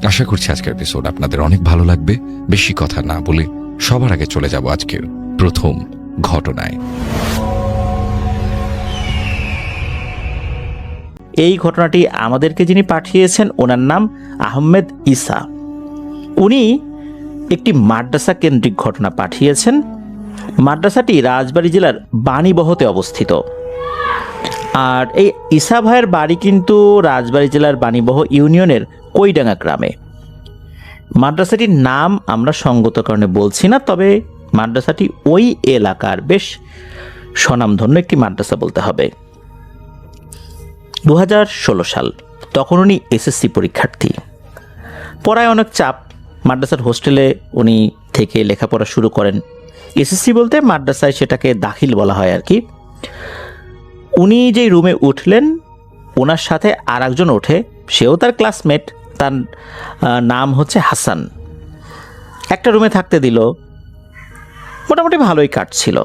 আশা করছি আজকের এপিসোড আপনাদের অনেক ভালো লাগবে। বেশি কথা না বলে সবার আগে চলে যাব আজকের প্রথম ঘটনায়। এই ঘটনাটি আমাদেরকে যিনি পাঠিয়েছেন ওনার নাম আহমেদ ইসা। উনি একটি মাদ্রাসা কেন্দ্রিক ঘটনা পাঠিয়েছেন। মাদ্রাসাটি রাজবাড়ী জেলার বাণীবহতে অবস্থিত। আর এই ইসা ভাইয়ের বাড়ি কিন্তু রাজবাড়ী জেলার বাণীবহ ইউনিয়নের কৈডাঙ্গা গ্রামে। মাদ্রাসাটির নাম আমরা সঙ্গত কারণে বলছি না, তবে মাদ্রাসাটি ওই এলাকার বেশ স্বনামধন্য একটি মাদ্রাসা বলতে হবে। 2016 সাল, তখন উনি এসএসসি পরীক্ষার্থী। পড়ায় অনেক চাপ, মাদ্রাসার হোস্টেলে উনি থেকে লেখাপড়া শুরু করেন। এসএসসি বলতে মাদ্রাসায় সেটাকে দাখিল বলা হয় আর কি। উনি যেই রুমে উঠলেন, ওনার সাথে আর একজন ওঠে, সেও তার ক্লাসমেট, তার নাম হচ্ছে হাসান। একটা রুমে থাকতে দিল, মোটামুটি ভালোই কাটছিল।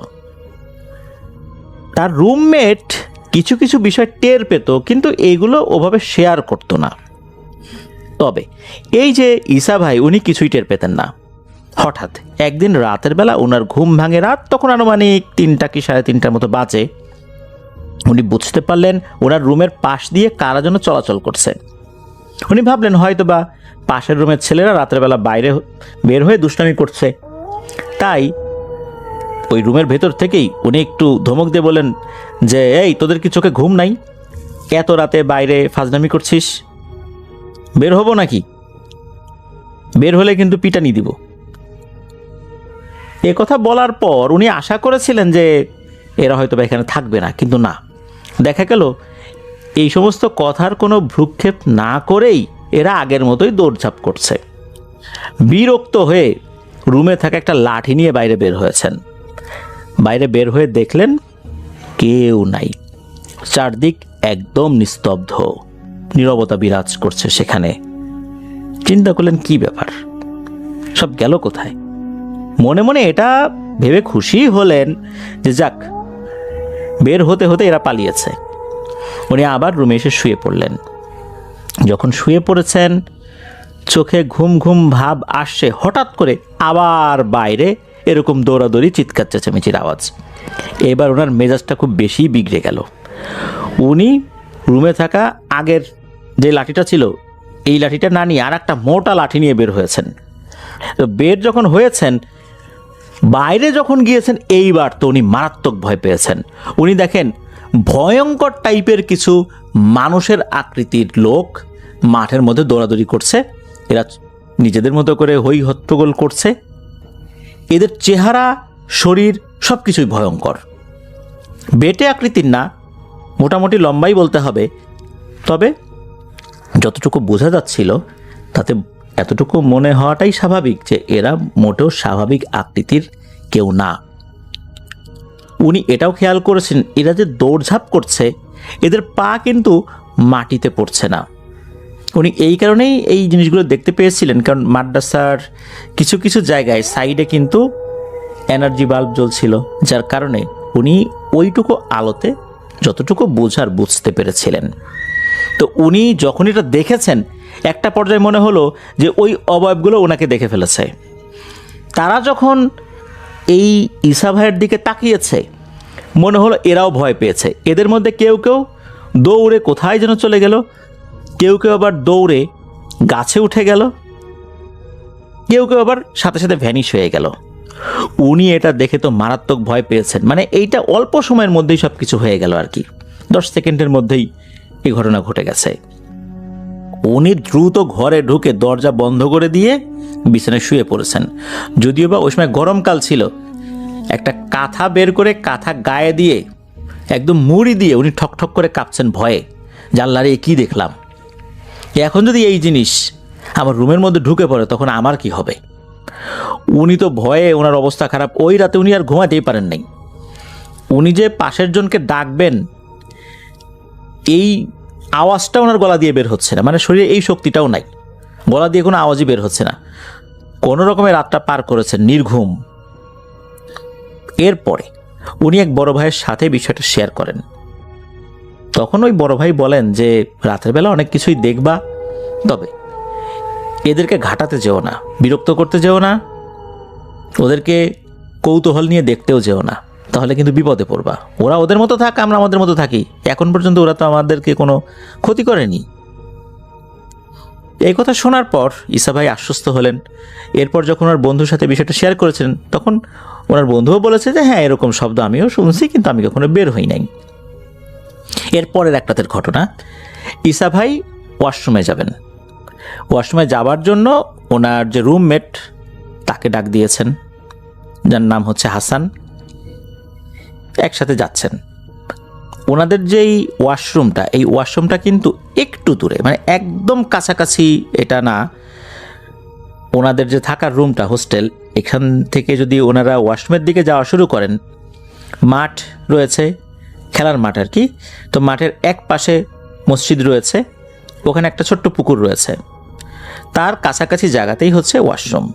তার রুমমেট কিছু কিছু বিষয় টের পেত, কিন্তু এইগুলো ওভাবে শেয়ার করতো না। তবে এই যে ইসা ভাই, উনি কিছুই টের পেতেন না। হঠাৎ একদিন রাতের বেলা ওনার ঘুম ভাঙে। রাত তখন আনুমানিক 3টা কি 3:30টার মতো বাজে। উনি বুঝতে পারলেন ওনার রুমের পাশ দিয়ে কারা যেন চলাচল করছে। উনি ভাবলেন হয়তো বা পাশের রুমের ছেলেরা রাতের বেলা বাইরে বের হয়ে দুষ্টামি করছে। তাই ওই রুমের ভেতর থেকেই উনি একটু ধমক দিয়ে বলেন যে, এই তোদের কি চোখে ঘুম নাই? এত রাতে বাইরে ফাজলামি করছিস? বের হবো নাকি? বের হলে কিন্তু পিটানি দিব। এ কথা বলার পর উনি আশা করেছিলেন যে এরা হয়তো বা এখানে থাকবে না, কিন্তু না, দেখা গেল এই সমস্ত কথার কোনো ভ্রুক্ষেপ না করেই এরা আগের মতোই দৌড়ঝাঁপ করছে। বিরক্ত হয়ে রুমে থাকা একটা লাঠি নিয়ে বাইরে বের হয়েছেন। বাইরে বের হয়ে দেখলেন কেউ নাই, চারদিক একদম নিস্তব্ধ, নীরবতা বিরাজ করছে সেখানে। চিন্তা করলেন কি ব্যাপার, সব গেল কোথায়? মনে মনে এটা ভেবে খুশি হলেন যে যাক, বের হতে হতে এরা পালিয়েছে। উনি আবার রুমে এসে শুয়ে পড়লেন। যখন শুয়ে পড়েছেন, চোখে ঘুম ঘুম ভাব আসছে, হঠাৎ করে আবার বাইরে এরকম দৌড়াদৌড়ি, চিৎকার চেঁচামেচির আওয়াজ। এবার ওনার মেজাজটা খুব বেশি বিগড়ে গেল। উনি রুমে থাকা আগের যে লাঠিটা ছিল, এই লাঠিটা না নিয়ে আর একটা মোটা লাঠি নিয়ে বের হয়েছেন। তো বের যখন হয়েছেন, বাইরে যখন গিয়েছেন, এইবার তো উনি মারাত্মক ভয় পেয়েছেন। উনি দেখেন ভয়ঙ্কর টাইপের কিছু মানুষের আকৃতির লোক মাঠের মধ্যে দৌড়াদৌড়ি করছে। এরা নিজেদের মতো করে হই হট্টগোল করছে। এদের চেহারা, শরীর সব কিছুই ভয়ঙ্কর। বেটে আকৃতির না, মোটামুটি লম্বাই বলতে হবে। তবে যতটুকু বোঝা যাচ্ছিল তাতে এতটুকু মনে হওয়াটাই স্বাভাবিক যে এরা মোটেও স্বাভাবিক আকৃতির কেউ না। উনি এটাও খেয়াল করেছেন, এরা যে দৌড়ঝাঁপ করছে, এদের পা কিন্তু মাটিতে পড়ছে না। উনি এই কারণেই এই জিনিসগুলো দেখতে পেয়েছিলেন, কারণ মাদ্রাসার কিছু কিছু জায়গায় সাইডে কিন্তু এনার্জি বাল্ব জ্বলছিল, যার কারণে উনি ওইটুকু আলোতে যতটুকু বোঝার বুঝতে পেরেছিলেন। তো উনি যখন এটা দেখেছেন, একটা পর্যায়ে মনে হলো যে ওই অবয়বগুলো ওনাকে দেখে ফেলেছে। তারা যখন এই ইসা ভাইয়ের দিকে তাকিয়েছে, মনে হলো এরাও ভয় পেয়েছে। এদের মধ্যে কেউ কেউ দৌড়ে কোথায় যেন চলে গেল, কেউ কেউ আবার দৌড়ে গাছে উঠে গেল, কেউ কেউ আবার সাথে সাথে ভ্যানিশ হয়ে গেল। উনি এটা দেখে তো মারাত্মক ভয় পেয়েছেন। মানে এইটা অল্প সময়ের মধ্যেই সব কিছু হয়ে গেল আর কি, 10 সেকেন্ডের মধ্যেই এই ঘটনা ঘটে গেছে। উনি দ্রুত ঘরে ঢুকে দরজা বন্ধ করে দিয়ে বিছানায় শুয়ে পড়েছেন। যদিও বা ওই সময় গরমকাল ছিল, একটা কাঁথা বের করে কাঁথা গায়ে দিয়ে একদম মুড়ি দিয়ে উনি ঠকঠক করে কাঁপছেন ভয়ে। জানলারে কি দেখলাম, এখন যদি এই জিনিস আমার রুমের মধ্যে ঢুকে পড়ে তখন আমার কি হবে? উনি তো ভয়ে, ওনার অবস্থা খারাপ। ওই রাতে উনি আর ঘুমাতেই পারেন নাই। উনি যে পাশের জনকে ডাকবেন, এই আওয়াজটা ওনার গলা দিয়ে বের হচ্ছে না, মানে শরীরে এই শক্তিটাও নাই, গলা দিয়ে কোনো আওয়াজই বের হচ্ছে না। কোনো রকমে রাতটা পার করেছেন নির্ঘুম। এরপরে উনি এক বড় ভাইয়ের সাথে বিষয়টা শেয়ার করেন। তখন ওই বড় ভাই বলেন যে রাতের বেলা অনেক কিছুই দেখবা, তবে এদেরকে ঘাটাতে যেও না, বিরক্ত করতে যেও না, ওদেরকে কৌতূহল নিয়ে দেখতেও যেও না, তাহলে কিন্তু বিপদে পড়বা। ওরা ওদের মতো থাক, আমরা আমাদের মতো থাকি, এখন পর্যন্ত ওরা তো আমাদেরকে কোনো ক্ষতি করেনি। এই কথা শোনার পর ঈসা ভাই আশ্বস্ত হলেন। এরপর যখন ওনার বন্ধুর সাথে বিষয়টা শেয়ার করেছেন, তখন ওনার বন্ধুও বলেছে যে হ্যাঁ, এরকম শব্দ আমিও শুনছি, কিন্তু আমি কখনো বের হই নাই। এরপরের এক রাতের ঘটনা, ঈসা ভাই ওয়াশরুমে যাবেন। ওয়াশরুমে যাবার জন্য ওনার যে রুমমেট তাকে ডাক দিয়েছেন, যার নাম হচ্ছে হাসান। একসাথে যাচ্ছেন। ওনাদের যেই ওয়াশরুমটা, এই ওয়াশরুমটা কিন্তু একটু দূরে, মানে একদম কাছাকাছি এটা না। ওনাদের যে থাকার রুমটা, হোস্টেল, এখান থেকে যদি ওনারা ওয়াশরুমের দিকে যাওয়া শুরু করেন, মাঠ রয়েছে, খেলার মাঠ আর কি। তো মাঠের এক পাশে মসজিদ রয়েছে, ওখানে একটা ছোট্ট পুকুর রয়েছে, তার কাছাকাছি জায়গাতেই হচ্ছে ওয়াশরুম।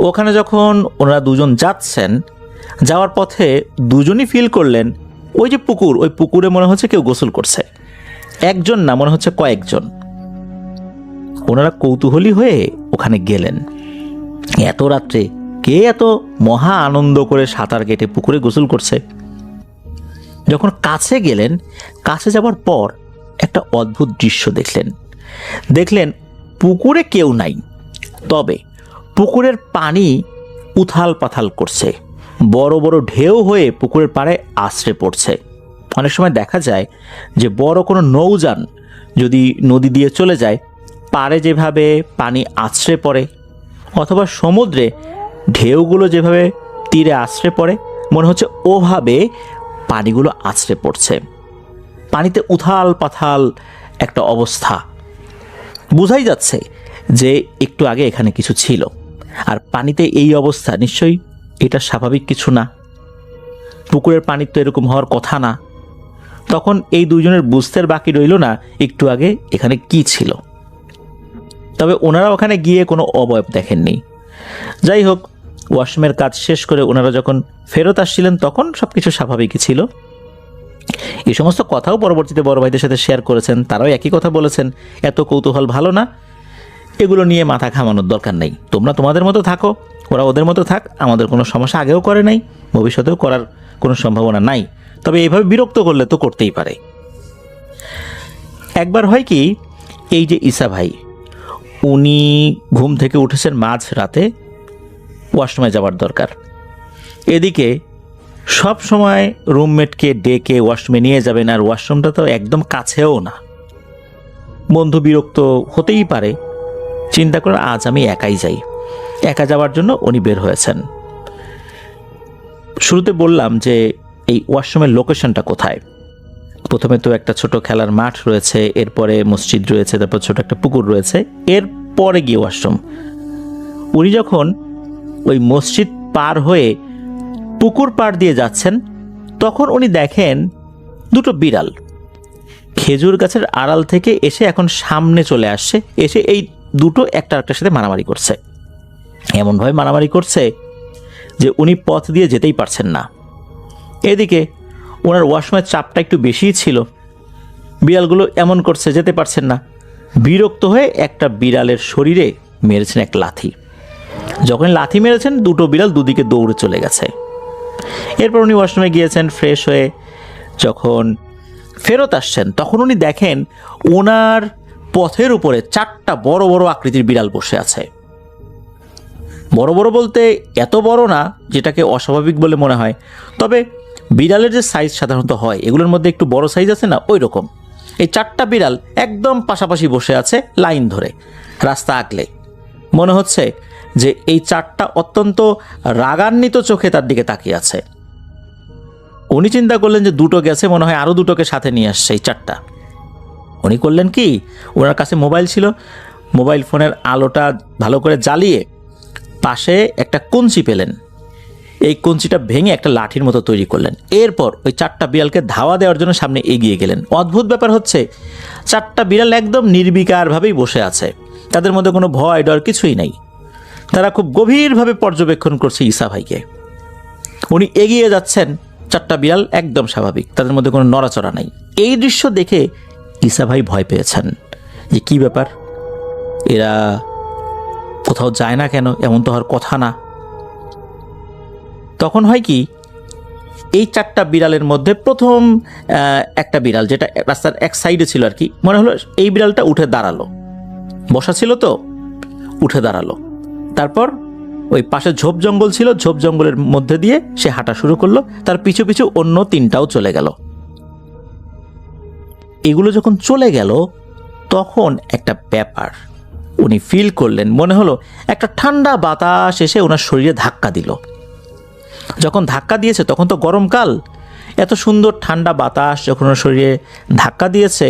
ওখানে যখন ওনারা দুজন যাচ্ছেন, যাওয়ার পথে দুজনই ফিল করলেন ওই যে পুকুর, ওই পুকুরে মনে হচ্ছে কেউ গোসল করছে। একজন না, মনে হচ্ছে কয়েকজন। ওনারা কৌতূহলী হয়ে ওখানে গেলেন। এত রাত্রে কে এত মহা আনন্দ করে সাঁতার কেটে পুকুরে গোসল করছে? যখন কাছে গেলেন, কাছে যাবার পর একটা অদ্ভুত দৃশ্য দেখলেন পুকুরে কেউ নাই, তবে পুকুরের পানি উথাল পাথাল করছে, বড় বড় ঢেউ হয়ে পুকুরের পাড়ে আছড়ে পড়ছে। অনেক সময় দেখা যায় যে বড় কোনো নৌযান যদি নদী দিয়ে চলে যায়, পাড়ে যেভাবে পানি আছড়ে পড়ে, অথবা সমুদ্রে ঢেউগুলো যেভাবে তীরে আছড়ে পড়ে, মনে হচ্ছে ওভাবে পানিগুলো আছড়ে পড়ছে। পানিতে উথাল পাথাল একটা অবস্থা। বোঝাই যাচ্ছে যে একটু আগে এখানে কিছু ছিল। আর পানিতে এই অবস্থা, নিশ্চয়ই এটা স্বাভাবিক কিছু না। পুকুরের পানি তো এরকম হওয়ার কথা না। তখন এই দুজনের বুঝতে বাকি রইল না একটু আগে এখানে কি ছিল। তবে ওনারা ওখানে গিয়ে কোনো অবয়ব দেখেননি। যাই হোক, ওয়াশরুমের কাজ শেষ করে ওনারা যখন ফেরত আসছিলেন, তখন সব কিছু স্বাভাবিকই ছিল। এই সমস্ত কথাও পরবর্তীতে বড় ভাইদের সাথে শেয়ার করেছেন, তারাও একই কথা বলেছেন, এত কৌতূহল ভালো না, এগুলো নিয়ে মাথা ঘামানোর দরকার নেই, তোমরা তোমাদের মতো থাকো, ওরা ওদের মতো থাক, আমাদের কোনো সমস্যা আগেও করে নাই, ভবিষ্যতেও করার কোনো সম্ভাবনা নাই। তবে এইভাবে বিরক্ত করলে তো করতেই পারে। একবার হয় কি, এই যে ঈসা ভাই, উনি ঘুম থেকে উঠেছেন মাঝ রাতে, ওয়াশরুমে যাওয়ার দরকার। এদিকে সব সময় রুমমেটকে ডেকে ওয়াশরুমে নিয়ে যাবেন, আর ওয়াশরুমটা তো একদম কাছেও না। বন্ধু বিরক্ত হতেই পারে, চিন্তা করে আজ আমি একাই যাই। একা যাওয়ার জন্য উনি বের হয়েছেন। শুরুতে বললাম যে এই ওয়াশরুমের লোকেশনটা কোথায়। প্রথমে তো একটা ছোট খেলার মাঠ রয়েছে, এরপরে মসজিদ রয়েছে, তারপর ছোট একটা পুকুর রয়েছে, এরপরে গিয়ে ওয়াশরুম। উনি যখন ওই মসজিদ পার হয়ে পুকুর পাড় দিয়ে যাচ্ছেন, তখন উনি দেখেন দুটো বিড়াল খেজুর গাছের আড়াল থেকে এসে এখন সামনে চলে আসছে, এসে এই দুটো একটা একটার সাথে মারামারি করছে। এমনভাবে মারামারি করছে যে উনি পথ দিয়ে যেতেই পারছেন না। এদিকে ওনার ওয়াশরুমের চাপটা একটু বেশিই ছিল, বিড়ালগুলো এমন করছে যেতে পারছেন না। বিরক্ত হয়ে একটা বিড়ালের শরীরে মেরেছেন এক লাথি। যখন লাথি মেরেছেন, দুটো বিড়াল দুদিকে দৌড়ে চলে গেছে। এরপর উনি ওয়াশরুমে গিয়েছেন, ফ্রেশ হয়ে যখন ফেরত আসছেন, তখন উনি দেখেন ওনার পথের উপরে চারটা বড় বড় আকৃতির বিড়াল বসে আছে। বড় বড় বলতে এত বড় না যেটাকে অস্বাভাবিক বলে মনে হয়, তবে বিড়ালের যে সাইজ সাধারণত হয়, এগুলোর মধ্যে একটু বড় সাইজ আছে না, ওই রকম। এই চারটা বিড়াল একদম পাশাপাশি বসে আছে লাইন ধরে, রাস্তা আগলে। মনে হচ্ছে যে এই চারটা অত্যন্ত রাগান্বিত চোখে তার দিকে তাকিয়ে আছে। উনি চিন্তা করলেন যে দুটো গেছে, মনে হয় আরও দুটোকে সাথে নিয়ে আসছে এই চারটা। উনি করলেন কি, ওনার কাছে মোবাইল ছিল, মোবাইল ফোনের আলোটা ভালো করে জ্বালিয়ে পাশে একটা কঞ্চি পেলেন, এই কঞ্চিটা ভেঙে একটা লাঠির মতো তৈরি করলেন। এরপর ওই চারটা বিড়ালকে ধাওয়া দেওয়ার জন্য সামনে এগিয়ে গেলেন। অদ্ভুত ব্যাপার হচ্ছে, চারটা বিড়াল একদম নির্বিকারভাবেই বসে আছে, তাদের মধ্যে কোনো ভয় ডর কিছুই নাই। তারা খুব গভীরভাবে পর্যবেক্ষণ করছে ঈসা ভাইকে। উনি এগিয়ে যাচ্ছেন, চারটা বিড়াল একদম স্বাভাবিক, তাদের মধ্যে কোনো নড়াচড়া নাই। এই দৃশ্য দেখে ঈসা ভাই ভয় পেয়েছেন যে কী ব্যাপার, এরা কোথাও যায় না কেন, এমন তো হওয়ার কথা না। তখন হয় কি, এই 4টা বিড়ালের মধ্যে প্রথম একটা বিড়াল, যেটা রাস্তার এক সাইডে ছিল আর কি, মনে হলো এই বিড়ালটা উঠে দাঁড়ালো, বসা ছিল তো উঠে দাঁড়ালো। তারপর ওই পাশে ঝোপ জঙ্গল ছিল, ঝোপ জঙ্গলের মধ্যে দিয়ে সে হাঁটা শুরু করলো, তার পিছু পিছু অন্য 3টাও চলে গেল। এগুলো যখন চলে গেল তখন একটা ব্যাপার উনি ফিল করলেন, মনে হলো একটা ঠান্ডা বাতাস এসে ওনার শরীরে ধাক্কা দিল। যখন ধাক্কা দিয়েছে তখন তো গরমকাল, এত সুন্দর ঠান্ডা বাতাস যখন ওনার শরীরে ধাক্কা দিয়েছে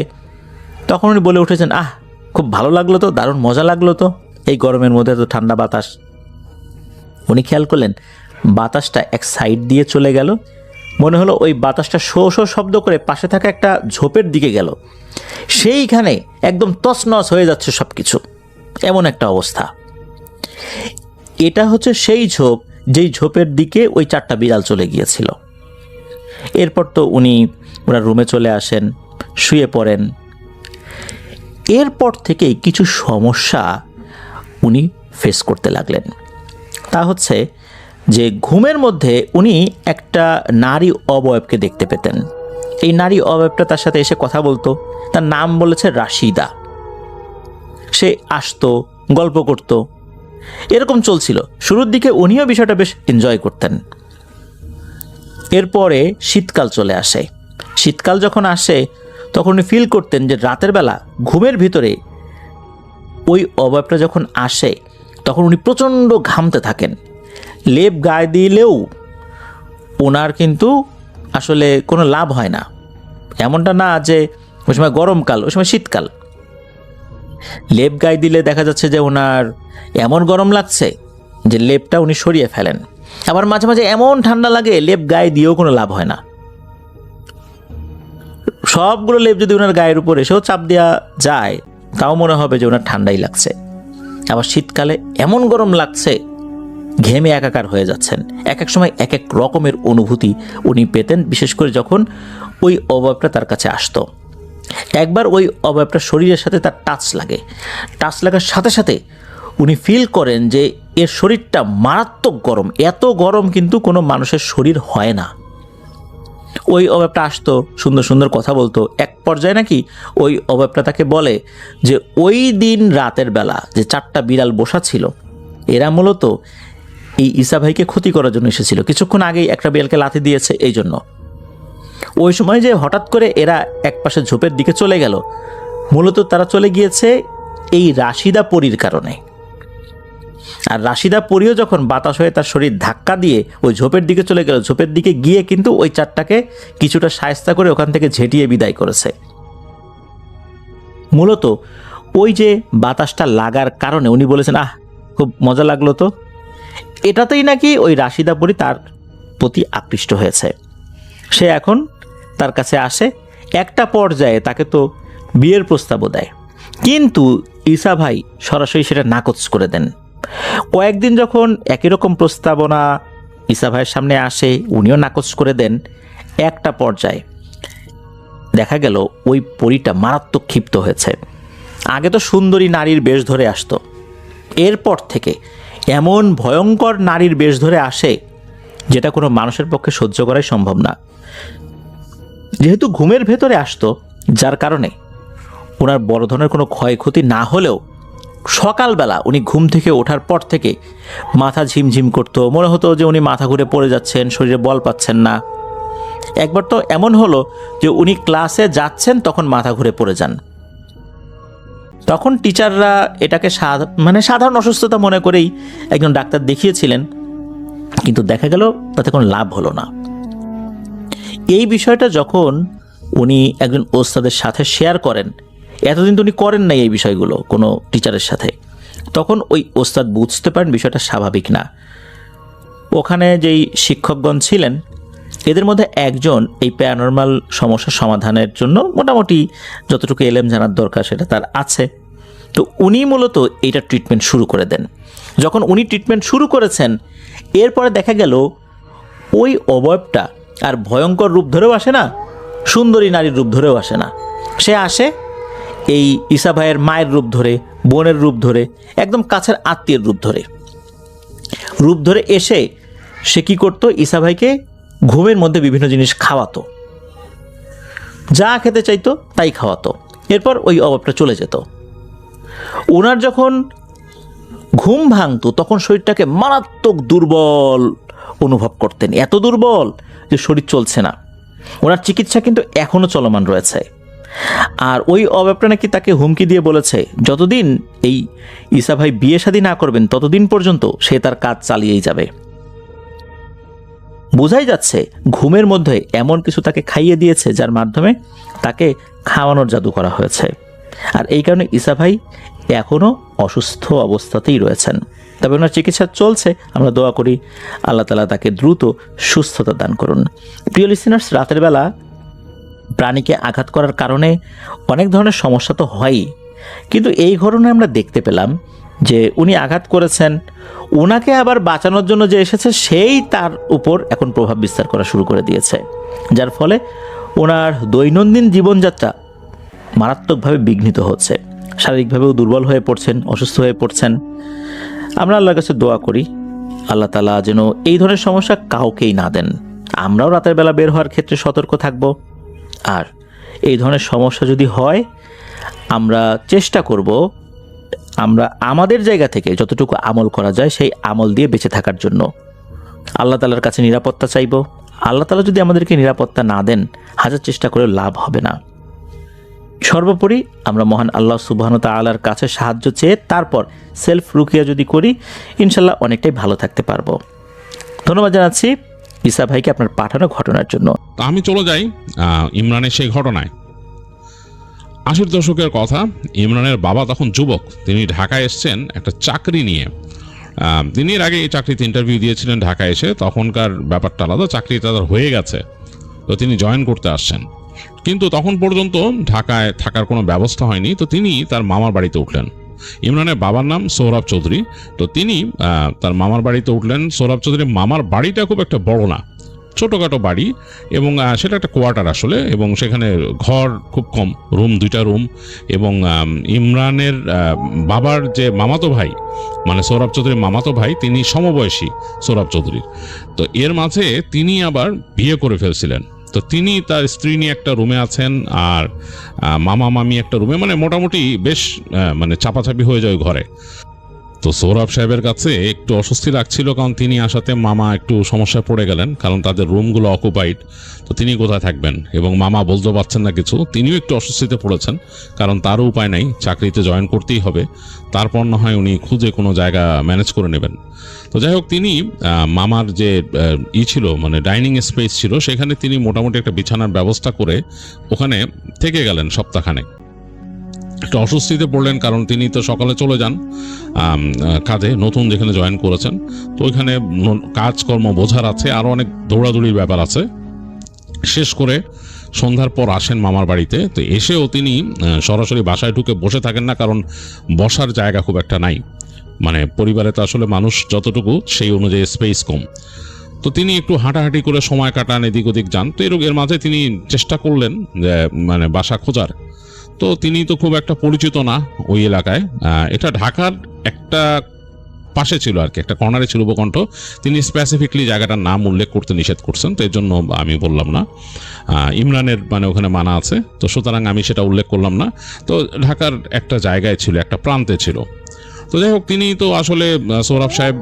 তখন উনি বলে উঠেছেন, আহ খুব ভালো লাগলো তো, দারুণ মজা লাগলো তো এই গরমের মধ্যে এত ঠান্ডা বাতাস। উনি খেয়াল করলেন বাতাসটা এক সাইড দিয়ে চলে গেল, মনে হলো ওই বাতাসটা শো শো শব্দ করে পাশে থাকা একটা ঝোপের দিকে গেল, সেইখানে একদম তছনছ হয়ে যাচ্ছে সব কিছু, এমন একটা অবস্থা। এটা হচ্ছে সেই ঝোপ যেই ঝোপের দিকে ওই 4টা বিড়াল চলে গিয়েছিল। এরপর তো উনি ওনার রুমে চলে আসেন, শুয়ে পড়েন। এরপর থেকেই কিছু সমস্যা উনি ফেস করতে লাগলেন। তা হচ্ছে যে ঘুমের মধ্যে উনি একটা নারী অবয়বকে দেখতে পেতেন। এই নারী অবয়বটা তার সাথে এসে কথা বলতো, তার নাম বলেছে রাশিদা। সে আসতো, গল্প করত, এরকম চলছিল। শুরুর দিকে উনিও বিষয়টা বেশ এনজয় করতেন। এরপরে শীতকাল চলে আসে। শীতকাল যখন আসে তখন উনি ফিল করতেন যে রাতের বেলা ঘুমের ভিতরে ওই অবয়বটা যখন আসে তখন উনি প্রচণ্ড ঘামতে থাকেন। লেপ গায়ে দিলেও ওনার কিন্তু আসলে কোনো লাভ হয় না। এমনটা না যে ওই সময় গরমকাল, ওই সময় শীতকাল। লেপ গায়ে দিলে দেখা যাচ্ছে যে ওনার এমন গরম লাগছে যে লেপটা উনি সরিয়ে ফেলেন। আবার মাঝে মাঝে এমন ঠান্ডা লাগে লেপ গায়ে দিয়েও কোনো লাভ হয় না। সবগুলো লেপ যদি ওনার গায়ের উপর এসেও চাপ দেওয়া যায় তাও মনে হবে যে ওনার ঠান্ডাই লাগছে। আবার শীতকালে এমন গরম লাগছে ঘেমে একাকার হয়ে যাচ্ছেন। এক এক সময় এক এক রকমের অনুভূতি উনি পেতেন, বিশেষ করে যখন ওই অবয়বটা তার কাছে আসতো। একবার ওই অবয়বটা শরীরের সাথে তার টাচ লাগে, টাচ লাগার সাথে সাথে উনি ফিল করেন যে এর শরীরটা মারাত্মক গরম। এত গরম কিন্তু কোনো মানুষের শরীর হয় না। ওই অবয়বটা আসতো, সুন্দর সুন্দর কথা বলতো। এক পর্যায়ে নাকি ওই অবয়বটা তাকে বলে যে ওই দিন রাতের বেলা যে 4টা বিড়াল বসা ছিল এরা মূলত এই ঈসা ভাইকে ক্ষতি করার জন্য এসেছিল। কিছুক্ষণ আগেই একটা বিড়ালকে লাথি দিয়েছে এই জন্য। ওই সময় যে হঠাৎ করে এরা এক পাশে ঝোপের দিকে চলে গেল, মূলত তারা চলে গিয়েছে এই রাশিদা পরীর কারণে। আর রাশিদা পরীও যখন বাতাস হয়ে তার শরীর ধাক্কা দিয়ে ওই ঝোপের দিকে চলে গেল, ঝোপের দিকে গিয়ে কিন্তু ওই 4টাকে কিছুটা শায়েস্তা করে ওখান থেকে ঝেঁটিয়ে বিদায় করেছে। মূলত ওই যে বাতাসটা লাগার কারণে উনি বলেছেন, আহ খুব মজা লাগলো তো, এটাতেই নাকি ওই রাশিদা পরী তার প্রতি আকৃষ্ট হয়েছে। সে এখন তার কাছে আসে, একটা পর্যায়ে তাকে তো বিয়ের প্রস্তাবও দেয়, কিন্তু ঈসা ভাই সরাসরি সেটা নাকচ করে দেন। কয়েকদিন যখন একই রকম প্রস্তাবনা ঈসা ভাইয়ের সামনে আসে, উনিও নাকচ করে দেন। একটা পর্যায়ে দেখা গেল ওই পরীটা মারাত্মক ক্ষিপ্ত হয়েছে। আগে তো সুন্দরী নারীর বেশ ধরে আসতো, এরপর থেকে এমন ভয়ঙ্কর নারীর বেশ ধরে আসে যেটা কোনো মানুষের পক্ষে সহ্য করাই সম্ভব না। যেহেতু ঘুমের ভেতরে আসতো, যার কারণে ওনার বড় ধরনের কোনো ক্ষয়ক্ষতি না হলেও সকালবেলা উনি ঘুম থেকে ওঠার পর থেকে মাথা ঝিমঝিম করতো, মনে হতো যে উনি মাথা ঘুরে পড়ে যাচ্ছেন, শরীরে বল পাচ্ছেন না। একবার তো এমন হলো যে উনি ক্লাসে যাচ্ছেন তখন মাথা ঘুরে পড়ে যান। তখন টিচাররা এটাকে সাধারণ অসুস্থতা মনে করেই একজন ডাক্তার দেখিয়েছিলেন, কিন্তু দেখা গেল তাতে কোনো লাভ হলো না। এই বিষয়টা যখন উনি একজন ওস্তাদের সাথে শেয়ার করেন, এতদিন তো উনি করেন নাই এই বিষয়গুলো কোনো টিচারের সাথে, তখন ওই ওস্তাদ বুঝতে পারেন বিষয়টা স্বাভাবিক না। ওখানে যেই শিক্ষকগণ ছিলেন এদের মধ্যে একজন এই প্যারানরমাল সমস্যার সমাধানের জন্য মোটামুটি যতটুকু এলেম জানার দরকার সেটা তার আছে। তো উনি মূলত এইটা ট্রিটমেন্ট শুরু করে দেন। যখন উনি ট্রিটমেন্ট শুরু করেছেন, এরপরে দেখা গেল ওই অবয়বটা আর ভয়ঙ্কর রূপ ধরেও আসে না, সুন্দরী নারীর রূপ ধরেও আসে না। সে আসে এই ঈসা ভাইয়ের মায়ের রূপ ধরে, বোনের রূপ ধরে, একদম কাছের আত্মীয়ের রূপ ধরে এসে সে কি করতো, ঈসা ভাইকে ঘুমের মধ্যে বিভিন্ন জিনিস খাওয়াতো, যা খেতে চাইতো তাই খাওয়াতো। এরপর ওই অভাবটা চলে যেত। ওনার যখন ঘুম ভাঙতো তখন শরীরটাকে মারাত্মক দুর্বল অনুভব করতেন, এত দুর্বল যে শরীর চলছে না। ওনার চিকিৎসা কিন্তু এখনো চলমান রয়েছে। আর ওই অভাবটা নাকি তাকে হুমকি দিয়ে বলেছে যতদিন এই ঈসা ভাই বিয়ে শাদী না করবেন ততদিন পর্যন্ত সে তার কাজ চালিয়েই যাবে। বোঝাই যাচ্ছে ঘুমের মধ্যে এমন কিছু তাকে খাইয়ে দিয়েছে যার মাধ্যমে তাকে খাওয়ানোর জাদু করা হয়েছে। আর এই কারণে ঈসা ভাই এখনও অসুস্থ অবস্থাতেই রয়েছেন। তবে ওনার চিকিৎসা চলছে, আমরা দোয়া করি আল্লাহ তাআলা তাকে দ্রুত সুস্থতা দান করুন। প্রিয় লিসেনার্স, রাতের বেলা প্রাণীকে আঘাত করার কারণে অনেক ধরনের সমস্যা তো হয়ই, কিন্তু এই ঘটনায় আমরা দেখতে পেলাম যে উনি আঘাত করেছেন, ওনাকে আবার বাঁচানোর জন্য যে এসেছে সেই তার উপর এখন প্রভাব বিস্তার করা শুরু করে দিয়েছে, যার ফলে ওনার দৈনন্দিন জীবনযাত্রা মারাত্মকভাবে বিঘ্নিত হচ্ছে। শারীরিকভাবেও দুর্বল হয়ে পড়ছেন, অসুস্থ হয়ে পড়ছেন। আমরা আল্লাহর কাছে দোয়া করি আল্লাহ তাআলা যেন এই ধরনের সমস্যা কাউকেই না দেন। আমরাও রাতের বেলা বের হওয়ার ক্ষেত্রে সতর্ক থাকব। আর এই ধরনের সমস্যা যদি হয় আমরা চেষ্টা করব আমরা আমাদের জায়গা থেকে যতটুকু আমল করা যায় সেই আমল দিয়ে বেঁচে থাকার জন্য। আল্লাহ তাআলার কাছে নিরাপত্তা চাইব। আল্লাহ তাআলা যদি আমাদেরকে নিরাপত্তা না দেন হাজার চেষ্টা করে লাভ হবে না। সর্বোপরি আমরা মহান আল্লাহ সুবহানাহু ওয়া তাআলার কাছে সাহায্য চেয়ে তারপর সেলফ রুকিয়া যদি করি ইনশাল্লাহ অনেকটাই ভালো থাকতে পারবো। ধন্যবাদ জানাচ্ছি ঈসা ভাইকে আপনার পাঠানো ঘটনার জন্য। আমি চলে যাই ইমরানের সেই ঘটনায়। 80 দশকের কথা। ইমরানের বাবা তখন যুবক, তিনি ঢাকায় এসছেন একটা চাকরি নিয়ে। তিনি এর আগে এই চাকরিতে ইন্টারভিউ দিয়েছিলেন ঢাকায় এসে, তখনকার ব্যাপারটা আলাদা, চাকরি তাদের হয়ে গেছে, তো তিনি জয়েন করতে আসছেন। কিন্তু তখন পর্যন্ত ঢাকায় থাকার কোনো ব্যবস্থা হয়নি, তো তিনি তার মামার বাড়িতে উঠলেন। ইমরানের বাবার নাম সোহরাব চৌধুরী। তো তিনি তার মামার বাড়িতে উঠলেন। সোহরাব চৌধুরীর মামার বাড়িটা খুব একটা বড় না, ছোটোখাটো বাড়ি, এবং সেটা একটা কোয়ার্টার আসলে, এবং সেখানে ঘর খুব কম, রুম 2টা রুম। এবং ইমরানের বাবার যে মামাতো ভাই, মানে সোহরাব চৌধুরীর মামাতো ভাই, তিনি সমবয়সী সোহরাব চৌধুরীর। তো এর মাঝে তিনি আবার বিয়ে করে ফেলছিলেন। তো তিনি তার স্ত্রী নিয়ে একটা রুমে আছেন, আর মামা মামি একটা রুমে, মানে মোটামুটি বেশ মানে চাপাচাপি হয়ে যায় ঘরে। তো সোহরাব সাহেবের কাছে একটু অস্বস্তি লাগছিল, কারণ তিনি আসাতে মামা একটু সমস্যায় পড়ে গেলেন, কারণ তাদের রুমগুলো অকুপাইড। তো তিনি কোথায় থাকবেন, এবং মামা বলতে পারছেন না কিছু। তিনিও একটু অস্বস্তিতে পড়েছেন, কারণ তারও উপায় নাই, চাকরিতে জয়েন করতেই হবে, তারপর না হয় উনি খুঁজে কোনো জায়গা ম্যানেজ করে নেবেন। তো যাই হোক, তিনি মামার যে ছিল, মানে ডাইনিং স্পেস ছিল, সেখানে তিনি মোটামুটি একটা বিছানার ব্যবস্থা করে ওখানে থেকে গেলেন সপ্তাহখানেক। একটু অস্বস্তিতে পড়লেন, কারণ তিনি তো সকালে চলে যান কাজে, নতুন যেখানে জয়েন করেছেন। তো ওইখানে কাজকর্ম বোঝার আছে, আরও অনেক দৌড়াদৌড়ির ব্যাপার আছে। শেষ করে সন্ধ্যার পর আসেন মামার বাড়িতে। তো এসেও তিনি সরাসরি বাসায় ঢুকে বসে থাকেন না, কারণ বসার জায়গা খুব একটা নাই, মানে পরিবারে তো আসলে মানুষ যতটুকু সেই অনুযায়ী স্পেস কম। তো তিনি একটু হাঁটাহাঁটি করে সময় কাটান, এদিক ওদিক যান। তো এর মাঝে তিনি চেষ্টা করলেন যে মানে বাসা খোঁজার। তো তিনি তো খুব একটা পরিচিত না ওই এলাকায়, এটা ঢাকার একটা পাশে ছিল আর কি, একটা কর্নারে ছিল উপকণ্ঠ। তিনি স্পেসিফিকলি জায়গাটার নাম উল্লেখ করতে নিষেধ করছেন, তো এর জন্য আমি বললাম না। ইমরানের মানে ওখানে মানা আছে, তো সুতরাং আমি সেটা উল্লেখ করলাম না। তো ঢাকার একটা জায়গায় ছিল, একটা প্রান্তে ছিল। তো যাই হোক, তিনি তো আসলে সোহরাব সাহেব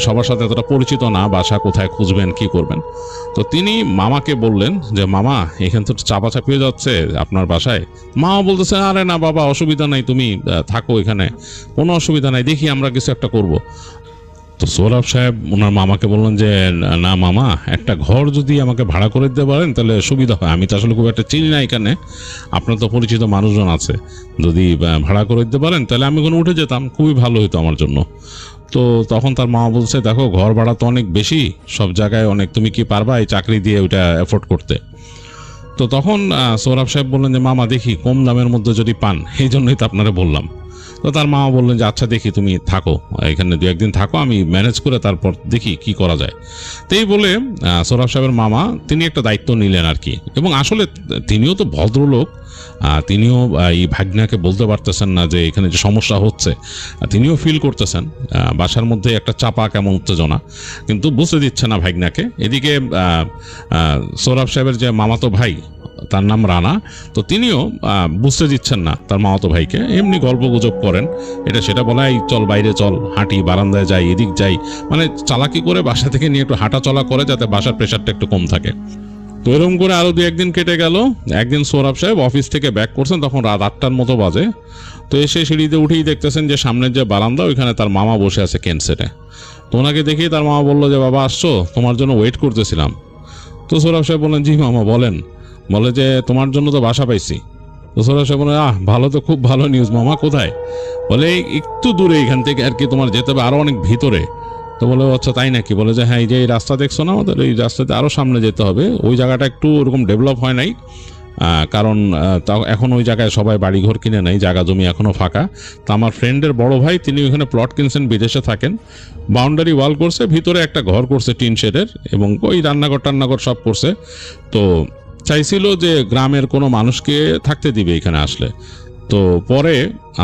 সবার সাথে এতটা পরিচিত না, বাসা কোথায় খুঁজবেন, কি করবেন। তো তিনি মামাকে বললেন যে মামা, এখান তো চাপাচাপি হয়ে যাচ্ছে আপনার বাসায়। মামা বলতেছে, আরে না বাবা, অসুবিধা নাই, তুমি থাকো এখানে, কোনো অসুবিধা নাই, দেখি আমরা কিছু একটা করব। তো সোহরাব সাহেব ওনার মামাকে বললেন যে না মামা, একটা ঘর যদি আমাকে ভাড়া করে দিতে পারেন তাহলে সুবিধা হয়। আমি তো আসলে খুব একটা চিনি না এখানে, আপনার তো পরিচিত মানুষজন আছে, যদি ভাড়া করে দিতে পারেন তাহলে আমি ওখানে উঠে যেতাম, খুবই ভালো হতো আমার জন্য। তো তখন তার মামা বলছে, দেখো ঘর ভাড়া তো অনেক বেশি সব জায়গায়, অনেক, তুমি কি পারবা এই চাকরি দিয়ে ওইটা এফোর্ড করতে? তো তখন সোহরাব সাহেব বললেন যে মামা দেখি কম দামের মধ্যে যদি পান, এই জন্যই তো আপনারা বললাম। তো তার মা বললেন যে আচ্ছা দেখি তুমি থাকো এখানে, 2-1 দিন থাকো, আমি ম্যানেজ করে তারপর দেখি কি করা যায়। তো এই বলে সোহরাব সাহেবের মামা তিনি একটা দায়িত্ব নিলেন আর কি। এবং আসলে তিনিও তো ভদ্রলোক, তিনিও এই ভাগ্নাকে বলতে পারতেছেন না যে এখানে যে সমস্যা হচ্ছে, তিনিও ফিল করতেছেন বাসার মধ্যে একটা চাপা কেমন উত্তেজনা, কিন্তু বুঝতে দিচ্ছে না ভাগ্নাকে। এদিকে সোহরাব সাহেবের যে মামাতো ভাই, তার নাম রানা, তো তিনিও বুঝতে দিচ্ছেন না তার মামাতো ভাইকে, এমনি গল্প গুজব করেন, এটা সেটা বলে এই চল বাইরে চল, হাঁটি, বারান্দায় যাই, এদিক যাই, মানে চালাকি করে বাসা থেকে নিয়ে একটু হাঁটা চলা করে যাতে বাসার প্রেশারটা একটু কম থাকে। তো এরকম করে আরো 2-1 দিন কেটে গেল। একদিন সোহরাব সাহেব অফিস থেকে ব্যাক করছেন, তখন রাত 8টার মতো বাজে। তো এসে সিঁড়িতে উঠেই দেখতেছেন যে সামনের যে বারান্দা ওইখানে তার মামা বসে আছে ক্যান্সেটে। তো ওনাকে দেখেই তার মামা বললো যে বাবা আসছো, তোমার জন্য ওয়েট করতেছিলাম। তো সোহরাব সাহেব বললেন জি মামা বলেন। বলে যে তোমার জন্য তো বাসা পাইছি। তো সোহরাব সাহেব বলেন ভালো, তো খুব ভালো নিউজ মামা, কোথায়? বলে একটু দূরে এখান থেকে আর কি, তোমার যেতে হবে আরো অনেক ভিতরে। তো বলে আচ্ছা তাই নাকি? বলে যে হ্যাঁ, এই যে এই রাস্তা দেখছো না আমাদের, এই রাস্তাতে আরো সামনে যেতে হবে, ওই জায়গাটা একটু ওরকম ডেভেলপ হয় নাই, কারণ এখন ওই জায়গায় সবাই বাড়িঘর কিনে নেয়, জায়গা জমি এখনো ফাঁকা। তো আমার ফ্রেন্ডের বড় ভাই তিনি ওইখানে প্লট কিনছেন, বিদেশে থাকেন, বাউন্ডারি ওয়াল করছে, ভিতরে একটা ঘর করছে টিন শেডের, এবং ওই রান্নাঘর সব করছে। তো চাইছিল যে গ্রামের কোনো মানুষকে থাকতে দিবে এখানে আসলে। তো পরে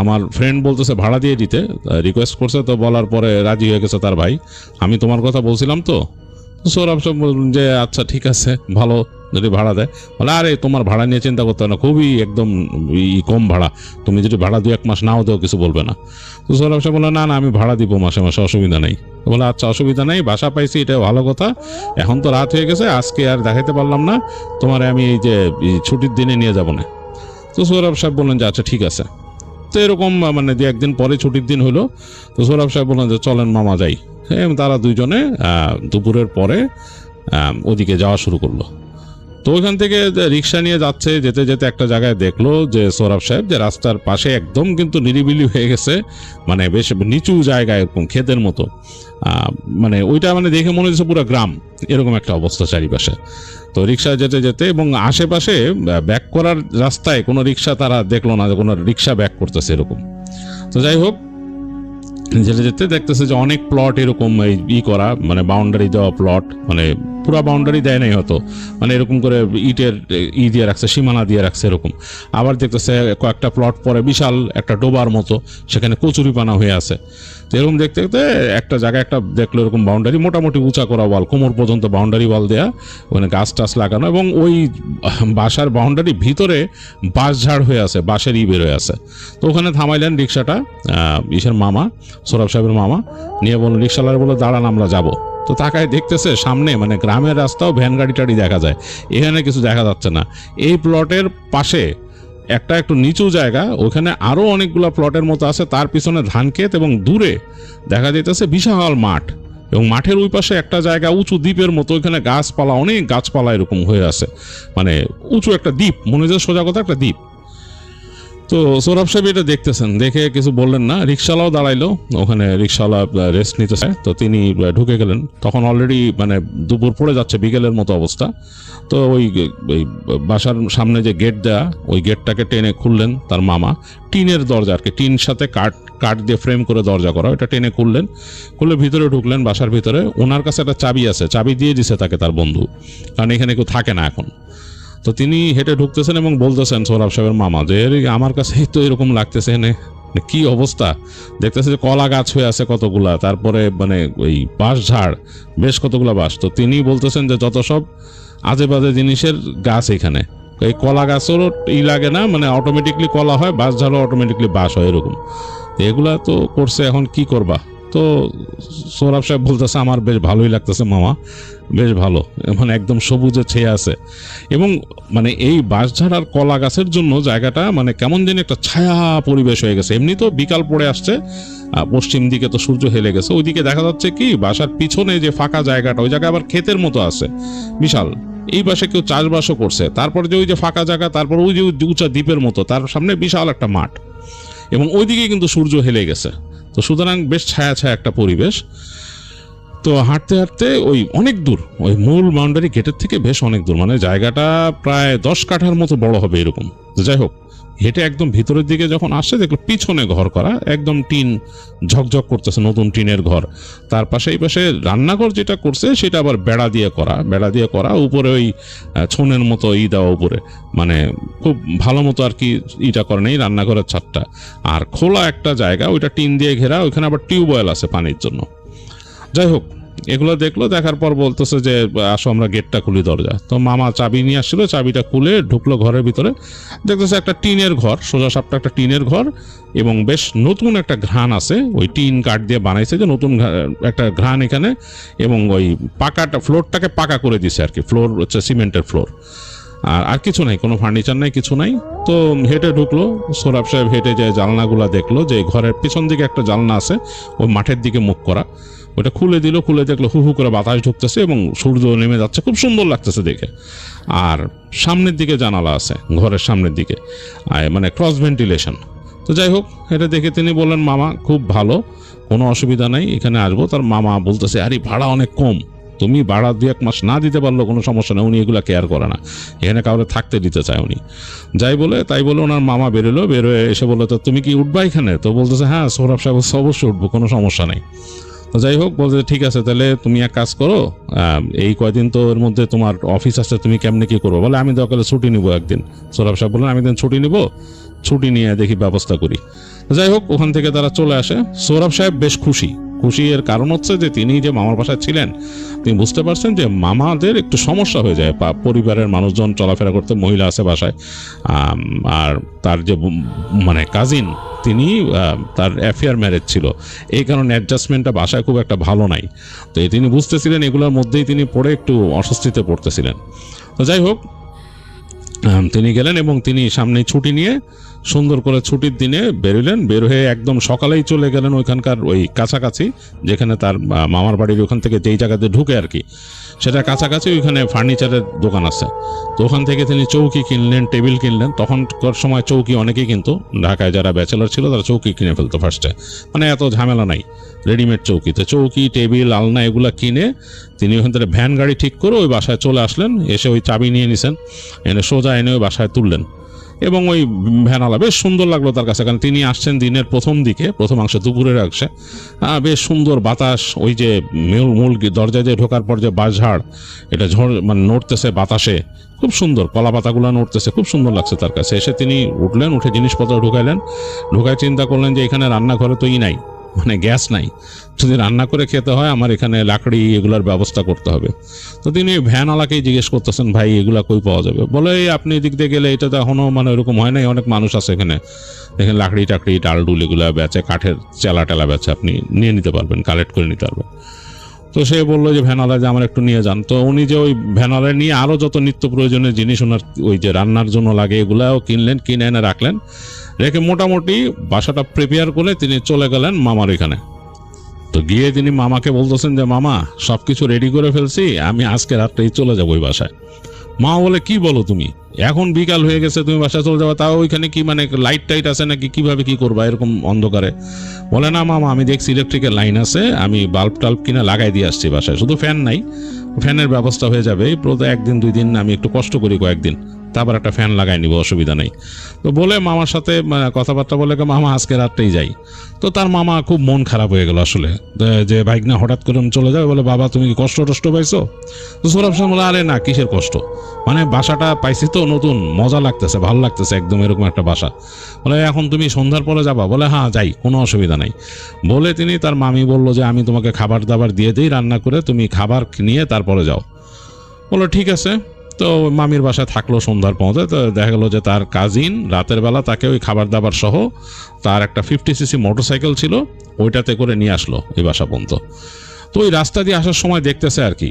আমার ফ্রেন্ড বলতেছে ভাড়া দিয়ে দিতে, রিকোয়েস্ট করছে, তো বলার পরে রাজি হয়ে গেছে তার ভাই। আমি তোমার কথা বলছিলাম তো। সৌরভ সব বললেন যে আচ্ছা ঠিক আছে, ভালো যদি ভাড়া দেয়। বলে আরে তোমার ভাড়া নিয়ে চিন্তা করতে হবে না, খুবই একদম কম ভাড়া, তুমি যদি ভাড়া 2-1 মাস নাও দেও কিছু বলবে না। তো সৌরভ সাহেব বলে না না, আমি ভাড়া দিব মাসে মাসে, অসুবিধা নেই। বলে আচ্ছা অসুবিধা নেই, বাসা পাইছি এটা ভালো কথা, এখন তো রাত হয়ে গেছে, আজকে আর দেখাইতে পারলাম না তোমার, আমি এই যে ছুটির দিনে নিয়ে যাব না। তো সৌরভ সাহেব বললেন যে আচ্ছা ঠিক আছে। তো এরকম মানে 2-1 দিন পরে ছুটির দিন হলো। তো সৌরভ সাহেব বললেন যে চলেন মামা যাই। তারা দুইজনে দুপুরের পরে ওদিকে যাওয়া শুরু করলো। তো ওইখান থেকে রিক্সা নিয়ে যাচ্ছে, যেতে যেতে একটা জায়গায় দেখলো যে সৌরভ সাহেব যে রাস্তার পাশে একদম কিন্তু নিরিবিলি হয়ে গেছে, মানে বেশ নিচু জায়গায় এরকম ক্ষেতের মতো, মানে ওইটা মানে দেখে মনে হচ্ছে পুরো গ্রাম, এরকম একটা অবস্থা চারিপাশে। তো রিক্সা যেতে যেতে এবং আশেপাশে ব্যাক করার রাস্তায় কোনো রিক্সা তারা দেখলো না যে কোনো রিক্সা ব্যাক করতেছে এরকম। তো যাই হোক, যেতে যেতে দেখতেছে যে অনেক প্লট এরকম করা, মানে বাউন্ডারি দেওয়া প্লট, মানে পুরো বাউন্ডারি দেয় নাই হয়তো, মানে এরকম করে ইটের দিয়ে রাখছে, সীমানা দিয়ে রাখছে এরকম। আবার দেখতেছে কয়েকটা প্লট পরে বিশাল একটা ডোবার মতো, সেখানে কচুরিপানা হয়ে আছে। তো এরকম দেখতে দেখতে একটা জায়গায় একটা দেখলো এরকম বাউন্ডারি, মোটামুটি উঁচা করা ওয়াল, কোমর পর্যন্ত বাউন্ডারি ওয়াল দেয়া, ওখানে গাছ টাছ লাগানো, এবং ওই বাসার বাউন্ডারি ভিতরে বাঁশ ঝাড় হয়ে আছে, বাঁশের বের হয়ে আছে। তো ওখানে থামাইলেন রিক্সাটা ইসের মামা, সৌরভ সাহেবের মামা, নিয়ে বললেন, রিক্সাওয়ালা বলে দাঁড়ান আমরা যাব। তো তাকায় দেখতেছে সামনে মানে গ্রামের রাস্তাও ভ্যান গাড়ি টাড়ি দেখা যায়, এখানে কিছু দেখা যাচ্ছে না। এই প্লটের পাশে একটা একটু নিচু জায়গা, ওখানে আরো অনেকগুলো প্লটের মতো আছে, তার পিছনে ধান ক্ষেত, এবং দূরে দেখা যাইতেছে বিশাল মাঠ, এবং মাঠের ওই পাশে একটা জায়গা উঁচু দ্বীপের মতো, ওইখানে গাছপালা, অনেক গাছপালা এরকম হয়ে আছে, মানে উঁচু একটা দ্বীপ, মনে হচ্ছে সোজা কথা একটা দ্বীপ। তো সৌরভ সাহেব এটা দেখতেছেন, দেখে কিছু বললেন না। রিক্সাওয়ালাও দাঁড়াইলো, ওখানে রিক্সাওয়ালা রেস্ট নিতেছে, তো তিনি ঢুকে গেলেন। তখন অলরেডি মানে দুপুর পড়ে যাচ্ছে, বিকেলের মতো অবস্থা। তো ওই বাসার সামনে যে গেট দেয়া, ওই গেটটাকে টেনে খুললেন তার মামা, টিনের দরজা আর কি, টিন সাথে কাঠ দিয়ে ফ্রেম করে দরজা করা, ওটা টেনে খুললেন, খুলে ভিতরে ঢুকলেন। বাসার ভিতরে ওনার কাছে একটা চাবি আছে, চাবি দিয়ে দিছে তাকে তার বন্ধু, কারণ এখানে কেউ থাকে না এখন। তো তিনি হেঁটে ঢুকতেছেন এবং বলতেছেন সৌরভ সাহেবের মামা যে আমার কাছেই তো এরকম লাগতেছে, কি অবস্থা, দেখতেছে যে কলা গাছ হয়ে আছে কতগুলা, তারপরে মানে ওই বাঁশ ঝাড়, বেশ কতগুলা বাঁশ। তো তিনি বলতেছেন যে যত সব আজে বাজে জিনিসের গাছ এখানে, এই কলা গাছেরও লাগে না, মানে অটোমেটিকলি কলা হয়, বাঁশ ঝাড়ও অটোমেটিকলি বাঁশ হয় এরকম। এগুলা তো করছে, এখন কি করবা? তো সৌরভ সাহেব বলতেছে আমার বেশ ভালোই লাগতেছে মামা, বেশ ভালো, মানে একদম সবুজে ছেয়ে আছে, এবং মানে এই বাঁশঝাড় আর কলা গাছের জন্য জায়গাটা মানে কেমন যেন একটা ছায়া পরিবেশ হয়ে গেছে। এমনি তো বিকাল পড়ে আসছে, পশ্চিম দিকে তো সূর্য হেলে গেছে, ওইদিকে দেখা যাচ্ছে কি বাসার পিছনে যে ফাঁকা জায়গাটা, ওই জায়গায় আবার ক্ষেতের মতো আছে বিশাল, এই পাশে কেউ চাষবাসও করছে, তারপর যে ওই যে ফাঁকা জায়গা, তারপর ওই যে উঁচা দ্বীপের মতো, তার সামনে বিশাল একটা মাঠ, এবং ওইদিকে কিন্তু সূর্য হেলে গেছে। তো সুতরাং বেশ ছায়া ছায়া একটা পরিবেশ। তো হাঁটতে হাঁটতে ওই অনেক দূর, ওই মূল বাউন্ডারি গেটের থেকে বেশ অনেক দূর, মানে জায়গাটা প্রায় 10 কাঠার মতো বড় হবে এরকম। যাই হোক, হেঁটে একদম ভিতরের দিকে যখন আসছে দেখলো পিছনে ঘর করা, একদম টিন ঝকঝক করতেছে, নতুন টিনের ঘর। তার পাশে এই পাশে রান্নাঘর যেটা করছে সেটা আবার বেড়া দিয়ে করা, উপরে ওই ছনের মতো দেওয়া উপরে, মানে খুব ভালো মতো আর কি ইটা করে নেই রান্নাঘরের ছাদটা। আর খোলা একটা জায়গা, ওইটা টিন দিয়ে ঘেরা, ওইখানে আবার টিউবওয়েল আছে পানির জন্য। যাই হোক, এগুলো দেখলো, দেখার পর বলতেছে যে আসো আমরা গেটটা খুলি, দরজা। তো মামা চাবি নিয়ে আসছিল, চাবিটা খুলে ঢুকলো ঘরের ভিতরে, দেখতেছে একটা টিনের ঘর, সোজা সাপটা একটা টিনের ঘর, এবং বেশ নতুন একটা ঘ্রাণ আছে, ওই টিন কাঠ দিয়ে বানাইছে যে নতুন একটা ঘ্রাণ এখানে, এবং ওই পাকাটা ফ্লোরটাকে পাকা করে দিছে আর কি, ফ্লোর হচ্ছে সিমেন্টের ফ্লোর, আর কিছু নাই, কোনো ফার্নিচার নাই, কিছু নাই। তো হেঁটে ঢুকলো সোহরাব সাহেব, হেঁটে যে জানলাগুলা দেখলো যে ঘরের পিছন দিকে একটা জানলা আছে, ওই মাঠের দিকে মুখ করা, ওটা খুলে দিল, খুলে দেখলো হু হু করে বাতাস ঢুকতেছে এবং সূর্য নেমে যাচ্ছে, খুব সুন্দর লাগতেছে দেখে। আর সামনের দিকে জানালা আছে, ঘরের সামনের দিকে, মানে ক্রস ভেন্টিলেশন। তো যাই হোক, এটা দেখে তিনি বললেন মামা খুব ভালো, কোনো অসুবিধা নাই, এখানে আসবো। তার মামা বলতেছে আরে ভাড়া অনেক কম, তুমি ভাড়া 2-1 মাস না দিতে পারলো কোনো সমস্যা নেই, উনি এগুলো কেয়ার করে না, এখানে কাউরে থাকতে দিতে চায় উনি। তাই বলে ওনার মামা বেরোয় এসে বললো তো তুমি কি উঠবা এখানে? তো বলতেছে হ্যাঁ সোহরাব সাহেব অবশ্যই উঠবো, কোনো সমস্যা নেই। তো যাই হোক, বলতে ঠিক আছে, তাহলে তুমি এক কাজ করো, এই কয়দিন তো এর মধ্যে তোমার অফিস আছে, তুমি কেমনে কি করবো? বলে আমি দরকারে ছুটি নিবো একদিন। সোহরাব সাহেব বললেন আমি দিন ছুটি নিবো, ছুটি নিয়ে দেখি ব্যবস্থা করি। যাই হোক, ওখান থেকে তারা চলে আসে। সোহরাব সাহেব বেশ খুশি এর কারণ হচ্ছে যে তিনি যে মামার বাসায় ছিলেন, তিনি বুঝতে পারছেন যে মামাদের একটু সমস্যা হয়ে যায়, পরিবারের মানুষজন চলাফেরা করতে, মহিলা আছে বাসায়, আর তার যে মানে কাজিন, তিনি তার অ্যাফেয়ার ম্যারেজ ছিল, এই কারণে অ্যাডজাস্টমেন্টটা বাসায় খুব একটা ভালো নাই। তো তিনি বুঝতেছিলেন এগুলোর মধ্যেই তিনি পড়ে একটু অস্বস্তিতে পড়তেছিলেন। তো যাই হোক, তিনি গেলেন এবং তিনি সামনে ছুটি নিয়ে সুন্দর করে ছুটির দিনে বের হয়ে একদম সকালেই চলে গেলেন ওইখানকার ওই কাছাকাছি, যেখানে তার মামার বাড়ির ওখান থেকে যেই জায়গাতে ঢুকে আর কি, সেটা কাছাকাছি ওইখানে ফার্নিচারের দোকান আছে। তো ওখান থেকে তিনি চৌকি কিনলেন, টেবিল কিনলেন। তখনকার সময় চৌকি অনেকেই কিন্তু, ঢাকায় যারা ব্যাচেলর ছিল তারা চৌকি কিনে ফেলতো ফার্স্টে, মানে এত ঝামেলা নাই, রেডিমেড চৌকি। তো চৌকি, টেবিল, আলনা এগুলা কিনে তিনি ওখান থেকে ভ্যান গাড়ি ঠিক করে ওই বাসায় চলে আসলেন। এসে ওই চাবি নিয়ে নিছেন, এনে সোজা এনে ওই বাসায় তুললেন। এবং ওই ভ্যানালা বেশ সুন্দর লাগলো তার কাছে, কারণ তিনি আসছেন দিনের প্রথমাংশে, দুপুরের অংশে। বেশ সুন্দর বাতাস, ওই যে মূল দরজায় দিয়ে ঢোকার পর যে বাঁশঝাড়, এটা মানে নড়তেছে বাতাসে, খুব সুন্দর, কলা পাতাগুলো নড়তেছে, খুব সুন্দর লাগছে তার কাছে। এসে তিনি উঠলেন, উঠে জিনিসপত্র ঢুকায় চিন্তা করলেন যে এখানে রান্নাঘরে তো নাই, মানে গ্যাস নাই, যদি রান্না করে খেতে হয় আমার এখানে লাকড়ি এগুলার ব্যবস্থা করতে হবে। তো তিনি ভ্যানওয়ালাকেই জিজ্ঞেস করতেছেন ভাই এগুলা কই পাওয়া যাবে? বলে আপনি এদিক দিয়ে গেলে, এটা তো এখনো মানে ওরকম হয় নাই, অনেক মানুষ আছে এখানে লাকড়ি টাকড়ি ডাল ডুল এগুলা বেচে, কাঠের চেলা টেলা বেচে, আপনি নিয়ে নিতে পারবেন, কালেক্ট করে নিতে পারবেন। তো সে বললো যে ভ্যানওয়ালা যে আমার একটু নিয়ে যান। তো উনি যে ওই ভ্যানওয়ালা নিয়ে আরও যত নিত্য প্রয়োজনীয় জিনিস ওনার ওই যে রান্নার জন্য লাগে এগুলাও কিনলেন, কিনে এনে রাখলেন, রেখে মোটামুটি বাসাটা প্রিপেয়ার করে তিনি চলে গেলেন মামার এখানে। তো গিয়ে তিনি মামাকে বলতেছেন যে মামা সবকিছু রেডি করে ফেলছি, আমি আজকে রাত্রেই চলে যাবো ওই বাসায়। মা বলে কি বলো তুমি, এখন বিকাল হয়ে গেছে, তুমি বাসায় চলে যাবে? তাও ওইখানে কি মানে লাইট টাইট আছে নাকি, কিভাবে কি করবা এরকম অন্ধকারে? বলে না মামা, আমি দেখছি ইলেকট্রিকের লাইন আছে, আমি বাল্ব টাল্ব কিনে লাগাই দিয়ে আসছি বাসায়, শুধু ফ্যান নাই, ফ্যানের ব্যবস্থা হয়ে যাবে, প্রতি 1-2 দিন আমি একটু কষ্ট করি, কয়েকদিন, তারপর একটা ফ্যান লাগাই নিব, অসুবিধা নেই। তো বলে মামার সাথে কথাবার্তা বলে মামা আজকে রাত্রেই যাই। তো তার মামা খুব মন খারাপ হয়ে গেল আসলে, যে বাইক না হঠাৎ করে চলে যাবে। বলে বাবা তুমি কি কষ্ট পাইছো? তো সোহরাব সাহেব বলে আরে না, কিসের কষ্ট, মানে বাসাটা পাইছি তো নতুন, মজা লাগতেছে, ভালো লাগতেছে একদম এরকম একটা বাসা। বলে এখন তুমি সন্ধ্যার পরে যাবা? বলে হ্যাঁ যাই, কোনো অসুবিধা নাই। বলে তিনি তার মামি বললো যে আমি তোমাকে খাবার দাবার দিয়ে দিই রান্না করে, তুমি খাবার নিয়ে তারপরে যাও। বললো ঠিক আছে। তো মামির বাসায় থাকলো সন্ধ্যার পথে। তো দেখা গেলো যে তার কাজিন রাতের বেলা তাকে ওই খাবার দাবার সহ তার একটা 50cc মোটরসাইকেল ছিল, ওইটাতে করে নিয়ে আসলো এই বাসা পর্যন্ত। তো ওই রাস্তা দিয়ে আসার সময় দেখতেছে আর কি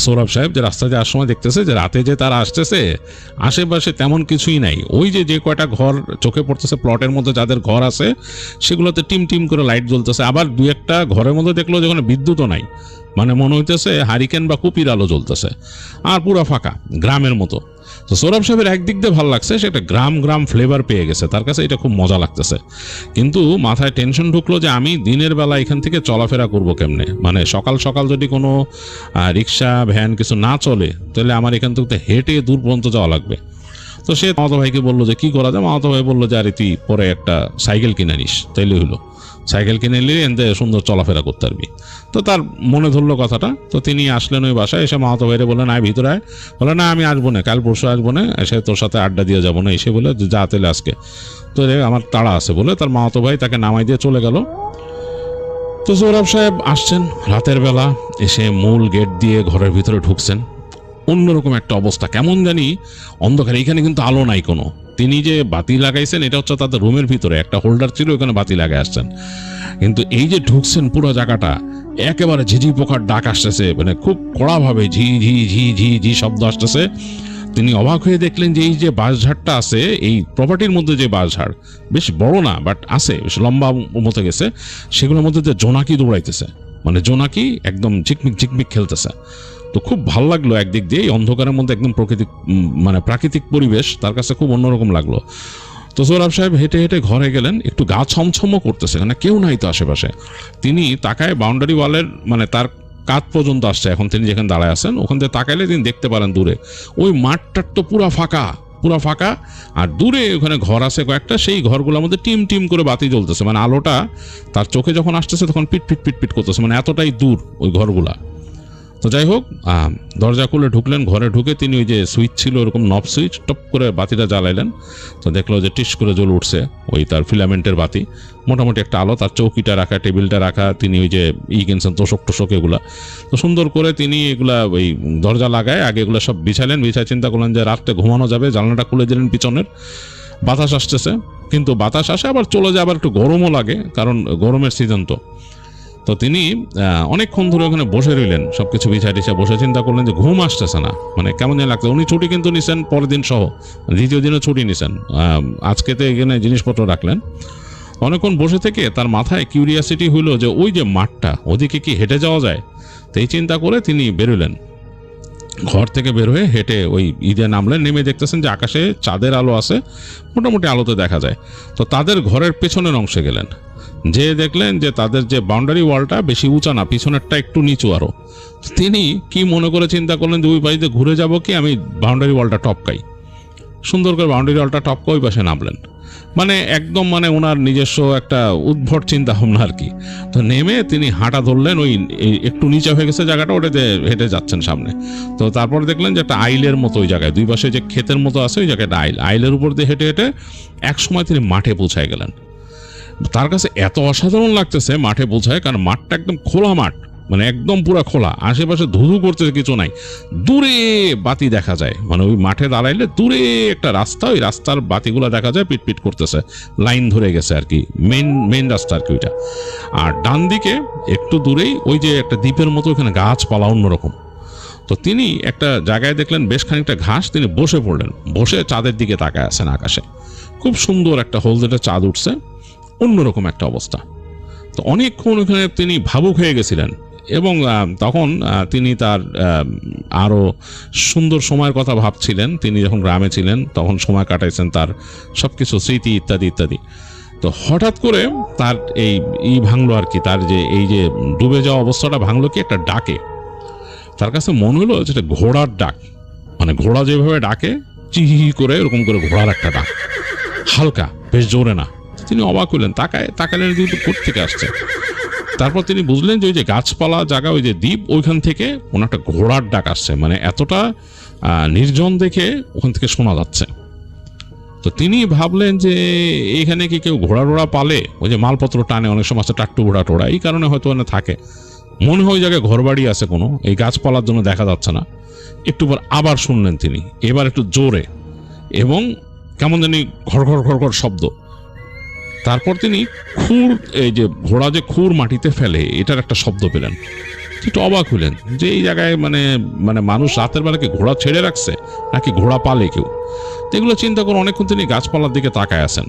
সোহরাব সাহেব, যে রাস্তা দিয়ে আসার সময় দেখতেছে যে রাতে যে তারা আসতেছে আশেপাশে তেমন কিছুই নাই, ওই যে কয়টা ঘর চোখে পড়তেছে প্লটের মধ্যে যাদের ঘর আছে সেগুলোতে টিম টিম করে লাইট জ্বলতেছে, আবার 2-1টা ঘরের মধ্যে দেখলো যেখানে বিদ্যুৎও নাই, মানে মনে হইতেছে হারিকেন বা কুপির আলো জ্বলতেছে, আর পুরো ফাঁকা, গ্রামের মতো। তো সোহরাব সাহেবের একদিক দিয়ে ভালো লাগছে, সে একটা গ্রাম ফ্লেভার পেয়ে গেছে, তার কাছে এটা খুব মজা লাগতেছে। কিন্তু মাথায় টেনশন ঢুকলো যে আমি দিনের বেলা এখান থেকে চলাফেরা করবো কেমনে, মানে সকাল সকাল যদি কোনো রিক্সা ভ্যান কিছু না চলে তাহলে আমার এখান থেকে হেঁটে দূর পর্যন্ত যাওয়া লাগবে। তো সে মামাতো ভাইকে বললো যে কি করা যায়। মামাতো ভাই বললো যে আরে তুই পরে একটা সাইকেল কিনে নিস, তাইলে হলো। সাইকেল কিনে নিলে এনতে সুন্দর চলাফেরা করতে পারবি। তো তার মনে ধরলো কথাটা। তো তিনি আসলেন ওই বাসায়, এসে মামাতো ভাইরে বললেন আয় ভিতরে আয়। বলে না আমি আসবো না, কাল পরশু আসবো না, এসে তোর সাথে আড্ডা দিয়ে যাবো না। এসে বলে যা তাহলে আজকে তো আমার তাড়া আছে বলে তার মামাতো ভাই তাকে নামাই দিয়ে চলে গেল। তো সৌরভ সাহেব আসছেন রাতের বেলা, এসে মূল গেট দিয়ে ঘরের ভিতরে ঢুকছেন। অন্যরকম একটা অবস্থা, কেমন জানি অন্ধকার। এখানে কিন্তু আলো নাই কোনো। তিনি যে বাতি লাগাইছেন এটা হচ্ছে তাদের রুমের ভিতরে একটা হোল্ডার ছিল, ওখানে বাতি লাগাই আসছেন। কিন্তু এই যে ঢুকছেন পুরো জায়গাটা একেবারে ঝিঝি পোকার ডাক আসতেছে, মানে খুব কড়াভাবে ঝি ঝি ঝি ঝি ঝি শব্দ আসতেছে। তিনি অবাক হয়ে দেখলেন যে এই যে বাঁশঝাড়টা আছে, এই প্রপার্টির মধ্যে যে বাঁশঝাড় বেশ বড় না, বাট আছে, বেশ লম্বা মতো গেছে, সেগুলোর মধ্যে যে জোনাকি দৌড়াইতেছে, মানে জোনাকি একদম ঝিকমিক ঝিকমিক খেলতেছে। তো খুব ভালো লাগলো একদিক দিয়ে, এই অন্ধকারের মধ্যে একদম প্রাকৃতিক পরিবেশ তার কাছে খুব অন্যরকম লাগলো। তো সৌরভ সাহেব হেঁটে হেঁটে ঘরে গেলেন। একটু গা ছমছমও করতেছে, মানে কেউ নাই তো আশেপাশে। তিনি তাকায় বাউন্ডারি ওয়ালের, মানে তার কাত পর্যন্ত আসছে এখন তিনি যেখানে দাঁড়ায় আছেন, ওখান থেকে তাকাইলে তিনি দেখতে পারেন দূরে ওই মাঠটার তো পুরা ফাঁকা। আর দূরে ওখানে ঘর আছে কয়েকটা, সেই ঘরগুলোর মধ্যে টিম টিম করে বাতি জ্বলতেছে, মানে আলোটা তার চোখে যখন আসতেছে তখন পিট পিট পিট পিট করতেছে, মানে এতটাই দূর ওই ঘরগুলা। তো যাই হোক, দরজা খুলে ঢুকলেন। ঘরে ঢুকে তিনি ওই যে সুইচ ছিল ওরকম নব সুইচ, টপ করে বাতিটা জ্বালাইলেন। তো দেখলো যে টিস করে জ্বলে উঠছে ওই তার ফিলামেন্টের বাতি, মোটামুটি একটা আলো। তার চৌকিটা রাখা, টেবিলটা রাখা, তিনি ওই যে কিনছেন তোষক এগুলা, তো সুন্দর করে তিনি এগুলা ওই দরজা লাগায় আগে এগুলো সব বিছাইলেন। বিছায় চিন্তা করলেন যে রাত্রে ঘুমানো যাবে, জানলাটা খুলে দিলেন পিছনের। বাতাস আসতেছে, কিন্তু বাতাস আসে আবার চলে যায়, আবার একটু গরমও লাগে, কারণ গরমের সিজন তো তিনি অনেকক্ষণ ধরে ওখানে বসে রইলেন, সবকিছু বিছায় টিছায় বসে। চিন্তা করলেন যে ঘুম আসতেছে না, মানে কেমন যেন লাগছে। উনি ছুটি কিন্তু নিছেন পরের দিন সহ, দ্বিতীয় দিনও ছুটি নিছেন, আজকেতে এখানে জিনিসপত্র রাখলেন। অনেকক্ষণ বসে থেকে তার মাথায় কিউরিয়াসিটি হইলো যে ওই যে মাঠটা, ওদিকে কি হেঁটে যাওয়া যায়। তো এই চিন্তা করে তিনি বেরোলেন। ঘর থেকে বের হয়ে হেঁটে ওই ঈদে নামলেন। নেমে দেখতেছেন যে আকাশে চাঁদের আলো আছে, মোটামুটি আলোতে দেখা যায়। তো তাদের ঘরের পেছনের অংশে গেলেন, যে দেখলেন যে তাদের যে বাউন্ডারি ওয়ালটা বেশি উঁচা না, পিছনেরটা একটু নিচু আরো। তিনি কি মনে করে চিন্তা করলেন যে ওই পাশে ঘুরে যাব কি, আমি বাউন্ডারি ওয়ালটা টপকাই। সুন্দর করে বাউন্ডারি ওয়ালটা টপকা ওই পাশে নামলেন, মানে একদম মানে ওনার নিজস্ব একটা উদ্ভট চিন্তা ভাবনা আর কি। তো নেমে তিনি হাঁটা ধরলেন, ওই একটু নিচে হয়ে গেছে জায়গাটা, ওটাতে হেঁটে যাচ্ছেন সামনে। তো তারপর দেখলেন যে একটা আইলের মতো ওই জায়গায়, দুই পাশে যে ক্ষেতের মতো আছে ওই জায়গাটা আইলের উপর দিয়ে হেঁটে হেঁটে এক সময় তিনি মাঠে পৌঁছায় গেলেন। তার কাছে এত অসাধারণ লাগতেছে মাঠে পৌঁছায়, কারণ মাঠটা একদম খোলা মাঠ, মানে একদম পুরো খোলা, আশেপাশে ধুধু করতেছে কিছু নাই, দূরে বাতি দেখা যায়। মানে ওই মাঠে দাঁড়াইলে দূরে একটা রাস্তা, ওই রাস্তার বাতিগুলো দেখা যায় পিটপিট করতেছে, লাইন ধরে গেছে আর কি, মেইন রাস্তা আর কি ওইটা। আর ডান দিকে একটু দূরেই ওই যে একটা দ্বীপের মতো ওখানে গাছপালা অন্যরকম। তো তিনি একটা জায়গায় দেখলেন বেশ খানিকটা ঘাস, তিনি বসে পড়লেন, বসে চাঁদের দিকে তাকায় আছেন আকাশে। খুব সুন্দর একটা হলদেটে চাঁদ উঠছে, অন্যরকম একটা অবস্থা। তো অনেকক্ষণ ওখানে তিনি ভাবুক হয়ে গেছিলেন, এবং তখন তিনি তার আরও সুন্দর সময়ের কথা ভাবছিলেন। তিনি যখন গ্রামে ছিলেন তখন সময় কাটাইছেন, তার সব কিছু স্মৃতি ইত্যাদি ইত্যাদি। তো হঠাৎ করে তার এই ভাঙলো আর কি, তার যে এই যে ডুবে যাওয়া অবস্থাটা ভাঙলো কি একটা ডাকে। তার কাছে মনে হলো যেটা ঘোড়ার ডাক, মানে ঘোড়া যেভাবে ডাকে চিহি করে এরকম করে ঘোড়ার একটা ডাক, হালকা, বেশ জোরে না। তিনি অবাক হলেন, তাকালেন কিন্তু কোত্থেকে আসছে। তারপর তিনি বুঝলেন যে ওই যে গাছপালা জায়গা, ওই যে দ্বীপ, ওইখান থেকে কোনো একটা ঘোড়ার ডাক আসছে, মানে এতটা নির্জন দেখে ওখান থেকে শোনা যাচ্ছে। তো তিনি ভাবলেন যে এইখানে কি কেউ ঘোড়া পালে, ওই যে মালপত্র টানে অনেক সময় টাট্টু ঘোড়া টোড়া, এই কারণে হয়তো ওখানে থাকে। মনে হয় ওই জায়গায় ঘরবাড়ি আছে কোনো, এই গাছপালার জন্য দেখা যাচ্ছে না। একটু পর আবার শুনলেন তিনি, এবার একটু জোরে, এবং কেমন জানি ঘর ঘর ঘর ঘর শব্দ। তারপর তিনি খুর, এই যে ঘোড়া যে খুর মাটিতে ফেলে, এটার একটা শব্দ পেলেন। একটু অবাক হলেন যে এই জায়গায় মানে মানুষ রাতের বেলাকে ঘোড়া ছেড়ে রাখছে নাকি ঘোড়া পালে কেউ। এগুলো চিন্তা করে অনেকক্ষণ তিনি গাছপালার দিকে তাকায় আছেন।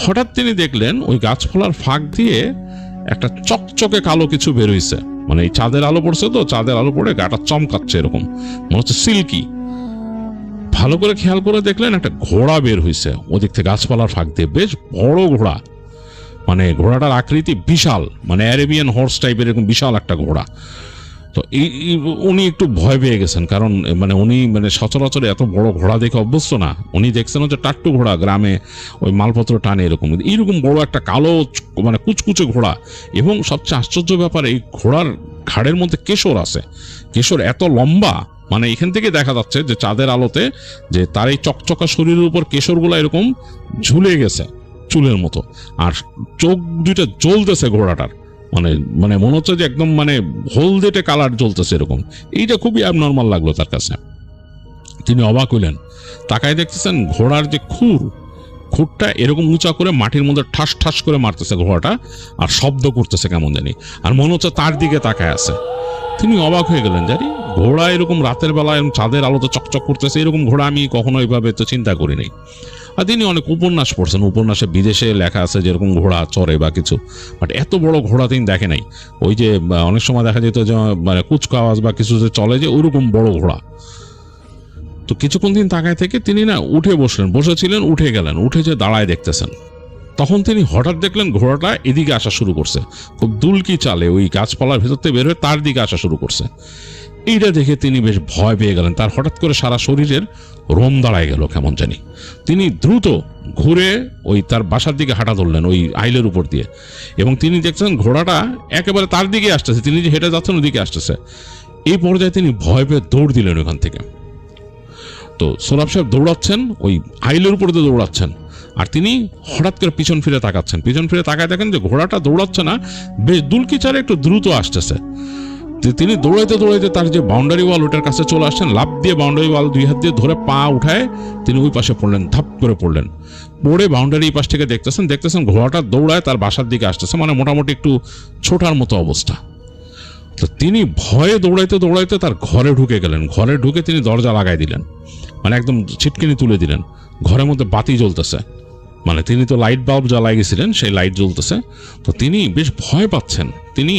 হঠাৎ তিনি দেখলেন ওই গাছপালার ফাঁক দিয়ে একটা চকচকে কালো কিছু বের হইছে, মানে এই চাঁদের আলো পড়ছে, তো চাঁদের আলো পড়ে গাটা চমকাচ্ছে, এরকম মনে হচ্ছে সিল্কি। ভালো করে খেয়াল করে দেখলেন একটা ঘোড়া বের হইছে ওদিক থেকে গাছপালার ফাঁক দিয়ে, বেশ বড় ঘোড়া, মানে ঘোড়াটার আকৃতি বিশাল, মানে অ্যারেবিয়ান হর্স টাইপের এরকম বিশাল একটা ঘোড়া। তো উনি একটু ভয় পেয়ে গেছেন, কারণ মানে উনি মানে সচরাচর এত বড় ঘোড়া দেখে অভ্যস্ত না। উনি দেখছেন হচ্ছে টাট্টু ঘোড়া, গ্রামে ওই মালপত্র টানে এরকম বড় একটা কালো মানে কুচকুচে ঘোড়া। এবং সবচেয়ে আশ্চর্য ব্যাপার, এই ঘোড়ার ঘাড়ের মধ্যে কেশর আছে। কেশর এত লম্বা, মানে এখান থেকে দেখা যাচ্ছে যে চাঁদের আলোতে যে তার এই চকচকা শরীরের উপর কেশরগুলো এরকম ঝুলে গেছে চুলের মতো, আর চোখ দুইটা জ্বলতেছে ঘোড়াটার, মানে মানে মনে হচ্ছে যে একদম মানে হলদেটে কালার জ্বলতেছে এরকম। এইটা খুবই অ্যাবনর্মাল লাগলো তার কাছে। তিনি অবাক হইলেন, তাকায় দেখতেছেন ঘোড়ার যে খুরটা এরকম উঁচা করে মাটির মধ্যে ঠাস ঠাস করে মারতেছে ঘোড়াটা, আর শব্দ করতেছে কেমন জানি, আর মনে হচ্ছে তার দিকে তাকায় আছে। তিনি অবাক হয়ে গেলেন, জানি ঘোড়া এরকম রাতের বেলা এরকম চাঁদের আলোতে চকচক করতেছে, এরকম ঘোড়া আমি কখনো এইভাবে তো চিন্তা করিনি। আর তিনি অনেক উপন্যাস পড়ছেন, উপন্যাসে বিদেশে লেখা আছে যেরকম ঘোড়া চড়ে বা কিছু, বাট এত বড় ঘোড়া তিনি দেখে নাই। ওই যে অনেক সময় দেখা যেত যে মানে কুচকাওয়াজ বা কিছু যে চলে, যে ওইরকম বড় ঘোড়া। তো কিছুক্ষণ দিন তাকায় থেকে তিনি না উঠে বসলেন, বসেছিলেন, উঠে গেলেন, উঠে যে দাঁড়ায় দেখতেছেন। তখন তিনি হঠাৎ দেখলেন ঘোড়াটা এদিকে আসা শুরু করছে, খুব দুলকি চালে ওই গাছপালার ভেতর থেকে বের হয়ে তার দিকে আসা শুরু করছে। এইটা দেখে তিনি বেশ ভয় পেয়ে গেলেন, তার হঠাৎ করে সারা শরীরের রোম দাঁড়ায় গেল কেমন জানি। তিনি দ্রুত ঘুরে ওই তার বাসার দিকে হাঁটা ধরলেন ওই আইলের উপর দিয়ে, এবং তিনি দেখছেন ঘোড়াটা একেবারে তার দিকে আসতেছে, তিনি যে হেঁটে যাচ্ছেন ওদিকে আসতেছে। এই পর্যায়ে তিনি ভয় পেয়ে দৌড় দিলেন ওখান থেকে। তো সোরাব সাহেব দৌড়াচ্ছেন, ওই আইলের উপর দিয়ে দৌড়াচ্ছেন, আর তিনি হঠাৎ করে পিছন ফিরে তাকাচ্ছেন। পিছন ফিরে তাকায় দেখেন যে ঘোড়াটা দৌড়াচ্ছে না, বেশ দুলকি চালে একটু দ্রুত আসতেছে। তিনি দৌড়াইতে দৌড়াইতে তার যে বাউন্ডারি ওয়াল ওটার কাছে চলে আসছেন, লাফ দিয়ে বাউন্ডারি ওয়াল দুই হাত দিয়ে ধরে পা উঠায় তিনি ওই পাশে পড়লেন, ধাপ করে পড়লেন। পড়ে বাউন্ডারি পাশ থেকে দেখতেছেন ঘোড়াটা দৌড়ায় তার বাসার দিকে আসতেছে, মানে মোটামুটি একটু ছোটার মতো অবস্থা। তো তিনি ভয়ে দৌড়াইতে দৌড়াইতে তার ঘরে ঢুকে গেলেন। ঘরে ঢুকে তিনি দরজা লাগাই দিলেন, মানে একদম ছিটকিনি তুলে দিলেন। ঘরের মধ্যে বাতি জ্বলতেছে, মানে তিনি তো লাইট বাল্ব জ্বালাই গেছিলেন, সেই লাইট জ্বলতেছে। তো তিনি বেশ ভয় পাচ্ছেন, তিনি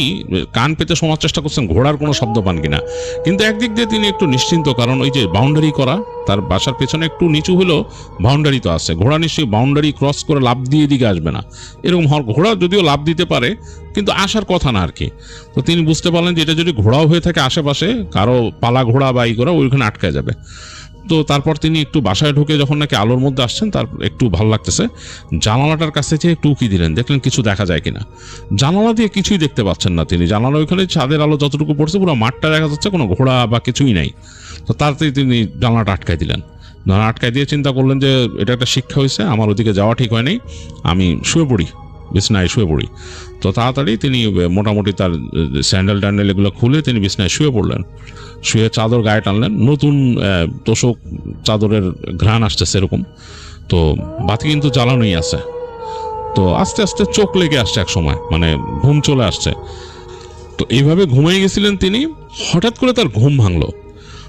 কান পেতে শোনার চেষ্টা করছেন ঘোড়ার কোনো শব্দ পান কিনা। কিন্তু একদিক দিয়ে তিনি একটু নিশ্চিন্ত, কারণ ওই যে বাউন্ডারি করা, তার বাসার পেছনে একটু নিচু হলেও বাউন্ডারি তো আছে, ঘোড়া নিশ্চয়ই বাউন্ডারি ক্রস করে লাফ দিয়ে এদিকে আসবে না। এরকম ঘোড়া যদিও লাফ দিতে পারে, কিন্তু আসার কথা না আর কি। তো তিনি বুঝতে পারলেন যে এটা যদি ঘোড়াও হয়ে থাকে আশেপাশে কারো পালা ঘোড়া বা এই ঘোড়া ওইখানে আটকে যাবে। তো তারপর তিনি একটু বাসায় ঢুকে যখন নাকি আলোর মধ্যে আসছেন, তার একটু ভালো লাগতেছে, জানালাটার কাছে যেয়ে একটু উকি দিলেন, দেখলেন কিছু দেখা যায় কিনা। জানালা দিয়ে কিছুই দেখতে পাচ্ছেন না তিনি, জানালা ওইখানে চাঁদের আলো যতটুকু পড়ছে পুরো মাঠটা দেখা যাচ্ছে, কোনো ঘোড়া বা কিছুই নাই। তো তাড়াতাড়ি তিনি জানালাটা আটকাই দিলেন। জানালা আটকাই দিয়ে চিন্তা করলেন যে এটা একটা শিক্ষা হয়েছে, আমার ওদিকে যাওয়া ঠিক হয় নাই, আমি শুয়ে পড়ি, বিছনায় শুয়ে পড়ি। তো তাড়াতাড়ি তিনি মোটামুটি তার স্যান্ডেল ট্যান্ডেল এগুলো খুলে তিনি বিছনায় শুয়ে পড়লেন। শুয়ে চাদর গায়ে টানলেন, নতুন তোষক চাদরের ঘ্রাণ আসতেছে এরকম। তো বাতি কিন্তু জ্বালানোই আছে। তো আস্তে আস্তে চোখ লেগে আসছে এক সময়, মানে ঘুম চলে আসছে। তো এইভাবে ঘুমিয়ে গেছিলেন তিনি, হঠাৎ করে তার ঘুম ভাঙলো।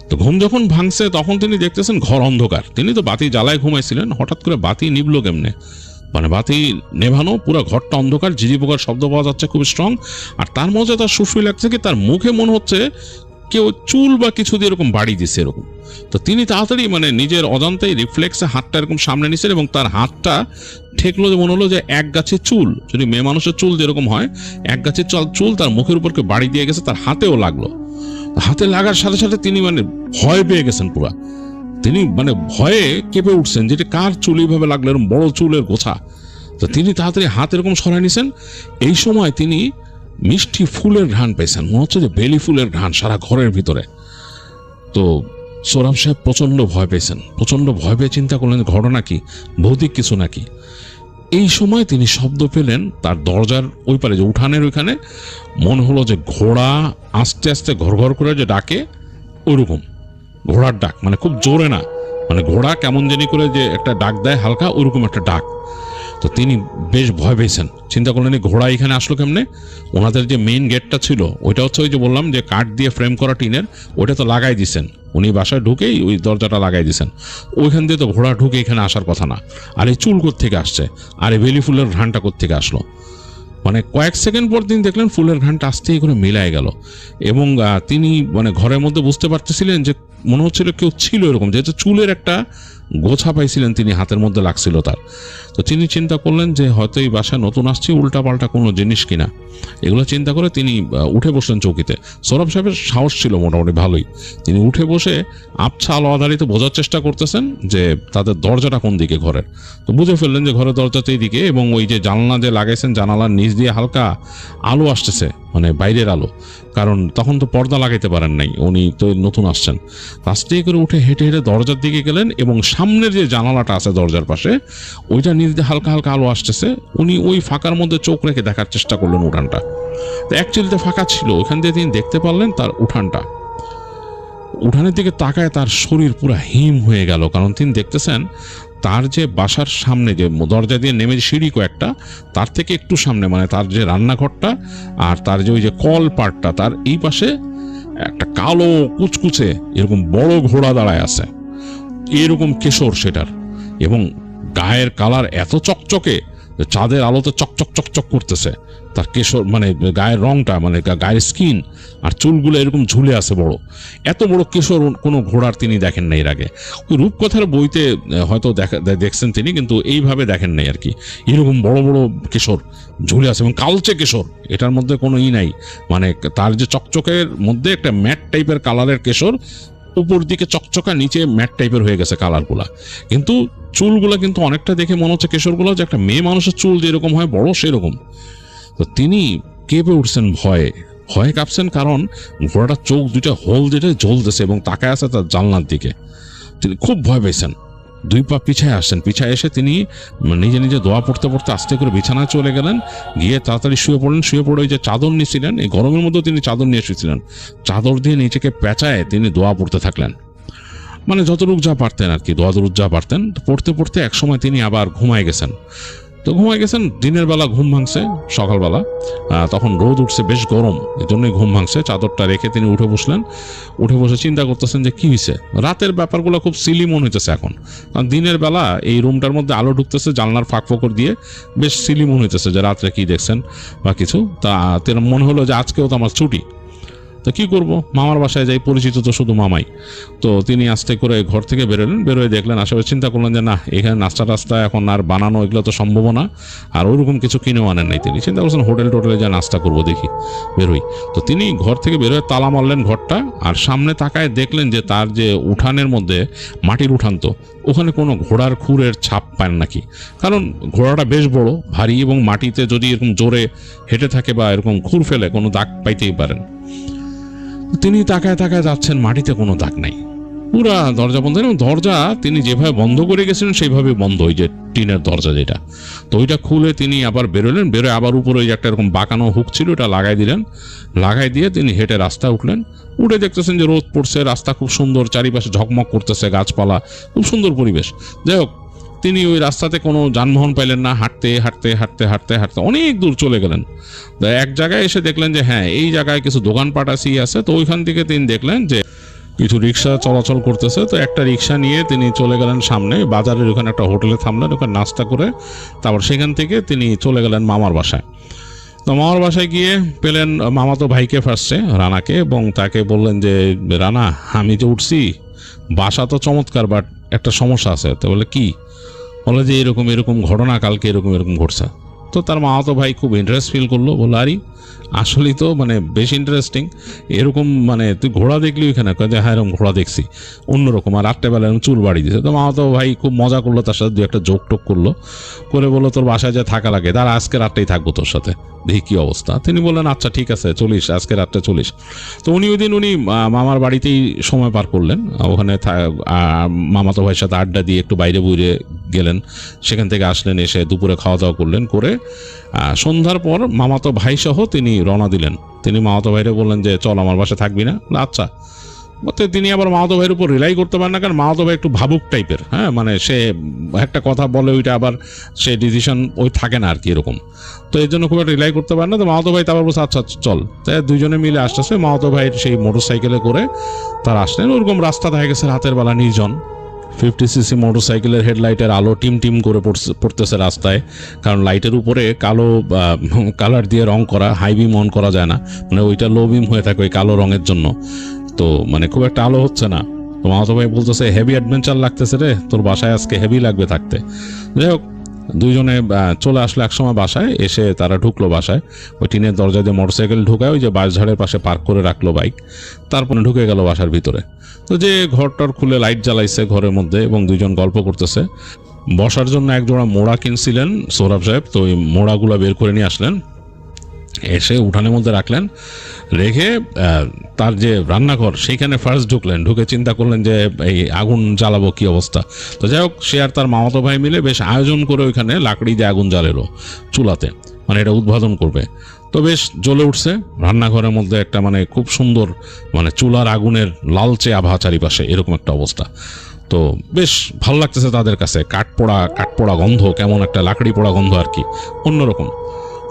তো ঘুম যখন ভাঙছে তখন তিনি দেখতেছেন ঘর অন্ধকার। তিনি তো বাতি জ্বালায় ঘুমাইছিলেন, হঠাৎ করে বাতি নিবলো কেমনে, মানে বাতি নেভানো, পুরো ঘরটা অন্ধকার, ঝিঝি পোকার শব্দ পাওয়া যাচ্ছে খুব স্ট্রং। আর তার মধ্যে তার সুসুই লাগছে কি, তার মুখে মনে হচ্ছে কেউ চুল বা কিছু দিয়ে এরকম বাড়ি দিচ্ছে এরকম। তো তিনি তাড়াতাড়ি মানে নিজের অজান্তেই রিফ্লেক্সে হাতটা এরকম সামনে নিচ্ছেন, এবং তার হাতটা ঠেকলো যে মনে হলো যে এক গাছের চুল, যদি মেয়ে মানুষের চুল যেরকম হয়, এক গাছের চুল তার মুখের উপর কেউ বাড়ি দিয়ে গেছে, তার হাতেও লাগলো। হাতে লাগার সাথে সাথে তিনি মানে ভয় পেয়ে গেছেন পুরা। তিনি মানে ভয়ে কেঁপে উঠছেন, যেটা কার চুল এইভাবে লাগলো, এরকম বড় চুলের গোছা। তো তিনি তাড়াতাড়ি হাত এরকম সরাই নিছেন। এই সময় তিনি মিষ্টি ফুলের ঘ্রাণ পেয়েছেন, মনে হচ্ছে যে বেলি ফুলের ঘ্রাণ সারা ঘরের ভিতরে। তো সোরাব সাহেব প্রচন্ড ভয় পেয়েছেন, প্রচন্ড ভয় পেয়ে চিন্তা করলেন ঘটনা কি, ভৌতিক কিছু নাকি। এই সময় তিনি শব্দ পেলেন তার দরজার ওই পারে, যে উঠানের ওইখানে, মনে হলো যে ঘোড়া আস্তে আস্তে ঘর ঘর করে যে ডাকে, ওইরকম ঘোড়ার ডাক, মানে খুব জোরে না, মানে ঘোড়া কেমন জানি করে যে একটা ডাক দেয় হালকা, ওইরকম একটা ডাক। তো তিনি বেশ ভয় পেয়েছেন, চিন্তা করলেন ঘোড়া এখানে আসলো কেমনে। ওনাদের যে মেইন গেটটা ছিল ওইটা হচ্ছে ওই যে বললাম যে কাঠ দিয়ে ফ্রেম করা টিনের, ওইটা তো লাগাই দিছেন, উনি বাসায় ঢুকেই ওই দরজাটা লাগাই দিছেন। ওইখান দিয়ে তো ঘোড়া ঢুকে এখানে আসার কথা না। আর এই চুল কোত্থেকে আসছে, আর এই বেলি ফুলের ঘ্রাণটা কোত্থেকে আসলো। মানে কয়েক সেকেন্ড পর তিনি দেখলেন ফুলের ঘ্রাণটা আস্তেই করে মিলাই গেল, এবং তিনি মানে ঘরের মধ্যে বুঝতে পারতেছিলেন যে মনে হচ্ছিল কেউ ছিল এরকম, যেহেতু চুলের একটা গোছা পাইছিলেন তিনি, হাতের মধ্যে লাগছিল তার। তো তো তিনি চিন্তা করলেন যে হয়তো এই বাসায় নতুন আসছে, উল্টাপাল্টা কোনো জিনিস কিনা, এগুলো চিন্তা করে তিনি উঠে বসলেন চৌকিতে। সোহরাব সাহেবের সাহস ছিল মোটামুটি ভালোই। তিনি উঠে বসে আবছা আলো আধারিতে বোঝার চেষ্টা করতেছেন যে তাদের দরজাটা কোন দিকে ঘরের। তো বুঝে ফেললেন যে ঘরের দরজাতে এইদিকে, এবং ওই যে জানলা যে লাগাইছেন জানালার নিচ দিয়ে হালকা আলো আসতেছে, মানে বাইরের আলো, কারণ তখন তো পর্দা লাগাইতে পারেন নাই, উনি তো নতুন আসছেন। আস্তে করে উঠে হেঁটে হেঁটে দরজার দিকে গেলেন, এবং সামনের যে জানালাটা আছে দরজার পাশে, ওইটা নিচ দিয়ে হালকা হালকা আলো আসতেছে। উনি ওই ফাঁকার মধ্যে চোখ রেখে দেখার চেষ্টা করলেন উঠানটা। তো অ্যাকচুয়ালিতে ফাঁকা ছিল, ওইখান দিয়ে তিনি দেখতে পারলেন তার উঠানটা। উঠানের দিকে তাকায় তার শরীর পুরো হিম হয়ে গেল, কারণ তিনি দেখতেছেন তার যে বাসার সামনে যে দরজা দিয়ে নেমে সিঁড়ি কয়েকটা, তার থেকে একটু সামনে, মানে তার যে রান্নাঘরটা আর তার যে ওই যে কল পাটটা, তার এই পাশে একটা কালো কুচকুচে এরকম বড় ঘোড়া দাঁড়ায় আছে, এরকম কেশর সেটার, এবং গায়ের কালার এত চকচকে, চাঁদের আলোতে চকচক চকচক করতেছে তার কেশর, মানে গায়ের রংটা, মানে গায়ের স্কিন আর চুলগুলো এরকম ঝুলে আছে বড়। এত বড় কেশর কোনো ঘোড়ার তিনি দেখেন নাই এর আগে। ওই রূপকথার বইতে হয়তো দেখছেন তিনি, কিন্তু এইভাবে দেখেন নাই আর কি। এরকম বড় বড় কেশর ঝুলে আছে এবং কালচে কেশর, এটার মধ্যে কোনো নাই, মানে তার যে চকচকের মধ্যে একটা ম্যাট টাইপের কালারের কেশর, উপর দিকে চকচকা, নিচে ম্যাট টাইপের হয়ে গেছে কালারগুলা, কিন্তু চুলগুলা কিন্তু অনেকটা দেখে মনে হচ্ছে কেশরগুলো যে একটা মেয়ে মানুষের চুল যেরকম হয় বড় সেরকম। তো তিনি কেঁপে উঠছেন, ভয়ে কাঁপছেন, কারণ ঘোড়াটার চোখ দুইটা হোল যেটা জ্বলতেছে এবং তাকায় আছে তার জানলার দিকে। তিনি খুব ভয় পেয়েছেন, 2 পা পিছায় আসছেন। পিছায় এসে তিনি নিজে নিজে দোয়া পড়তে পড়তে আস্তে করে বিছানায় চলে গেলেন, গিয়ে তাড়াতাড়ি শুয়ে পড়লেন। শুয়ে পড়ে ওই যে চাদর নিয়েছিলেন, এই গরমের মধ্যেও তিনি চাদর নিয়ে শুয়েছিলেন, চাদর দিয়ে নিজেকে পেঁচায় তিনি দোয়া পড়তে থাকলেন, মানে যতটুকু যা পারতেন আর কি, দোয়া যা পারতেন। পড়তে পড়তে একসময় তিনি আবার ঘুমায় গেছেন। তো ঘুমায় গেছেন, দিনের বেলা ঘুম ভাঙছে, সকালবেলা তখন রোদ উঠছে, বেশ গরম, এই জন্যই ঘুম ভাঙছে। চাদরটা রেখে তিনি উঠে বসলেন। উঠে বসে চিন্তা করতেছেন যে কি হয়েছে। রাতের ব্যাপারগুলো খুব সিলি মনে হইতেছে এখন, কারণ দিনের বেলা এই রুমটার মধ্যে আলো ঢুকতেছে জানলার ফাঁক ফোকর দিয়ে, বেশ সিলি মনে হইতেছে যে রাত্রে কি দেখছেন বা কিছু। তা মনে হলো যে আজকেও তো আমার ছুটি, তো কি করব, মামার বাসায় যাই, পরিচিত তো শুধু মামাই। তো তিনি আস্তে করে ঘর থেকে বেরোলেন। বেরোয় দেখলেন, আসলে চিন্তা করলেন যে না, এখানে নাস্তা টাস্তা এখন আর বানানো এগুলো তো সম্ভব না, আর ওইরকম কিছু কিনেও আনেন নাই। তিনি চিন্তা করছেন হোটেলে যা নাস্তা করবো, দেখি বেরোই। তো তিনি ঘর থেকে বেরোয় তালা মারলেন ঘরটা, আর সামনে তাকায় দেখলেন যে তার যে উঠানের মধ্যে, মাটির উঠান তো, ওখানে কোনো ঘোড়ার খুরের ছাপ পান নাকি, কারণ ঘোড়াটা বেশ বড় ভারী, এবং মাটিতে যদি এরকম জোরে হেঁটে থাকে বা এরকম খুর ফেলে কোনো দাগ পাইতেই পারেন। তিনি তাকায় তাকায় যাচ্ছেন, মাটিতে কোনো দাগ নাই, পুরা দরজা বন্ধ, এবং দরজা তিনি যেভাবে বন্ধ করে গেছিলেন সেইভাবে বন্ধ, ওই যে টিনের দরজা যেটা। তো ওইটা খুলে তিনি আবার বেরোলেন। বেরোয় আবার উপরে ওই যে একটা এরকম বাঁকানো হুক ছিল, ওটা লাগাই দিলেন। লাগাই দিয়ে তিনি হেঁটে রাস্তায় উঠলেন। উঠে দেখতেছেন যে রোদ পড়ছে, রাস্তা খুব সুন্দর, চারিপাশে ঝকমক করতেছে, গাছপালা, খুব সুন্দর পরিবেশ। যাই হোক, তিনি ওই রাস্তাতে কোনো যানবাহন পাইলেন না, হাঁটতে হাঁটতে হাঁটতে হাঁটতে হাঁটতে অনেক দূর চলে গেলেন। এক জায়গায় এসে দেখলেন যে হ্যাঁ, এই জায়গায় কিছু দোকানপাট আছে। তো ওইখান থেকে তিনি দেখলেন যে কিছু রিক্সা চলাচল করতেছে। তো একটা রিক্সা নিয়ে তিনি চলে গেলেন সামনে বাজারের ওখানে একটা হোটেলে থামলেন, ওখানে নাস্তা করে তারপর সেখান থেকে তিনি চলে গেলেন মামার বাসায়। তো মামার বাসায় গিয়ে পেলেন মামাতো ভাইকে ফার্স্টে, রানাকে, এবং তাকে বললেন যে রানা, আমি যে উঠছি, বাসা তো চমৎকার, বাট একটা সমস্যা আছে। তো বলে কি? বলে যে এরকম এরকম ঘটনা কালকে এরকম এরকম ঘটছে। তো তার মামাতো ভাই খুব ইন্টারেস্ট ফিল করলো, বললো আরে আসলেই তো মানে বেশ ইন্টারেস্টিং, এরকম মানে তুই ঘোড়া দেখলি ওইখানে? যে হ্যাঁ, এরকম ঘোড়া দেখছি, অন্যরকম, আর রাত্রেবেলা এরকম চুল বাড়ি দিয়েছে। তো মামাতো ভাই খুব মজা করলো, তার সাথে 2-একটা জোক টোক করলো, করে বললো তোর বাসায় যা থাকা লাগে, তার আজকে রাতটাই থাকবো তোর সাথে, দেখি কি অবস্থা। তিনি বললেন আচ্ছা ঠিক আছে, চলিস, আজকে রাতটা চলিস। তো উনি ওই দিন মামার বাড়িতেই সময় পার করলেন, ওখানে মামাতো ভাইয়ের সাথে আড্ডা দিয়ে একটু বাইরে বুড়ে গেলেন। সেখান থেকে আসলেন, এসে দুপুরে খাওয়া দাওয়া করলেন, করে সন্ধ্যার পর মামাতো ভাই সহ তিনি রওনা দিলেন। তিনি মামাতো ভাইরে বললেন যে চল আমার বাসায় থাকবি না? আচ্ছা। বলতে তিনি আবার মামাতো ভাইয়ের উপর রিলাই করতে পারেন না, কারণ মামাতো ভাই একটু ভাবুক টাইপের, হ্যাঁ, মানে সে একটা কথা বলে ওইটা আবার সে ডিসিশন ওই থাকে না আর কি, এরকম। তো এই জন্য খুব একটা রিলাই করতে পারে না। তো মামাতো ভাই তারপর বলছে আচ্ছা চল। তাই দুইজনে মিলে আসতেছে, মামাতো ভাইয়ের সেই মোটর সাইকেলে করে তারা আসলেন। ওরকম রাস্তা দেখা গেছে রাতের বেলা নির্জন, 50cc মোটরসাইকেলের হেডলাইটের আলো টিম টিম করে পড়তেছে রাস্তায়, কারণ লাইটের উপরে কালো কালার দিয়ে রং করা, হাই বিম অন করা যায় না, মানে ওইটা লো বিম হয়ে থাকে ওই কালো রঙের জন্য। তো মানে খুব একটা আলো হচ্ছে না। তো মামাতো ভাই বলতেছে হেভি অ্যাডভেঞ্চার লাগতেছে রে, তোর বাসায় আজকে হেভি লাগবে থাকতে। যাই হোক, দুইজনে চলে আসলো একসময় বাসায়, এসে তারা ঢুকলো বাসায়, ওই টিনের দরজা দিয়ে মোটরসাইকেল ঢুকায় ওই যে বাঁশঝাড়ের পাশে পার্ক করে রাখলো বাইক, তারপরে ঢুকে গেল বাসার ভিতরে। তো যে ঘরটার খুলে লাইট জ্বালাইছে ঘরের মধ্যে এবং দুইজন গল্প করতেছে। বসার জন্য এক জোড়া মোড়া কিনছিলেন সৌরভ সাহেব, তো ওই মোড়াগুলো বের করে নিয়ে আসলেন, এসে উঠানের মধ্যে রাখলেন, রেখে তার যে রান্নাঘর সেইখানে ফার্স্ট ঢুকলেন, ঢুকে চিন্তা করলেন যে এই আগুন জ্বালাবো কি অবস্থা। তো যাই হোক, সে আর তার মামাতো ভাই মিলে বেশ আয়োজন করে ওইখানে লাকড়ি দিয়ে আগুন জ্বালেলো চুলাতে, মানে এটা উদ্বোধন করবে। তো বেশ জ্বলে উঠছে রান্নাঘরের মধ্যে একটা মানে খুব সুন্দর মানে চুলার আগুনের লালচে আভা চারিপাশে, এরকম একটা অবস্থা। তো বেশ ভালো লাগতেছে তাদের কাছে, কাঠপোড়া গন্ধ, কেমন একটা লাকড়ি পোড়া গন্ধ আর কি, অন্যরকম।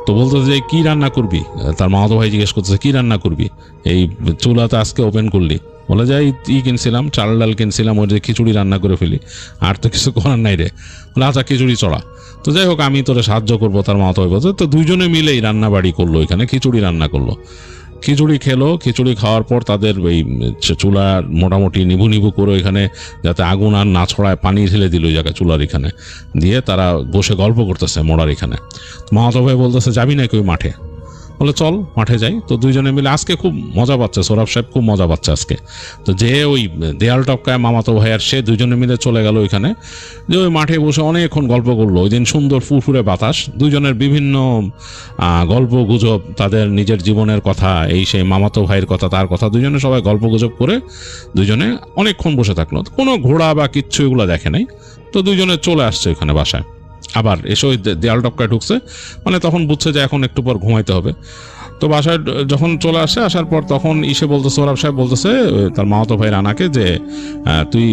তো বলতেছে যে কি রান্না করবি, তার মামাতো ভাই জিজ্ঞেস করতেছে কি রান্না করবি, এই চুলাতে আজকে ওপেন করলি। বলে যে ই কিনছিলাম, চাল ডাল কিনছিলাম, ওই যে খিচুড়ি রান্না করে ফেলি, আর তো কিছু করার নাই রে। বলে আচ্ছা খিচুড়ি চড়া। তো যাই হোক, আমি তোরে সাহায্য করবো, তার মামাতো ভাই বলছে। তো দুইজনে মিলেই রান্না বাড়ি করলো, এখানে খিচুড়ি রান্না করলো। খিচুড়ি খেলো, খিচুড়ি খাওয়ার পর তাদের এই চুলা মোটামুটি নিভু করে এখানে যাতে আগুন আর না ছড়ায় পানি ঢেলে দিল ওই জায়গায় চুলার এখানে, দিয়ে তারা বসে গল্প করতেছে মোড়ার এখানে। মামাতো ভাই বলতেছে যাবি নাকি ওই মাঠে? বলে চল মাঠে যাই। তো দুইজনে মিলে আজকে খুব মজা পাচ্ছে, সৌরভ সাহেব খুব মজা পাচ্ছে আজকে। তো যে ওই দেয়াল টপকায় মামাতো ভাই আর সে দুইজনে মিলে চলে গেল ওইখানে, যে ওই মাঠে বসে অনেকক্ষণ গল্প করলো। ওই দিন সুন্দর ফুরফুরে বাতাস, দুইজনের বিভিন্ন গল্প গুজব, তাদের নিজের জীবনের কথা, এই সেই মামাতো ভাইয়ের কথা, তার কথা, দুইজনে সবাই গল্প গুজব করে দুইজনে অনেকক্ষণ বসে থাকলো। কোনো ঘোড়া বা কিচ্ছু এগুলো দেখে নাই। তো দুইজনে চলে আসছে ওখানে বাসায়, আবার এসে ওই দেয়াল টপকায় ঢুকছে, মানে তখন বুঝছে যে এখন একটু পর ঘুমাইতে হবে। তো বাসায় যখন চলে আসে, আসার পর তখন ইসে বলতে সৌরভ সাহেব বলতেছে তার মামাতো ভাই রানাকে যে তুই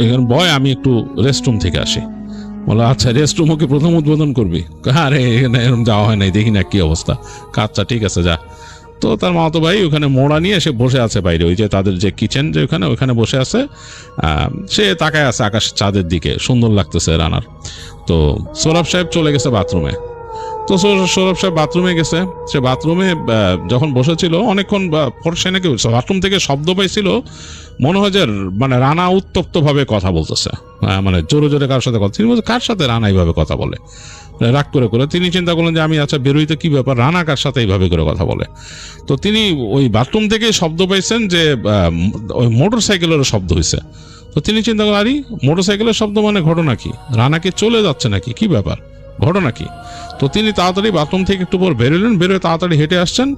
এখানে বয়, আমি একটু রেস্টরুম থেকে আসি। বলো আচ্ছা, রেস্টরুম ওকে প্রথম উদ্বোধন করবি? আরে এখানে এরকম যাওয়া হয় নাই, দেখি না কি অবস্থা। আচ্ছা ঠিক আছে যা। তো তার মামাতো ভাই ওখানে মোড়া নিয়ে এসে বসে আছে বাইরে, ওই যে তাদের যে কিচেন যে ওখানে বসে আছে, সে তাকায় আছে আকাশের চাঁদের দিকে, সুন্দর লাগতেছে রানার। তো সৌরভ সাহেব চলে গেছে বাথরুমে। তো সৌরভ সাহেব বাথরুমে গেছে, সে বাথরুমে যখন বসেছিল অনেকক্ষণ পর সে নাকি বাথরুম থেকে শব্দ পাইছিল, মনে হয় যে মানে রানা উত্তপ্ত ভাবে কথা বলতেছে, মানে জোরে জোরে কার সাথে কথা। তিনি বলছে কার সাথে রানা এইভাবে কথা বলে, রাগ করে করে। তিনি চিন্তা করলেন যে আমি আচ্ছা বেরোইতে কি ব্যাপার, রানা কার সাথে এইভাবে করে কথা বলে। তো তিনি ওই বাথরুম থেকে শব্দ পাইছেন যে ওই মোটর সাইকেলেরও শব্দ হয়েছে। তো তিনি চিন্তা করেন আরে মোটর সাইকেলের শব্দ মানে ঘটনা কি, রানা কি চলে যাচ্ছে নাকি, কি ব্যাপার, ঘটনা কি। তো তিনি তাড়াতাড়ি বাথরুম থেকে একটু পর বেরোলেন, বেরোয় তাড়াতাড়ি হেঁটে আসছেন,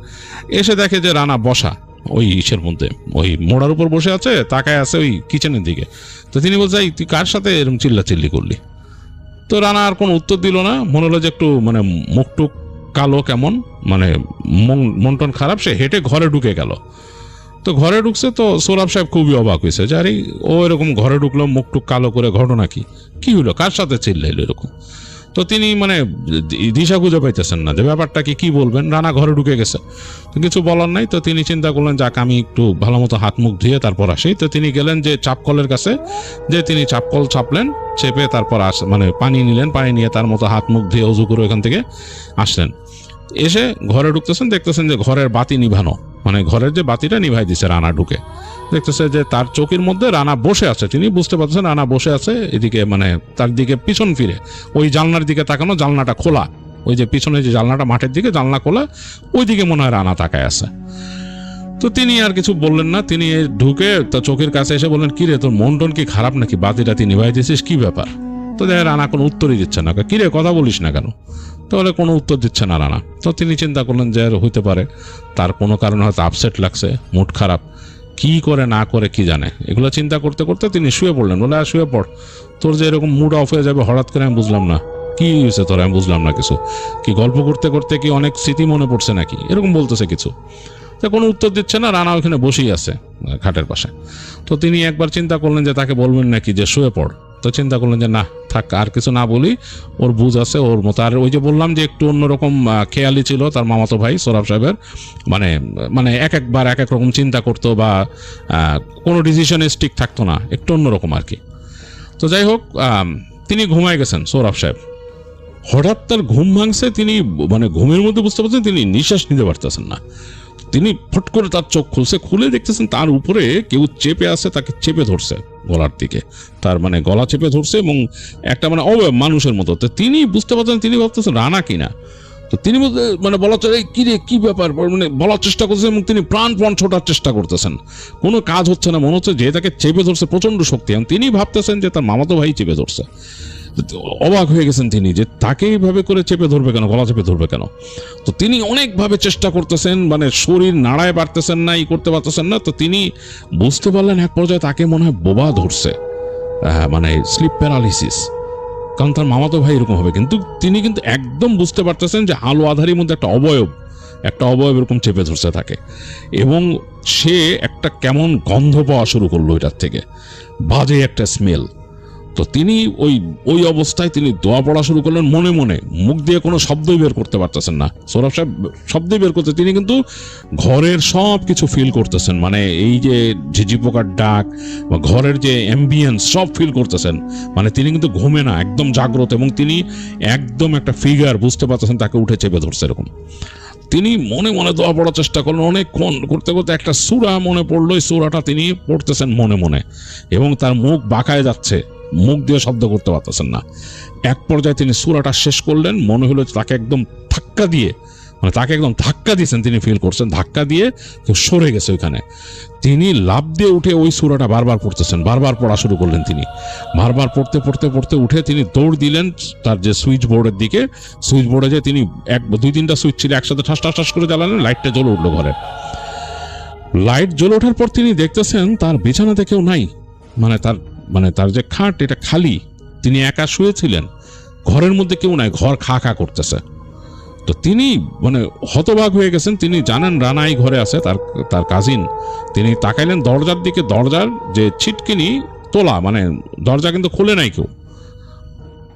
এসে দেখে যে রানা বসা ওই ইসের মধ্যে, ওই মোড়ার উপর বসে আছে, তাকায় আছে ওই কিচেনের দিকে। তো তিনি বলছে তুই কার সাথে এরকম চিল্লাচিল্লি করলি? তো রানা আর কোনো উত্তর দিল না, মনে হলো যে একটু মানে মুখটুক কালো কেমন, মানে মন টন খারাপ। সে হেঁটে ঘরে ঢুকে গেল। তো ঘরে ঢুকছে, তো সৌরভ সাহেব খুবই অবাক হয়েছে যে আরে ও এরকম ঘরে ঢুকলো মুখটুক কালো করে, ঘটনা কি হলো, কার সাথে চিল্লাইলো এরকম। তো তিনি মানে দিশা খুঁজে পাইতেছেন না যে ব্যাপারটা কি বলবেন। রানা ঘরে ঢুকে গেছে, তো কিছু বলার নাই। তো তিনি চিন্তা করলেন যাক আমি একটু ভালো মতো হাত মুখ ধুয়ে তারপর আসি। তো তিনি গেলেন যে চাপকলের কাছে, যে তিনি চাপকল চাপলেন, চেপে তারপর মানে পানি নিলেন, পানি নিয়ে তার মতো হাত মুখ ধুয়ে উজু করে ওখান থেকে আসলেন। এসে ঘরে ঢুকতেছেন, দেখতেছেন যে ঘরের বাতি নিভানো, মানে ঘরের যে বাতিটা নিভাই দিছে রানা ঢুকে। দেখতেছে যে তার চোখের মধ্যে রানা বসে আছে, তিনি বুঝতে পারছেন রানা বসে আছে এদিকে, মানে তার দিকে পিছন ফিরে, ওই জানলার দিকে তাকানো, জানলাটা খোলা, ওই যে পিছনে যে জানলাটা মাঠের দিকে জানলা খোলা, ওই দিকে মনে হয় রানা তাকায় আছে। তো তিনি আর কিছু বললেন না, তিনি ঢুকে তার চোখের কাছে এসে বললেন কিরে তোর মন টন কি খারাপ নাকি, বাতি টাতি নিভাই দিছিস, কি ব্যাপার? তো দেখে রানা কোনো উত্তরই দিচ্ছে না, কিরে কথা বলিস না কেন? তাহলে কোনো উত্তর দিচ্ছে না রানা। তো তিনি চিন্তা করলেন যে হইতে পারে তার কোনো কারণে হয়তো আপসেট লাগছে, মুড খারাপ, কি করে না করে কি জানে। এগুলো চিন্তা করতে করতে তিনি শুয়ে পড়লেন। বলে আর শুয়ে পড়, তোর যে এরকম মুড অফ হয়ে যাবে হঠাৎ করে আমি বুঝলাম না, কি হয়েছে তোর, আমি বুঝলাম না কিছু, কি গল্প করতে করতে কি অনেক স্মৃতি মনে পড়ছে নাকি, এরকম বলতেছে কিছু। তো কোনো উত্তর দিচ্ছে না, রানা ওইখানে বসেই আছে খাটের পাশে। তো তিনি একবার চিন্তা করলেন যে তাকে বলবেন নাকি যে শুয়ে পড়। তো চিন্তা করলেন যে না থাক, আর কিছু না বলি, ওর বুঝ আছে ওর মতো। আর ওই যে বললাম যে একটু অন্যরকম খেয়ালি ছিল তার মামাতো ভাই সৌরভ সাহেবের, মানে একবার এক রকম চিন্তা করতো বা কোনো ডিসিশনে স্টিক থাকতো না, একটু অন্যরকম আর কি। তো যাই হোক, তিনি ঘুমায় গেছেন সৌরভ সাহেব। হঠাৎ তার ঘুম ভাঙছে, তিনি মানে ঘুমের মধ্যে বুঝতে পারছেন তিনি নিঃশ্বাস নিতে পারতেছেন না। তিনি ফট করে তার চোখ খুলছে, খুলে দেখতেছেন তার উপরে কেউ চেপে আছে, তাকে চেপে ধরছে গলার দিকে, তার মানে গলা চেপে ধরছে এবং একটা মানে অবয়ব মানুষের মতো। তো তিনি বুঝতে পারছেন, তিনি ভাবতেছেন রানা কিনা। তো তিনি মানে বলার কি রে কি ব্যাপার মানে বলার চেষ্টা করছেন এবং তিনি প্রাণপণ ছোটার চেষ্টা করতেছেন, কোনো কাজ হচ্ছে না। মনে হচ্ছে যে তাকে চেপে ধরছে প্রচন্ড শক্তি, এবং তিনি ভাবতেছেন যে তার মামাতো ভাই চেপে ধরছে। অবাক হয়ে গেছেন তিনি যে তাকে এইভাবে করে চেপে ধরবে কেন, গলা চেপে ধরবে কেন। তো তিনি অনেকভাবে চেষ্টা করতেছেন, মানে শরীর নাড়ায় পারতেছেন না, ই করতে পারতেছেন না। তো তিনি বুঝতে পারলেন এক পর্যায়ে তাকে মনে হয় বোবা ধরছে, মানে স্লিপ প্যারালিসিস, কারণ তার মামাতো ভাই এরকম হবে। কিন্তু তিনি কিন্তু একদম বুঝতে পারতেছেন যে আলো আধারির মধ্যে একটা অবয়ব এরকম চেপে ধরছে তাকে, এবং সে একটা কেমন গন্ধ পাওয়া শুরু করলো এটার থেকে, বাজে একটা স্মেল। তো তিনি ওই অবস্থায় তিনি দোয়া পড়া শুরু করলেন মনে মনে, মুখ দিয়ে কোনো শব্দই বের করতে পারতেছেন না। সৌরভ সাহেব শব্দই বের করতে, তিনি কিন্তু ঘরের সব কিছু ফিল করতেছেন, মানে এই যে ঝিঝি পোকার ডাক বা ঘরের যে অ্যাম্বিয়েন্স সব ফিল করতেছেন। মানে তিনি কিন্তু ঘুমে না, একদম জাগ্রত, এবং তিনি একদম একটা ফিগার বুঝতে পারতেছেন তাকে উঠে চেপে ধরছে এরকম। তিনি মনে মনে দোয়া পড়ার চেষ্টা করলেন, অনেকক্ষণ করতে করতে একটা সূরা মনে পড়লো, এই সূরাটা তিনি পড়তেছেন মনে মনে, এবং তার মুখ বাঁকায় যাচ্ছে, মুখ দিয়ে শব্দ করতে পারতেছেন না। এক পর্যায়ে তিনি সূরাটা শেষ করলেন, মনে হলো তাকে একদম ধাক্কা দিয়ে, মানে তাকে একদম ধাক্কা দিয়েছেন, তিনি ফিল করছেন ধাক্কা দিয়ে কেউ সরে গেছে ওইখানে। তিনি লাফ দিয়ে উঠে ওই সূরাটা বারবার পড়তেছেন, বারবার পড়া শুরু করলেন। তিনি বারবার পড়তে পড়তে পড়তে উঠে তিনি দৌড় দিলেন তার যে সুইচ বোর্ডের দিকে। সুইচ বোর্ডে যে তিনি 2-3টা সুইচ ছিল একসাথে ঠাস ঠাস ঠাস করে জ্বালালেন, লাইটটা জ্বলে উঠলো ঘরে। লাইট জ্বলে ওঠার পর তিনি দেখতেছেন তার বিছানাতে কেউ নাই, মানে তার যে খাট এটা খালি, তিনি একা শুয়েছিলেন, ঘরের মধ্যে কেউ নাই, ঘর খা খা করতেছে। তো তিনি মানে হতবাক হয়ে গেছেন, তিনি জানেন রানাই ঘরে আছে, তার কাজিন। তিনি তাকাইলেন দরজার দিকে, দরজার যে ছিটকিনি তোলা, মানে দরজা কিন্তু খুলে নাই কেউ।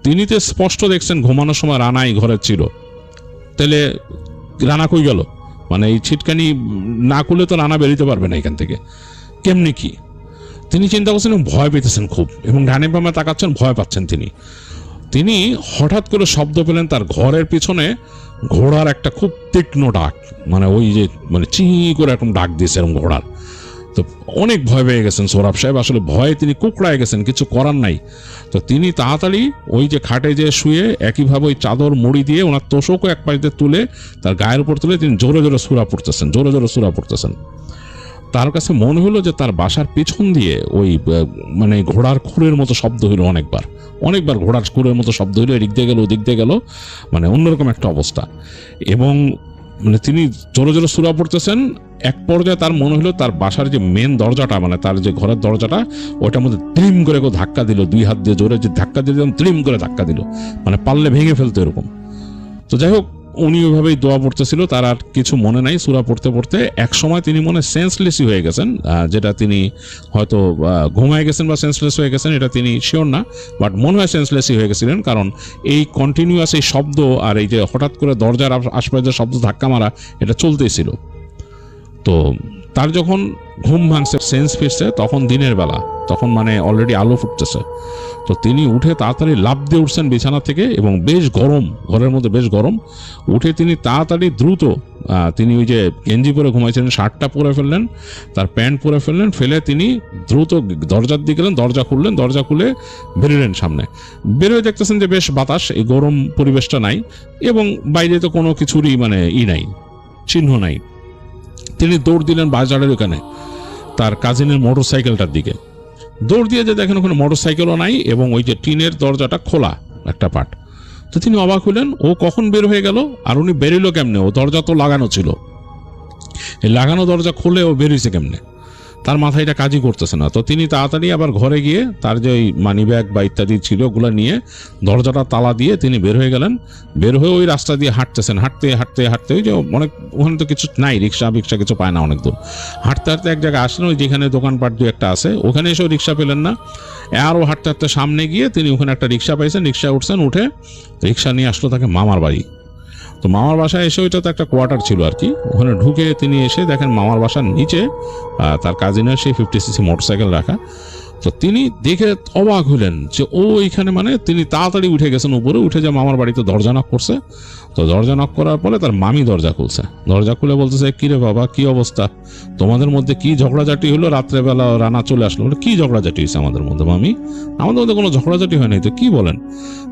তিনি তো স্পষ্ট দেখছেন ঘুমানোর সময় রানাই ঘরে ছিল, তাহলে রানা কই গেল? মানে এই ছিটকানি না খুলে তো রানা বেরোতে পারবে না এখান থেকে, কেমনি কি? তিনি চিন্তা করছেন এবং ভয় পেতেছেন খুব, এবং ডানে বামে তাকাচ্ছেন, ভয় পাচ্ছেন তিনি হঠাৎ করে শব্দ পেলেন তার ঘরের পিছনে ঘোড়ার একটা খুব তীক্ষ্ণ ডাক, মানে ওই যে মানে চি করে এরকম ডাক দিয়েছে এরকম ঘোড়ার। তো অনেক ভয় পেয়ে গেছেন সৌরভ সাহেব, আসলে ভয়ে তিনি কুকড়ায় গেছেন, কিছু করার নাই। তো তিনি তাড়াতাড়ি ওই যে খাটে যে শুয়ে একইভাবে ওই চাদর মুড়ি দিয়ে ওনার তোষকও এক পাশে তুলে তার গায়ের উপর তুলে তিনি জোরে জোরে সূরা পড়তেছেন। তার কাছে মনে হলো যে তার বাসার পিছন দিয়ে ওই মানে ঘোড়ার খুরের মতো শব্দ হইলো, অনেকবার ঘোড়ার খুরের মতো শব্দ হইলো, এদিক দিয়ে গেল ওদিক দিয়ে গেল, মানে অন্যরকম একটা অবস্থা। এবং মানে তিনি জোরে জোরে সূরা পড়তেছেন। এক পর্যায়ে তার মনে হলো তার বাসার যে মেন দরজাটা, মানে তার যে ঘরের দরজাটা, ওটার মধ্যে ত্রিম করে কেউ ধাক্কা দিল, 2 হাত দিয়ে জোরে যে ধাক্কা দিল, ত্রিম করে ধাক্কা দিল, মানে পারলে ভেঙে ফেলতো এরকম। তো যাই হোক, উনি ওইভাবেই দোয়া পড়তেছিল, তার আর কিছু মনে নাই। সূরা পড়তে পড়তে এক সময় তিনি মনে সেন্সলেসই হয়ে গেছেন, যেটা তিনি হয়তো ঘুমায় গেছেন বা সেন্সলেস হয়ে গেছেন এটা তিনি শিওর না, বাট মনে হয় সেন্সলেসই হয়ে গেছিলেন, কারণ এই কন্টিনিউয়াস এই শব্দ আর এই যে হঠাৎ করে দরজার আশপাশে শব্দ ধাক্কা মারা এটা চলতেই ছিল। তো তার যখন ঘুম ভাঙছে, সেন্স ফিরছে, তখন দিনের বেলা, তখন মানে অলরেডি আলো ফুটতেছে। তো তিনি উঠে তাড়াতাড়ি লাফ দিয়ে উঠছেন বিছানা থেকে, এবং বেশ গরম, ঘরের মধ্যে বেশ গরম। উঠে তিনি তাড়াতাড়ি দ্রুত, তিনি ওই যে গেঞ্জি পরে ঘুমাইছিলেন শার্টটা পরে ফেললেন, তার প্যান্ট পরে ফেললেন, ফেলে তিনি দ্রুত দরজার দিকে গেলেন, দরজা খুললেন, দরজা খুলে বেরোলেন সামনে। বেরোয় দেখতেছেন যে বেশ বাতাস, এই গরম পরিবেশটা নাই, এবং বাইরে তো কোনো কিছুরই মানে নাই, চিহ্ন নাই। তিনি দৌড় দিলেন বাজারের ওখানে তার কাজিনের মোটরসাইকেলটার দিকে। দৌড় দিয়ে যে দেখেন ওখানে মোটরসাইকেলও নাই, এবং ওই যে টিনের দরজাটা খোলা একটা পাট। তো তিনি অবাক হলেন, ও কখন বের হয়ে গেল, আর উনি বেরোলো কেমনে? ও দরজা তো লাগানো ছিল, এই লাগানো দরজা খুলে ও বেরিয়েছে কেমনে? তার মাথায় এটা কাজই করতেছে না। তো তিনি তাড়াতাড়ি আবার ঘরে গিয়ে তার যে মানি ব্যাগ বা ইত্যাদি ছিল ওগুলো নিয়ে দরজাটা তালা দিয়ে তিনি বের হয়ে গেলেন। বের হয়ে ওই রাস্তা দিয়ে হাঁটতেছেন, হাঁটতে ওই যে অনেক, ওখানে তো কিছু নাই, রিক্সা কিছু পায় না অনেক দূর। হাঁটতে এক জায়গায় আসলেন, ওই যেখানে দোকানপাট 2-1টা আছে, ওখানে এসেও রিক্সা পেলেন না। আরও হাঁটতে সামনে গিয়ে তিনি ওখানে একটা রিক্সা পাইছেন, রিক্সায় উঠছেন, উঠে রিক্সা নিয়ে আসলো তাকে মামার বাড়ি। তো মামার বাসায় এসে, ওইটা তো একটা কোয়ার্টার ছিল আর কি, ওখানে ঢুকে তিনি এসে দেখেন মামার বাসার নিচে তার কাজিনের সেই 50cc মোটরসাইকেল রাখা। তো তিনি দেখে অবাক হলেন যে ও এইখানে, মানে তিনি তাড়াতাড়ি উঠে গেছেন উপরে, উঠে যে মামার বাড়িতে দরজা নক করছে। তো দরজা নক করার পরে তার মামি দরজা খুলছে, দরজা খুলে বলতেছে, কি রে বাবা, কি অবস্থা, তোমাদের মধ্যে কি ঝগড়াঝাটি হলো? রাত্রেবেলা রানা চলে আসলো। বলে, কি ঝগড়াঝাটি হয়েছে আমাদের মধ্যে? মামি, আমাদের মধ্যে কোনো ঝগড়াঝাটি হয় নাই তো, কি বলেন?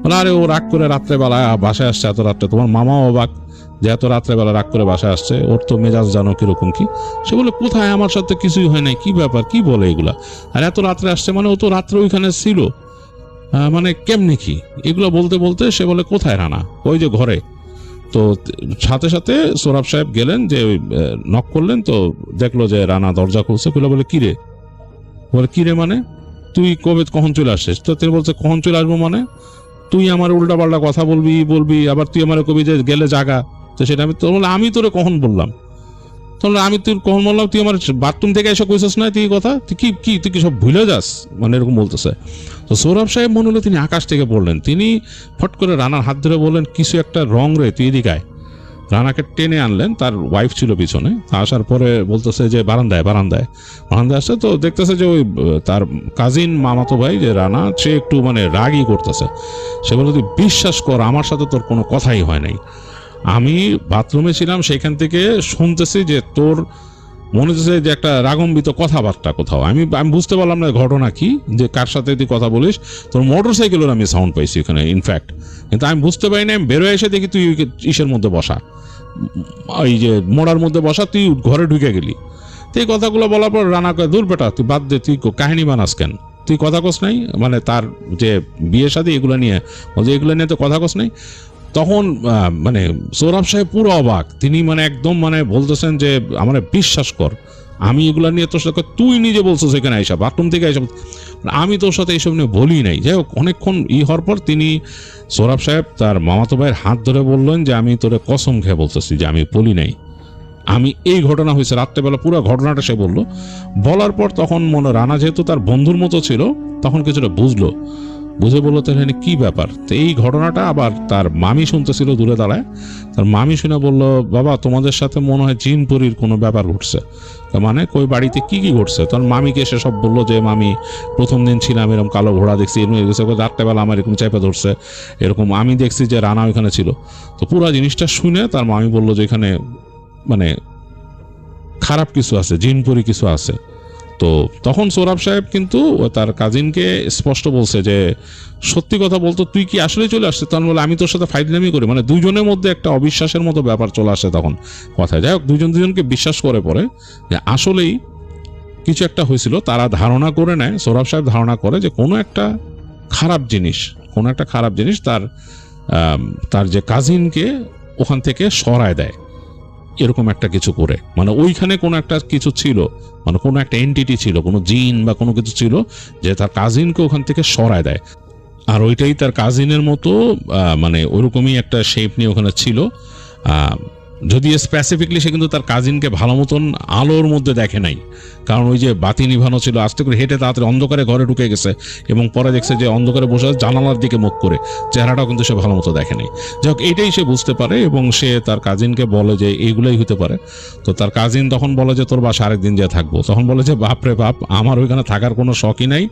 বলে, আরে ও রাগ করে রাত্রেবেলা বাসায় আসছে এত রাত্রে। তোমার মামাও অবাক যে এত রাত্রেবেলা রাগ করে বাসায় আসছে, ওর তো মেজাজ জানো কিরকম কি। সে বলে, কোথায়, আমার সাথে কিছুই হয় নাই, কি ব্যাপার, কি বলে এগুলা? আর এত রাত্রে আসছে মানে ও তো রাত্রে ওইখানে ছিল, মানে কেমনে কি? এগুলো বলতে বলতে সে বলে, কোথায় রানা? ওই যে ঘরে। তো সাথে সাথে সোহরাব সাহেব গেলেন, যে নক করলেন, তো দেখলো যে রানা দরজা খুলছে। খুলে বলে, কিরে? বলে, কিরে মানে তুই কবে, কখন চলে আসছিস? তো তিনি বলছে, কখন চলে আসবো মানে? তুই আমার উল্টা পাল্টা কথা বলবি, আবার তুই আমার কবি যে গেলে জাগা। তো সেটা আমি তো বললাম, আমি তোরে কখন বললাম? তাহলে আমি তুই কখন বললাম? তুই আমার বাথরুম থেকে এসে কইছিস না তুই কথা, তুই কি সব ভুলে যাস, মানে এরকম বলতেছে। তো সোহরাব সাহেব মনে হলো তিনি আকাশ থেকে পড়লেন। তিনি ফট করে রানার হাত ধরে বললেন, কিছু একটা রং রে, তুই এদিকে আয়। রানাকে টেনে আনলেন, তার ওয়াইফ ছিল পিছনে। আসার পরে বলতেছে যে বারান্দায় আসছে। তো দেখতেছে যে ওই তার কাজিন মামাতো ভাই যে রানা, সে একটু মানে রাগই করতেছে। সে বলে, তুই বিশ্বাস কর, আমার সাথে তোর কোনো কথাই হয় নাই। আমি বাথরুমে ছিলাম, সেখান থেকে শুনতেছি যে তোর মনে হচ্ছে যে একটা রাগম্বিত কথাবার্তা কোথাও। আমি বুঝতে পারলাম না ঘটনা কি, যে কার সাথে তুই কথা বলিস। তোর মোটর সাইকেলের আমি সাউন্ড পাইছি ওখানে ইনফ্যাক্ট, কিন্তু আমি বুঝতে পারি না। আমি বেরোয় এসে দেখি তুই ইসের মধ্যে বসা, এই যে মোড়ার মধ্যে বসা, তুই ঘরে ঢুকে গেলি। তো এই কথাগুলো বলার পর রানা কয়, দূর বেটা, তুই বাদ দে, তুই কাহিনী বানাস কেন? তুই কথা কস নাই, মানে তার যে বিয়ে শাদী এগুলো নিয়ে, এগুলো নিয়ে তো কথা কস নাই। তখন মানে সোহরাব সাহেব পুরো অবাক। তিনি মানে একদম মানে বলতেছেন যে আমার বিশ্বাস কর, আমি এগুলা নিয়ে তোর সাথে, তুই নিজে বলছিস এখানে আইসা, বাথরুম থেকে আইসা, আমি তোর সাথে এইসব নিয়ে বলি নাই। যাই হোক, অনেকক্ষণ হওয়ার পর তিনি, সোহরাব সাহেব তার মামাতো ভাইয়ের হাত ধরে বললেন যে আমি তোরে কসম খেয়ে বলতেছি যে আমি বলি নাই, আমি এই ঘটনা হয়েছে রাত্রেবেলা, পুরো ঘটনাটা সে বললো। বলার পর তখন মনে, রানা যেহেতু তার বন্ধুর মতো ছিল, তখন কিছুটা বুঝে বললো, তাহলে কি ব্যাপার? তো এই ঘটনাটা আবার তার মামি শুনতেছিল দূরে দাঁড়ায়। তার মামি শুনে বললো, বাবা, তোমাদের সাথে মনে হয় জিনপুরীর কোনো ব্যাপার ঘটছে। মানে কই বাড়িতে কি ঘটছে? তখন মামিকে এসে সব বললো যে, মামি, প্রথম দিন ছিলাম, এরকম কালো ঘোড়া দেখছি, রাত্রেবেলা আমার এরকম চেপে ধরছে, এরকম আমি দেখছি যে রানা ওইখানে ছিল। তো পুরো জিনিসটা শুনে তার মামি বললো যে এখানে মানে খারাপ কিছু আছে, জিনপুরি কিছু আছে। তো তখন সোহরাব সাহেব কিন্তু তার কাজিনকে স্পষ্ট বলছে যে, সত্যি কথা বলতো, তুই কি আসলে চলে আসছে? তখন বলে, আমি তোর সাথে ফাইজলামি করি। মানে দুজনের মধ্যে একটা অবিশ্বাসের মতো ব্যাপার চলে আসে তখন কথায়। যাই হোক, দুজনকে বিশ্বাস করে পরে যে আসলেই কিছু একটা হয়েছিল। তারা ধারণা করে নেয়, সোহরাব সাহেব ধারণা করে যে কোনো একটা খারাপ জিনিস তার যে কাজিনকে ওখান থেকে সরায় দেয়, এরকম একটা কিছু করে। মানে ওইখানে কোনো একটা কিছু ছিল, মানে কোনো একটা এন্টিটি ছিল, কোনো জিন বা কোনো কিছু ছিল, যে তার কাজিনকে ওখান থেকে সরায় দেয়। আর ওইটাই তার কাজিনের মতো, মানে ওইরকমই একটা শেপ নিয়ে ওখানে ছিল। যদি স্পেসিফিকলি সে কিন্তু তার কাজিনকে ভালো মতন আলোর মধ্যে দেখে নাই, কারণ ওই যে বাতি নিভানো ছিল, আস্তে করে হেঁটে তাড়াতাড়ি অন্ধকারে ঘরে ঢুকে গেছে, এবং পরে দেখছে যে অন্ধকারে বসে জানালার দিকে মুখ করে, চেহারাটাও কিন্তু সে ভালো মতো দেখে নাই। যাই হোক, এটাই সে বুঝতে পারে, এবং সে তার কাজিনকে বলে যে এইগুলোই হতে পারে। তো তার কাজিন তখন বলে যে, তোর বাসা আরেকদিন যে থাকবো। তখন বলে যে, বাপরে বাপ, আমার ওইখানে থাকার কোনো শখই নাই,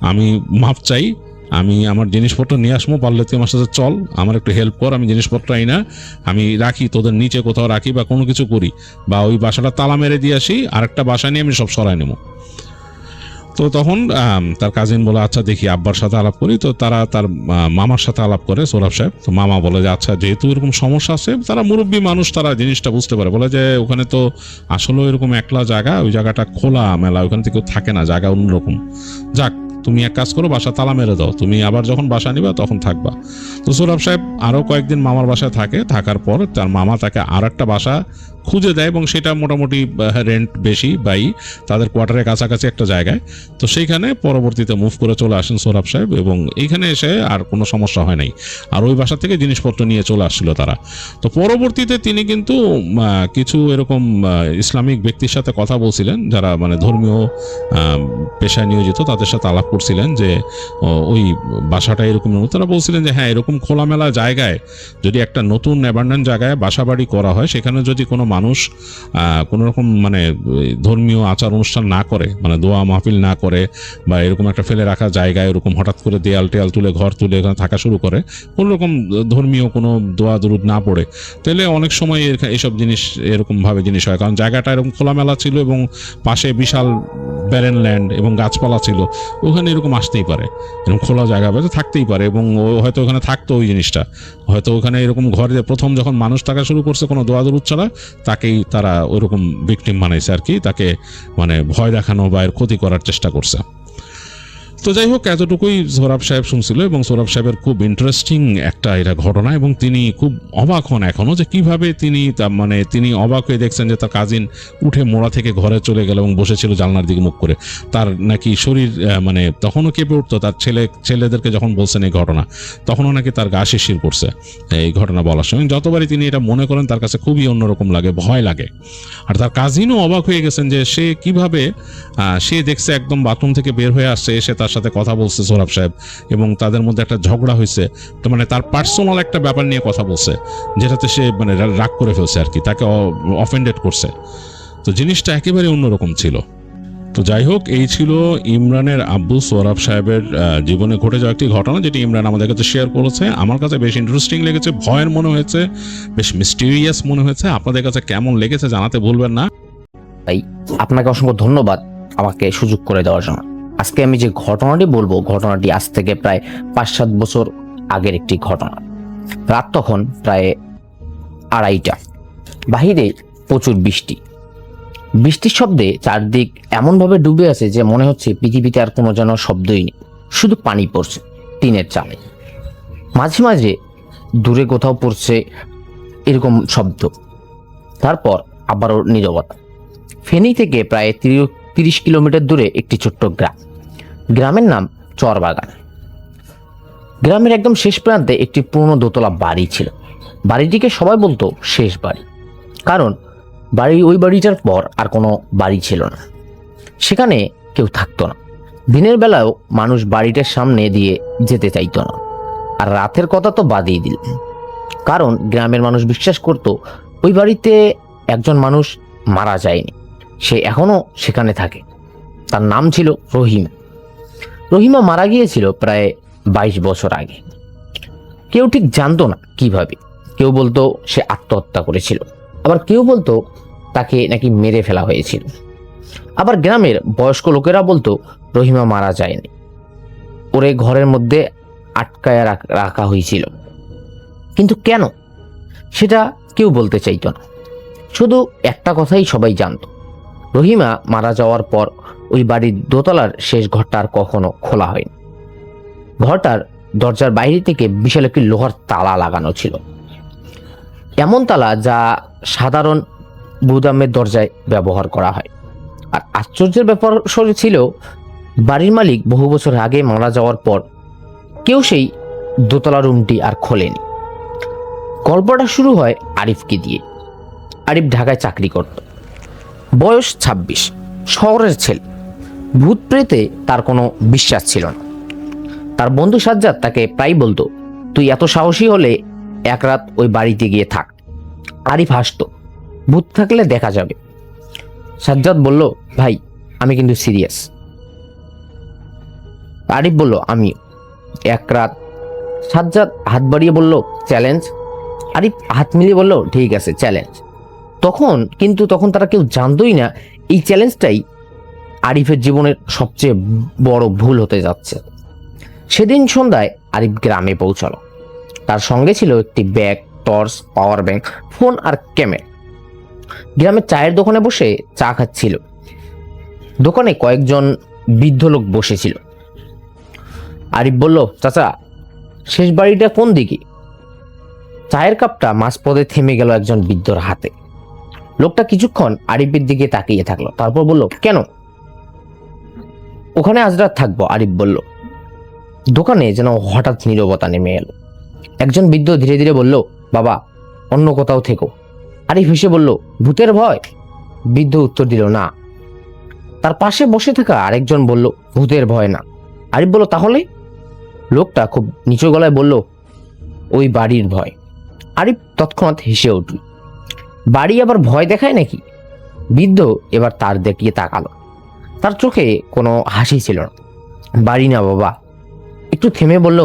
আমি মাপ চাই, আমি আমার জিনিসপত্র নিয়ে আসবো, পারলে তুই আমার সাথে চল, আমার একটু হেল্প কর, আমি জিনিসপত্র আইনা আমি রাখি, তোদের নিচে কোথাও রাখি, বা কোনো কিছু করি, বা ওই বাসাটা তালা মেরে দিয়ে আসি, আরেকটা বাসা নিয়ে আমি সব সরাই নেব। তো তখন তার কাজিন বলে, আচ্ছা দেখি, আব্বার সাথে আলাপ করি। তো তারা তার মামার সাথে আলাপ করে সোহরাব সাহেব। তো মামা বলে যে, আচ্ছা, যেহেতু এরকম সমস্যা আছে, তারা মুরব্বী মানুষ, তারা জিনিসটা বুঝতে পারে। বলে যে, ওখানে তো আসলে এরকম একলা জায়গা, ওই জায়গাটা খোলা মেলা, ওখানে থেকে থাকে না, জায়গা অন্যরকম। যাক, তুমি এক কাজ করো, বাসা তালা মেরে দাও, তুমি আবার যখন বাসা নিবা তখন থাকবা। তো সোহরাব সাহেব আরো কয়েকদিন মামার বাসায় থাকে। থাকার পর তার মামা তাকে আর একটা বাসা খুঁজে দেয়, এবং সেটা মোটামুটি রেন্ট বেশি, বাই তাদের কোয়ার্টারের কাছাকাছি একটা জায়গায়। তো সেইখানে পরবর্তীতে মুভ করে চলে আসেন সোহরাব সাহেব, এবং এইখানে এসে আর কোনো সমস্যা হয় নাই। আর ওই বাসা থেকে জিনিসপত্র নিয়ে চলে আসছিল তারা। তো পরবর্তীতে তিনি কিন্তু কিছু এরকম ইসলামিক ব্যক্তির সাথে কথা বলছিলেন, যারা মানে ধর্মীয় পেশায় নিয়োজিত, তাদের সাথে আলাপ করছিলেন যে ওই বাসাটা এরকম। তারা বলছিলেন যে হ্যাঁ, এরকম খোলামেলা জায়গায় যদি একটা নতুন অ্যাবান্ডেন্ট জায়গায় বাসা বাড়ি করা হয়, সেখানে যদি কোনো মানুষ কোনো রকম মানে ধর্মীয় আচার অনুষ্ঠান না করে, মানে দোয়া মাহফিল না করে, বা এরকম একটা ফেলে রাখা জায়গায় এরকম হঠাৎ করে দেয়াল টেয়াল তুলে ঘর তুলে এখানে থাকা শুরু করে, কোনো রকম ধর্মীয় কোনো দোয়া দরুদ না পড়ে, তাহলে অনেক সময় এইসব জিনিস এরকমভাবে জিনিস হয়। কারণ জায়গাটা এরকম খোলামেলা ছিল এবং পাশে বিশাল ব্যারেন ল্যান্ড এবং গাছপালা ছিল, ওখানে এরকম আসতেই পারে, এরকম খোলা জায়গা হয়তো থাকতেই পারে, এবং ও হয়তো ওখানে থাকতো ওই জিনিসটা, হয়তো ওখানে এরকম ঘরে প্রথম যখন মানুষ থাকা শুরু করছে কোনো দোয়া দরুদ ছাড়া, তাকেই তারা ওরকম ভিকটিম বানাইছে আর কি, তাকে মানে ভয় দেখানো বা এর ক্ষতি করার চেষ্টা করছে। তো যাই হোক, এতটুকুই সোহরাব সাহেব শুনছিল, এবং সোহরাব সাহেবের খুব ইন্টারেস্টিং একটা এটা ঘটনা, এবং তিনি খুব অবাক হন এখনো যে কিভাবে তিনি অবাক হয়ে দেখছেন যে তার কাজিন উঠে মোড়া থেকে ঘরে চলে গেল এবং বসেছিল জানলার দিকে মুখ করে। তার নাকি শরীর মানে তখনও কেঁপে উঠতো, তার ছেলেদেরকে যখন বলছেন এই ঘটনা, তখনও নাকি তার গা শিরশির করছে এই ঘটনা বলার সময়। যতবারই তিনি এটা মনে করেন তার কাছে খুবই অন্যরকম লাগে, ভয় লাগে। আর তার কাজিনও অবাক হয়ে গেছেন যে সে কিভাবে সে দেখছে একদম বাথরুম থেকে বের হয়ে আসছে, এসে তার সাথে কথা বলছে সোহরাব সাহেব, এবং তাদের মধ্যে একটা ঝগড়া হয়েছে, তো মানে তার পার্সোনাল একটা ব্যাপার নিয়ে কথা বলছে, যেটাতে সে মানে রাগ করে ফেলছে আর কি, তাকে অফেন্ডেড করছে। তো জিনিসটা একেবারে অন্যরকম ছিল। তো যাই হোক, এই ছিল ইমরানের আব্বু সোহরাব সাহেবের জীবনে ঘটে যাওয়া একটি ঘটনা, যেটি ইমরান আমাদের কাছে শেয়ার করেছে। আমার কাছে বেশ ইন্টারেস্টিং লেগেছে, ভয়ের মনে হয়েছে, বেশ মিস্টিরিয়াস মনে হয়েছে। আপনাদের কাছে কেমন লেগেছে জানাতে ভুলবেন না। ভাই, আপনাকে অসংখ্য ধন্যবাদ আমাকে সুযোগ করে দেওয়ার জন্য। আজকে আমি যে ঘটনাটি বলবো, ঘটনাটি আজ থেকে প্রায় 5-7 বছর আগের একটি ঘটনা। রাত তখন প্রায় 2:30টা, বাহিরে প্রচুর বৃষ্টি। বৃষ্টির শব্দে চারদিক এমনভাবে ডুবে আছে যে মনে হচ্ছে পৃথিবীতে আর কোনো যেন শব্দই নেই, শুধু পানি পড়ছে টিনের চালে। মাঝে মাঝে দূরে কোথাও পড়ছে এরকম শব্দ, তারপর আবারও নীরবতা। ফেনী থেকে প্রায় 30 কিলোমিটার দূরে একটি ছোট্ট গ্রাম, গ্রামের নাম চরবাগান। গ্রামের একদম শেষ প্রান্তে একটি পুরনো দোতলা বাড়ি ছিল। বাড়িটিকে সবাই বলতো শেষ বাড়ি, কারণ ওই বাড়িটার পর আর কোনো বাড়ি ছিল না, সেখানে কেউ থাকতো না। দিনের বেলাও মানুষ বাড়িটার সামনে দিয়ে যেতে চাইতো না, আর রাতের কথা তো বাদই দিল, কারণ গ্রামের মানুষ বিশ্বাস করতো ওই বাড়িতে একজন মানুষ মারা যায়নি, সে এখনো সেখানে থাকে। তার নাম ছিল রহিমা। রহিমা মারা গিয়েছিল প্রায় 22 বছর আগে। কেউ ঠিক জানতো না কিভাবে। কেউ বলতো সে আত্মহত্যা করেছিল, আবার কেউ বলতো তাকে নাকি মেরে ফেলা হয়েছিল। আবার গ্রামের বয়স্ক লোকেরা বলতো রহিমা মারা যায়নি, ওরে ঘরের মধ্যে আটকায় রাখা হয়েছিল। কিন্তু কেন, সেটা কেউ বলতে চাইতো না। শুধু একটা কথাই সবাই জানতো, রহিমা মারা যাওয়ার পর ওই বাড়ির দোতলার শেষ ঘরটা আর কখনো খোলা হয়নি। ঘরটার দরজার বাইরে থেকে বিশাল একটি লোহার তালা লাগানো ছিল, এমন তালা যা সাধারণ গুদামের দরজায় ব্যবহার করা হয়। আর আশ্চর্যের ব্যাপার ছিল, বাড়ির মালিক বহু বছর আগে মারা যাওয়ার পর কেউ সেই দোতলা রুমটি আর খোলেনি। গল্পটা শুরু হয় আরিফকে দিয়ে। আরিফ ঢাকায় চাকরি করত, বয়স 26, শহরের ছেলে। ভূত প্রেতে তার কোনো বিশ্বাস ছিল না। তার বন্ধু সাজ্জাদ তাকে প্রায় বলতো, তুই এত সাহসী হলে এক রাত ওই বাড়িতে গিয়ে থাক। আরিফ হাসতো, ভূত থাকলে দেখা যাবে। সাজ্জাদ বলল, ভাই আমি কিন্তু সিরিয়াস। আরিফ বলল, আমিও। এক রাত। সাজ্জাদ হাত বাড়িয়ে বলল, চ্যালেঞ্জ। আরিফ হাত মিলিয়ে বলল, ঠিক আছে, চ্যালেঞ্জ। তখন তারা কেউ জানতোই না এই চ্যালেঞ্জটাই আরিফের জীবনের সবচেয়ে বড় ভুল হতে যাচ্ছে। সেদিন সন্ধ্যায় আরিফ গ্রামে পৌঁছালো। তার সঙ্গে ছিল একটি bag, torch, power bank, phone আর ক্যামেরা। গ্রামের চায়ের দোকানে বসে চা খাচ্ছিল। দোকানে কয়েকজন বৃদ্ধ লোক বসেছিল। আরিফ বলল, চাচা শেষ বাড়িটা কোন দিকে? চায়ের কাপটা মাঝপথে থেমে গেল একজন বৃদ্ধর হাতে। লোকটা কিছুক্ষণ আরিফের দিকে তাকিয়ে থাকলো, তারপর বলল, কেন? ওখানে আজ রাত থাকবো, আরিফ বলল। দোকানে যেন হঠাৎ নীরবতা নেমে এলো। একজন বৃদ্ধ ধীরে ধীরে বলল, বাবা অন্য কোথাও থেকো। আরিফ হেসে বলল, ভূতের ভয়? বৃদ্ধ উত্তর দিল, না। তার পাশে বসে থাকা আরেকজন বলল, ভূতের ভয় না। আরিফ বলল, তাহলে? লোকটা খুব নিচু গলায় বলল, ওই বাড়ির ভয়। আরিফ তৎক্ষণাৎ হেসে উঠল। বাড়ি আবার ভয় দেখায় নাকি? বৃদ্ধ এবার তার দিকে তাকালো। তার চোখে কোনো হাসি ছিল না। বাড়ি না বাবা, একটু থেমে বলল,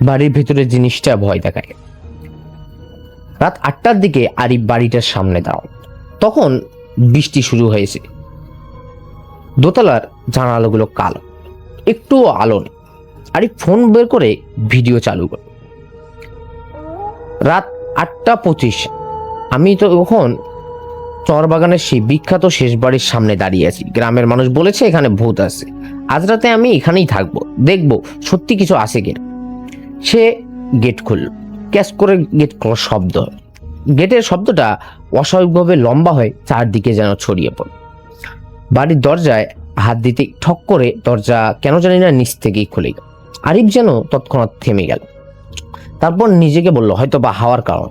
বাড়ির ভেতরে জিনিসটা ভয় দেখায়। রাত 8টার দিকে আরিফ বাড়িটার সামনে দাঁড়াল। তখন বৃষ্টি শুরু হয়েছে। দোতলার জানালাগুলো কালো, একটুও আলো নেই। আরিফ ফোন বের করে ভিডিও চালু করল। রাত 8:25। আমি তো এখন চরবাগানের সেই বিখ্যাত শেষ বাড়ির সামনে দাঁড়িয়ে আছি। গ্রামের মানুষ বলেছে এখানে ভূত আছে। আজ রাতে আমি এখানেই থাকবো, দেখবো সত্যি কিছু আছে কিনা। সে গেট খুলল। ক্যাশ করে গেট খোলার শব্দ হয়। গেটের শব্দটা অস্বাভাবিকভাবে লম্বা হয়ে চারদিকে যেন ছড়িয়ে পড়ে। বাড়ির দরজায় হাত দিতে ঠক করে দরজা কেন জানি না নিচ থেকেই খুলে গেল। আরিফ যেন তৎক্ষণাৎ থেমে গেল। তারপর নিজেকে বলল হয়তো বা হাওয়ার কারণ।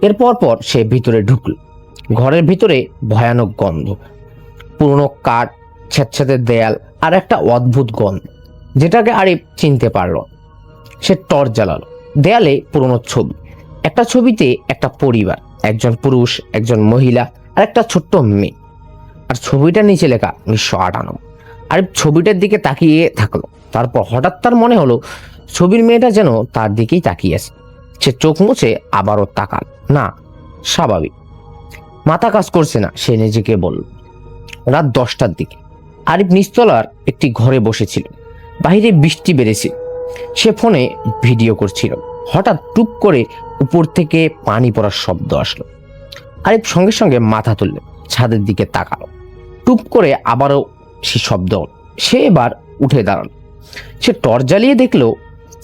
এরপর পর সে ভিতরে ঢুকল। ঘরের ভিতরে ভয়ানক গন্ধ, পুরনো কাঠ, ছেঁচড়ে দেয়াল আর একটা অদ্ভুত গন্ধ যেটাকে আরিফ চিনতে পারল। সে টর্চ জ্বালালো। দেয়ালে পুরনো ছবি। একটা ছবিতে একটা পরিবার, একজন পুরুষ, একজন মহিলা আর একটা ছোট্ট মেয়ে। আর ছবিটার নিচে লেখা 1998। আরিফ ছবিটার দিকে তাকিয়ে থাকলো। তারপর হঠাৎ তার মনে হলো ছবির মেয়েটা যেন তার দিকেই তাকিয়ে আছে। সে চোখ মুছে আবারও তাকাল। না, স্বাভাবিক, মাথা কাজ করছে না, সে নিজেকে বলল। রাত 10টার দিকে আরিফ নিচতলার একটি ঘরে বসেছিল। বাইরে বৃষ্টি বেড়েছে। সে ফোনে ভিডিও করছিল। হঠাৎ টুপ করে উপর থেকে পানি পড়ার শব্দ আসলো। আরিফ সঙ্গে সঙ্গে মাথা তুলল, ছাদের দিকে তাকালো। টুপ করে আবারও সে শব্দ হল। সে এবার উঠে দাঁড়ালো। সে টর্চ জ্বালিয়ে দেখলো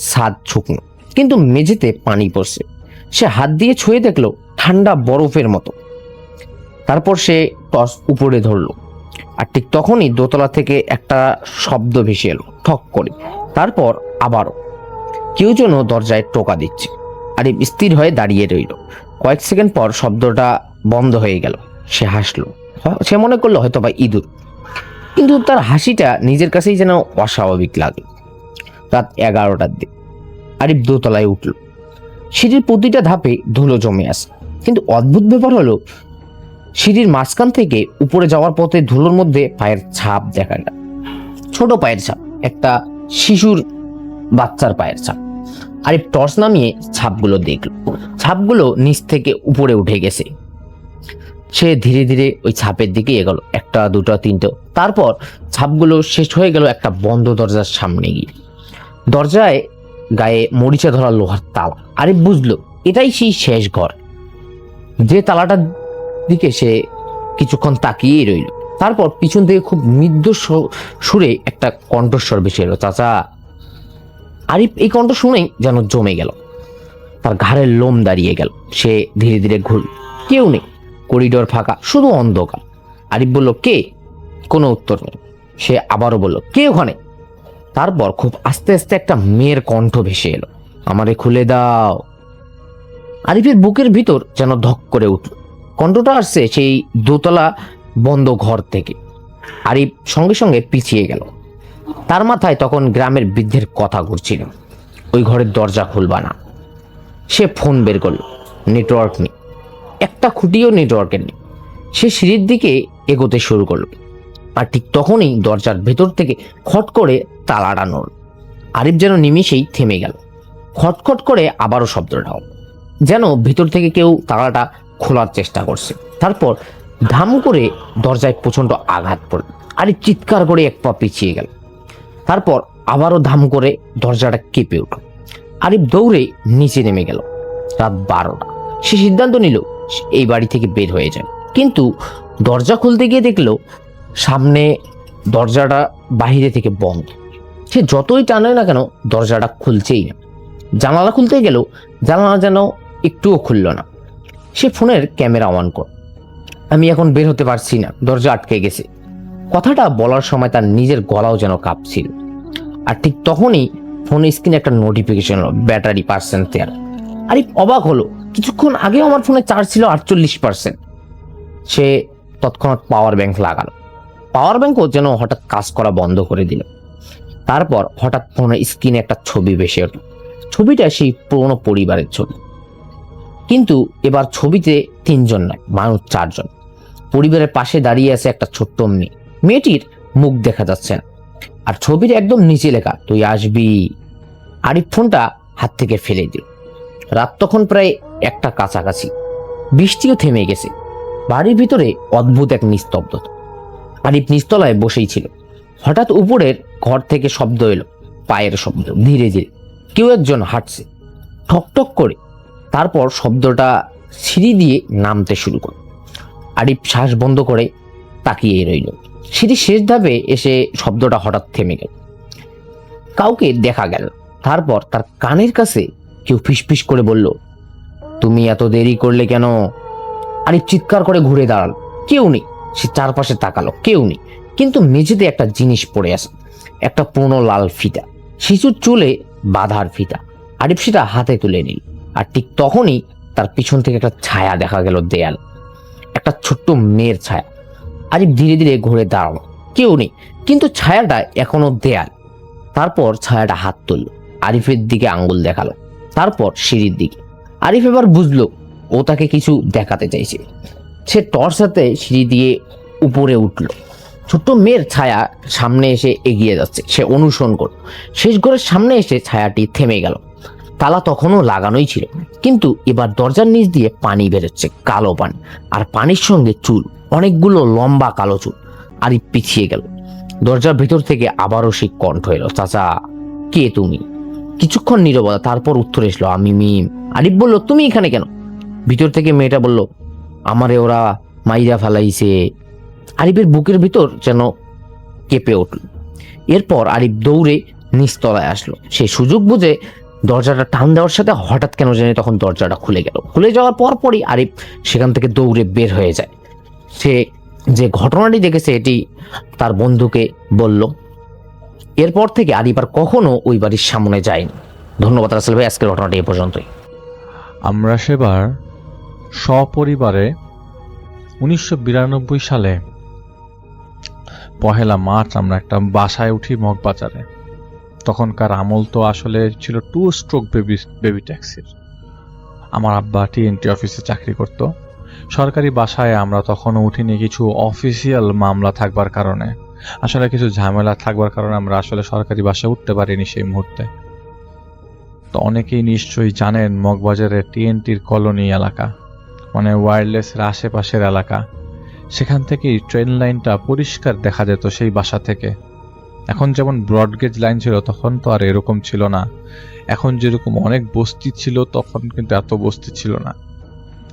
ছাদ শুকনো, কিন্তু মেঝেতে পানি পড়ছে। সে হাত দিয়ে ছুঁয়ে দেখলো ঠান্ডা বরফের মতো। তারপর সে টর্চ উপরে ধরলো। আর ঠিক তখনই দোতলা থেকে একটা শব্দ ভেসে এলো, ঠক করে। তারপর আবারও কেউ যেন দরজায় টোকা দিচ্ছে। আরিফ স্থির হয়ে দাঁড়িয়ে রইল। কয়েক সেকেন্ড পর শব্দটা বন্ধ হয়ে গেল। সে হাসলো। সে মনে করলো হয়তো বা ইঁদুর, কিন্তু তার হাসিটা নিজের কাছেই যেন অস্বাভাবিক লাগলো। রাত 11টার দিকে আরিফ দোতলায় উঠল। সিঁড়ির প্রতিটা ধাপে ধুলো জমে আসে। কিন্তু অদ্ভুত ব্যাপার হলো সিঁড়ির মাঝখান থেকে উপরে যাওয়ার পথে ধুলোর মধ্যে পায়ের ছাপ দেখা গেল। ছোট পায়ের ছাপ, একটা শিশুর বাচ্চার পায়ের ছাপ। আরিফ টর্চ নামিয়ে ছাপগুলো দেখল। ছাপগুলো নিচ থেকে উপরে উঠে গেছে। সে ধীরে ধীরে ওই ছাপের দিকে এগোলো। 1, 2, 3। তারপর ছাপগুলো শেষ হয়ে গেল একটা বন্ধ দরজার সামনে গিয়ে। দরজায় গায়ে মরিচা ধরা লোহার তালা। আরিফ বুঝলো এটাই সেই শেষ ঘর। যে তালাটার দিকে সে কিছুক্ষণ তাকিয়েই রইল। তারপর পিছন থেকে খুব মৃদু সুরে একটা কণ্ঠস্বর ভেসে এলো, চাচা। আরিফ এই কণ্ঠ শুনেই যেন জমে গেল। তার ঘাড়ের লোম দাঁড়িয়ে গেল। সে ধীরে ধীরে ঘুরল। কেউ নেই। করিডোর ফাঁকা, শুধু অন্ধকার। আরিফ বলল, কে? কোনো উত্তর নেই। সে আবারও বলল, কে ওখানে? তারপর খুব আস্তে আস্তে একটা মেয়ের কণ্ঠ ভেসে এলো, আমারে খুলে দাও। আরিফের বুকের ভিতর যেন ধক করে উঠল। কণ্ঠটা আসছে সেই দোতলা বন্ধ ঘর থেকে। আরিফ সঙ্গে সঙ্গে পিছিয়ে গেল। তার মাথায় তখন গ্রামের বৃদ্ধের কথা ঘুরছিল, ওই ঘরের দরজা খুলবা না। সে ফোন বের করলো। নেটওয়ার্ক নেই, একটা খুঁটিও নেটওয়ার্কের নেই। সে সিঁড়ির দিকে এগোতে শুরু করলো। আর ঠিক তখনই দরজার ভেতর থেকে খট করে তালাটা নড়ল। আরিফ যেন নিমিষেই থেমে গেল। খটখট করে আবারও শব্দটা হল, যেন ভেতর থেকে কেউ তালাটা খোলার চেষ্টা করছে। তারপর ধাম করে দরজায় প্রচন্ড আঘাত পড়ল। আরিফ চিৎকার করে এক পা পিছিয়ে গেল। তারপর আবারও ধাম করে দরজাটা কেঁপে উঠল। আরিফ দৌড়ে নিচে নেমে গেল। রাত 12টা। সে সিদ্ধান্ত নিল এই বাড়ি থেকে বের হয়ে যায়। কিন্তু দরজা খুলতে গিয়ে দেখলো সামনে দরজাটা বাহিরে থেকে বন্ধ। সে যতই টানে না কেন দরজাটা খুলছেই না। জানালা খুলতে গেল, জানালা যেন একটুও খুলল না। সে ফোনের ক্যামেরা অন কর। আমি এখন বের হতে পারছি না, দরজা আটকে গেছে। কথাটা বলার সময় তার নিজের গলাও যেন কাঁপছিল। আর ঠিক তখনই ফোনের স্ক্রিনে একটা নোটিফিকেশন হলো, ব্যাটারি %। আরিফ অবাক হলো, কিছুক্ষণ আগেও আমার ফোনে চার্জ ছিল 48%। সে তৎক্ষণাৎ পাওয়ার ব্যাংক লাগালো। পাওয়ার ব্যাংকও যেন হঠাৎ কাজ করা বন্ধ করে দিল। তারপর হঠাৎ ফোনের স্ক্রিনে একটা ছবি ভেসে ওঠে। ছবিটা সেই পুরনো পরিবারের ছবি। কিন্তু এবার ছবিতে 3 জন নয়, মানুষ 4 জন। পরিবারের পাশে দাঁড়িয়ে আছে একটা ছোট্ট মেয়ে। মেয়েটির মুখ দেখা যাচ্ছে না, আর ছবির একদম নিচে লেখা তুই আসবি। আরিফ ফোনটা হাত থেকে ফেলে দিল। রাত তখন প্রায় 1টা কাছাকাছি, বৃষ্টিও থেমে গেছে। বাড়ির ভিতরে অদ্ভুত এক নিস্তব্ধতা। আরিফ নিচতলায় বসেই ছিল। হঠাৎ উপরের ঘর থেকে শব্দ এলো, পায়ের শব্দ, ধীরে ধীরে কেউ একজন হাঁটছে ঠকঠক করে। তারপর শব্দটা সিঁড়ি দিয়ে নামতে শুরু করল। আরিফ শ্বাস বন্ধ করে তাকিয়ে রইল। সিঁড়ি শেষ ধাপে এসে শব্দটা হঠাৎ থেমে গেল। কাউকে দেখা গেল। তারপর তার কানের কাছে কেউ ফিসফিস করে বলল, তুমি এত দেরি করলে কেন? আরিফ চিৎকার করে ঘুরে দাঁড়ালো। কেউ নেই। সে চারপাশে তাকালো, কেউ নেই। কিন্তু মেঝেতে একটা জিনিস পড়ে আছে, একটা পুরনো লাল ফিতা, শিশুর চুলে বাঁধার ফিতা। আরিফ সেটা হাতে তুলে নিল। আর ঠিক তখনই তার পিছন থেকে একটা ছায়া দেখা গেল, দেয়াল, একটা ছোট্ট মেয়ের ছায়া। আরিফ ধীরে ধীরে ঘুরে দাঁড়ালো, কেউ নেই, কিন্তু ছায়াটা এখনো দেয়াল। তারপর ছায়াটা হাত তুলল, আরিফের দিকে আঙ্গুল দেখালো, তারপর সিঁড়ির দিকে। আরিফ এবার বুঝলো ও তাকে কিছু দেখাতে চাইছে। সে টর্চ হাতে সিঁড়ি দিয়ে উপরে উঠল। ছোট্ট মেয়ের ছায়া সামনে এসে এগিয়ে যাচ্ছে। সে অনুসরণ করল। শেষ ঘরের সামনে এসে ছায়াটি থেমে গেল। তালা তখনও লাগানোই ছিল, কিন্তু এবার দরজার নিচ দিয়ে পানি বেরোচ্ছে, কালো পানি। আর পানির সঙ্গে চুল, অনেকগুলো লম্বা কালো চুল। আরিফ পিছিয়ে গেল। দরজার ভেতর থেকে আবারও সেই কণ্ঠ এলো, চাচা কে তুমি? কিছুক্ষণ নীরবতা, তারপর উত্তর এসলো, আমি মিম। আরিফ বলল, তুমি এখানে কেন? ভিতর থেকে মেয়েটা বলল, আমারে ওরা মাইরা ফেলাইছে। আরিফের বুকের ভিতর যেন কেঁপে উঠল। এরপর আরিফ দৌড়ে নিচতলায় আসলো। সে সুযোগ বুঝে দরজাটা টান দেওয়ার সাথে হঠাৎ কেন জানি তখন দরজাটা খুলে গেল। খুলে যাওয়ার পরপরই আরিফ সেখান থেকে দৌড়ে বের হয়ে যায়। সে যে ঘটনাটি দেখেছে এটি তার বন্ধুকে বলল। এরপর থেকে আরিফ আর কখনো ওই বাড়ির সামনে যায়নি। ধন্যবাদ রাসেল ভাই, আজকের ঘটনাটি এ পর্যন্তই। আমরা সেবার সপরিবারে 1992 সালে 1 মার্চ আমরা একটা বাসায় উঠি মগবাজারে। তখনকার আমল তো আসলে ছিল 2 স্ট্রোক বেবি ট্যাক্সির। আমার আব্বা টিএনটি অফিসে চাকরি করত। সরকারি বাসায় আমরা তখনও উঠিনি, কিছু অফিসিয়াল মামলা থাকবার কারণে, আসলে কিছু ঝামেলা থাকবার কারণে আমরা আসলে সরকারি বাসায় উঠতে পারিনি সেই মুহূর্তে। তো অনেকেই নিশ্চয়ই জানেন মগবাজারের টিএনটির কলোনি এলাকা, মানে ওয়্যারলেসের আশেপাশের এলাকা। সেখান থেকেই ট্রেন লাইনটা পরিষ্কার দেখা যেত সেই বাসা থেকে। এখন যেমন ব্রডগেজ লাইন ছিল, তখন তো আর এরকম ছিল না। এখন যেরকম অনেক বস্তি ছিল, তখন কিন্তু এত বস্তি ছিল না।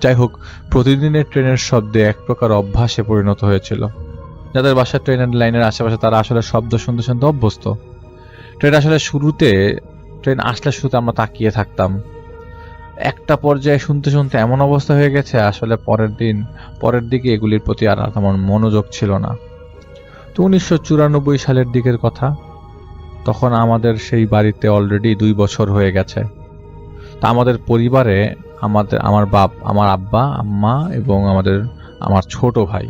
যাই হোক, প্রতিদিনের ট্রেনের শব্দে এক প্রকার অভ্যাসে পরিণত হয়েছিল। যাদের বাসা ট্রেনের লাইনের আশেপাশে তারা আসলে শব্দ শুনতে শুনতে অভ্যস্ত। ট্রেন আসলে ট্রেন আসলে শুরুতে আমরা তাকিয়ে থাকতাম। একটা পর্যায়ে শুনতে শুনতে এমন অবস্থা হয়ে গেছে, আসলে পরের দিকে এগুলির প্রতি আর তেমন মনোযোগ ছিল না। তো 1994 সালের দিকের কথা। তখন আমাদের সেই বাড়িতে অলরেডি 2 বছর হয়ে গেছে। তা আমাদের পরিবারে আমার আব্বা, আম্মা এবং আমার ছোট ভাই,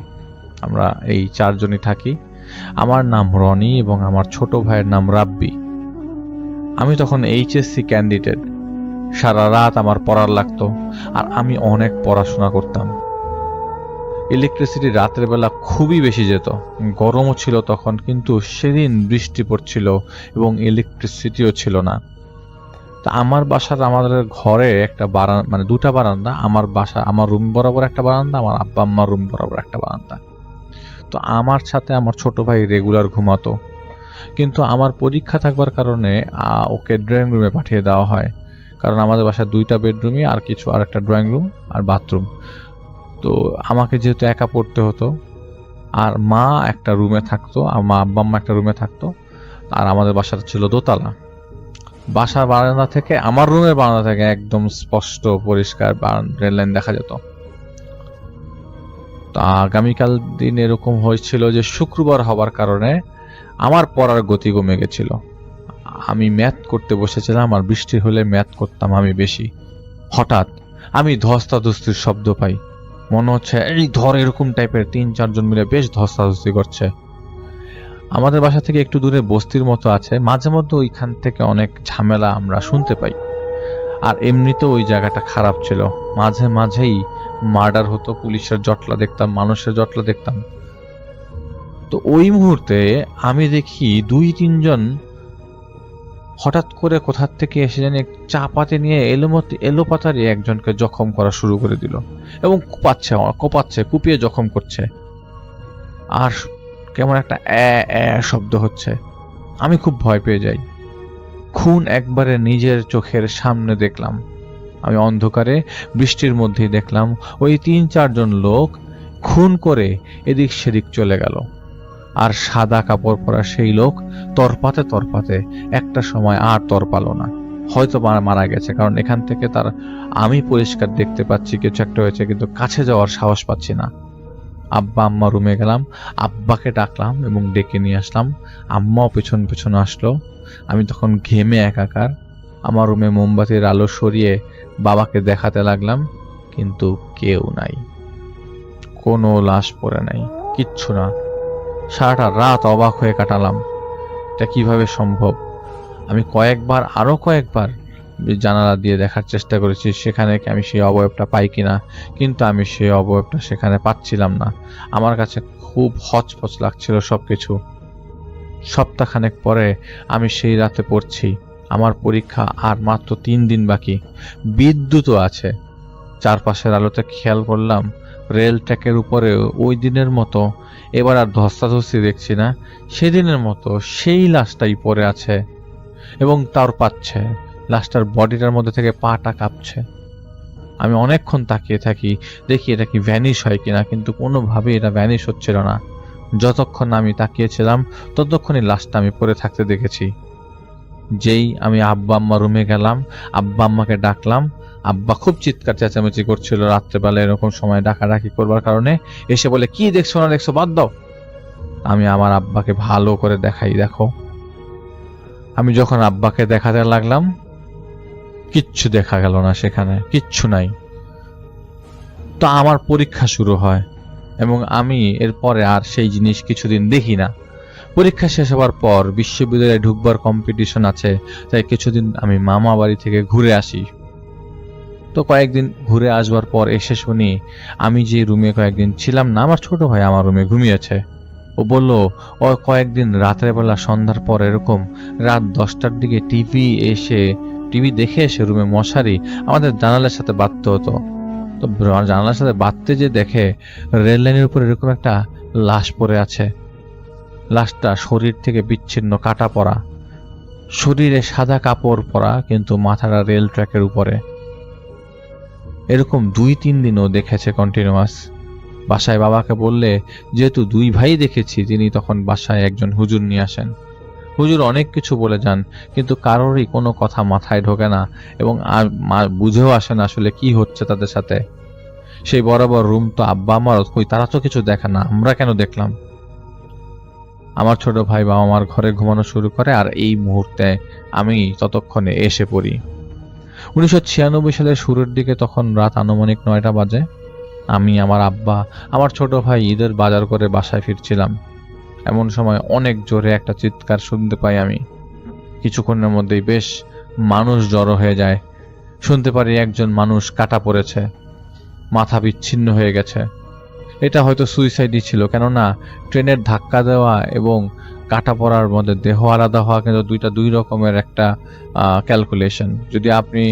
আমরা এই 4 জনই থাকি। আমার নাম রনি এবং আমার ছোট ভাইয়ের নাম রাব্বি। আমি তখন এইচএসসি ক্যান্ডিডেট। সারা রাত আমার পড়ার লাগতো, আর আমি অনেক পড়াশোনা করতাম। ইলেকট্রিসিটি রাতের বেলা খুবই বেশি যেত। গরমও ছিল তখন, কিন্তু সেদিন বৃষ্টি পড়ছিল এবং ইলেকট্রিসিটিও ছিল না। তা আমাদের ঘরে একটা বারান্দা, মানে 2টা বারান্দা। আমার রুম বরাবর একটা বারান্দা, আমার আব্বা আম্মার রুম বরাবর একটা বারান্দা। তো আমার সাথে আমার ছোট ভাই রেগুলার ঘুমাতো, কিন্তু আমার পরীক্ষা থাকবার কারণে ওকে ড্রয়িং রুমে পাঠিয়ে দেওয়া হয়। কারণ আমাদের বাসায় 2টা বেডরুমই আর একটা ড্রয়িং রুম আর বাথরুম। তো আমাকে যেহেতু একা পড়তে হতো, আর মা একটা রুমে থাকতো, আর আব্বা আম্মা একটা রুমে থাকতো। আর আমাদের বাসাটা ছিল দোতলা। বাসার বারান্দা থেকে, আমার রুমের বারান্দা থেকে একদম স্পষ্ট পরিষ্কার রেল লাইন দেখা যেত। তো আগামীকাল দিন এরকম হয়েছিল যে শুক্রবার হবার কারণে আমার পড়ার গতি কমে গেছিল। আমি ম্যাথ করতে বসেছিলাম, আর বৃষ্টি হলে ম্যাথ করতাম আমি বেশি। হঠাৎ আমি ধস্তাধস্তির শব্দ পাই। মনে হচ্ছে এই ধর, এরকম টাইপের 3-4 জন মিলে বেশ ধস্তাধস্তি করছে। আমাদের বাসা থেকে একটু দূরে বস্তির মতো আছে, মাঝে মধ্যে ওইখান থেকে অনেক ঝামেলা আমরা শুনতে পাই। আর এমনিতেও ওই জায়গাটা খারাপ ছিল, মাঝে মাঝেই মার্ডার হতো, পুলিশের জটলা দেখতাম, মানুষের জটলা দেখতাম। তো ওই মুহূর্তে আমি দেখি 2-3 জন হঠাৎ করে কোথার থেকে এসে জানি চাপাতে নিয়ে এলোপাতারি একজনকে জখম করা শুরু করে দিল এবং কোপাচ্ছে কুপিয়ে জখম করছে, আর কেমন একটা শব্দ হচ্ছে। আমি খুব ভয় পেয়ে যাই। খুন একবারে নিজের চোখের সামনে দেখলাম। আমি অন্ধকারে বৃষ্টির মধ্যেই দেখলাম ওই 3-4 জন লোক খুন করে এদিক সেদিক চলে গেল, আর সাদা কাপড় পরা সেই লোক তরপাতে তরপাতে একটা সময় আর তরপালো না, হয়তো মারা গেছে, কারণ এখান থেকে তার আমি পরিষ্কার দেখতে পাচ্ছি কিছু একটা হয়েছে, কিন্তু কাছে যাওয়ার সাহস পাচ্ছি না। আব্বা আম্মা রুমে গেলাম, আব্বাকে ডাকলাম এবং ডেকে নিয়ে আসলাম। আম্মাও পেছন পেছন আসলো। আমি তখন ঘেমে একাকার আমার রুমে মোমবাতির আলো সরিয়ে বাবাকে দেখাতে লাগলাম, কিন্তু কেউ নাই, কোনো লাশ পড়ে নাই, কিচ্ছু না। সারাটা রাত অবাক হয়ে কাটালাম, এটা কিভাবে সম্ভব। আমি আরো কয়েকবার জানালা দিয়ে দেখার চেষ্টা করেছি সেখানে কি আমি সেই অবয়বটা পাই কিনা, কিন্তু আমি সেই অবয়বটা সেখানে পাচ্ছিলাম না। আমার কাছে খুব হচপচ লাগছিল সবকিছু। সপ্তাহখানেক পরে আমি সেই রাতে পড়ছি, আমার পরীক্ষা আর মাত্র 3 দিন বাকি। বিদ্যুৎও আছে। চারপাশের আলোতে খেয়াল করলাম রেল ট্র্যাকের উপরে ওই দিনের মতো এবার আর ধস্তাধস্তি দেখছি না, সেদিনের মতো সেই লাশটাই পড়ে আছে এবং তার পাচ্ছে লাশটার বডিটার মধ্যে থেকে পাটা কাঁপছে। আমি অনেকক্ষণ তাকিয়ে থাকি, দেখি এটা কি ভ্যানিশ হয় কিনা, কিন্তু কোনোভাবেই এটা ভ্যানিশ হচ্ছিল না। যতক্ষণ আমি তাকিয়েছিলাম ততক্ষণই লাশটা আমি পড়ে থাকতে দেখেছি। যেই আমি আব্বা আম্মা রুমে গেলাম, আব্বা আম্মাকে ডাকলাম, আব্বা খুব চিৎকার চেঁচামেচি করছিল রাত্রেবেলা এরকম সময় ডাকাডাকি করবার কারণে। এসে বলে, কি দেখছো না দেখছো বাদ দাও। আমি আমার আব্বাকে ভালো করে দেখাই, দেখো। আমি যখন আব্বাকে দেখাতে লাগলাম, কিচ্ছু দেখা গেল না, সেখানে কিচ্ছু নাই। তো আমার পরীক্ষা শুরু হয় এবং আমি এরপরে আর সেই জিনিস কিছুদিন দেখি না। পরীক্ষা শেষ হওয়ার পর বিশ্ববিদ্যালয়ে ঢুকবার কম্পিটিশন আছে, তাই কিছুদিন আমি মামা বাড়ি থেকে ঘুরে আসি। তো কয়েকদিন ঘুরে আসবার পর এসে শুনি আমি যে রুমে কয়েকদিন ছিলাম না, আমার ছোট ভাই আমার রুমে ঘুমিয়েছে। ও বলল ও কয়েকদিন রাতের বেলা সন্ধ্যার পর এরকম রাত 10টার দিকে টিভি দেখে এসে রুমে মশারি আমাদের জানালার সাথে বাঁধতে হতো। তো জানালার সাথে বাঁধতে যে দেখে রেল লাইনের উপর এরকম একটা লাশ পড়ে আছে। লাশটা শরীর থেকে বিচ্ছিন্ন, কাটা পড়া, শরীরে সাদা কাপড় পরা, কিন্তু মাথাটা রেল ট্র্যাকের উপরে। এরকম 2-3 দিনও দেখেছে কন্টিনিউয়াস। বাসায় বাবাকে বললে, যেহেতু 2 ভাই দেখেছি, তিনি তখন বাসায় একজন হুজুর নিয়ে আসেন। হুজুর অনেক কিছু বলে যান, কিন্তু কারোরই কোনো কথা মাথায় ঢোকে না এবং বুঝেও আসে না আসলে কি হচ্ছে তাদের সাথে। সেই বরাবর রুম তো আব্বা আমার কই, তারা তো কিছু দেখে না, আমরা কেন দেখলাম। আমার ছোট ভাই বাবা আমার ঘরে ঘুমানো শুরু করে, আর এই মুহূর্তে আমি ততক্ষণে এসে পড়ি। 1996 সালের শুরুর দিকে, তখন রাত আনুমানিক 9টা বাজে। আমি, আমার আব্বা, আমার ছোট ভাই ঈদের বাজার করে বাসায় ফিরছিলাম। এমন সময় অনেক জোরে একটা চিৎকার শুনতে পাই আমি। কিছুক্ষণের মধ্যেই বেশ মানুষ জড়ো হয়ে যায়। শুনতে পারি একজন মানুষ কাটা পড়েছে, মাথা বিচ্ছিন্ন হয়ে গেছে। এটা হয়তো সুইসাইডই ছিল, কেননা ট্রেনের ধাক্কা দেওয়া এবং কাটা পড়ার মধ্যে দেহ আলাদা হওয়া কিন্তু দুইটা 2 রকমের একটা ক্যালকুলেশন। যদি আপনি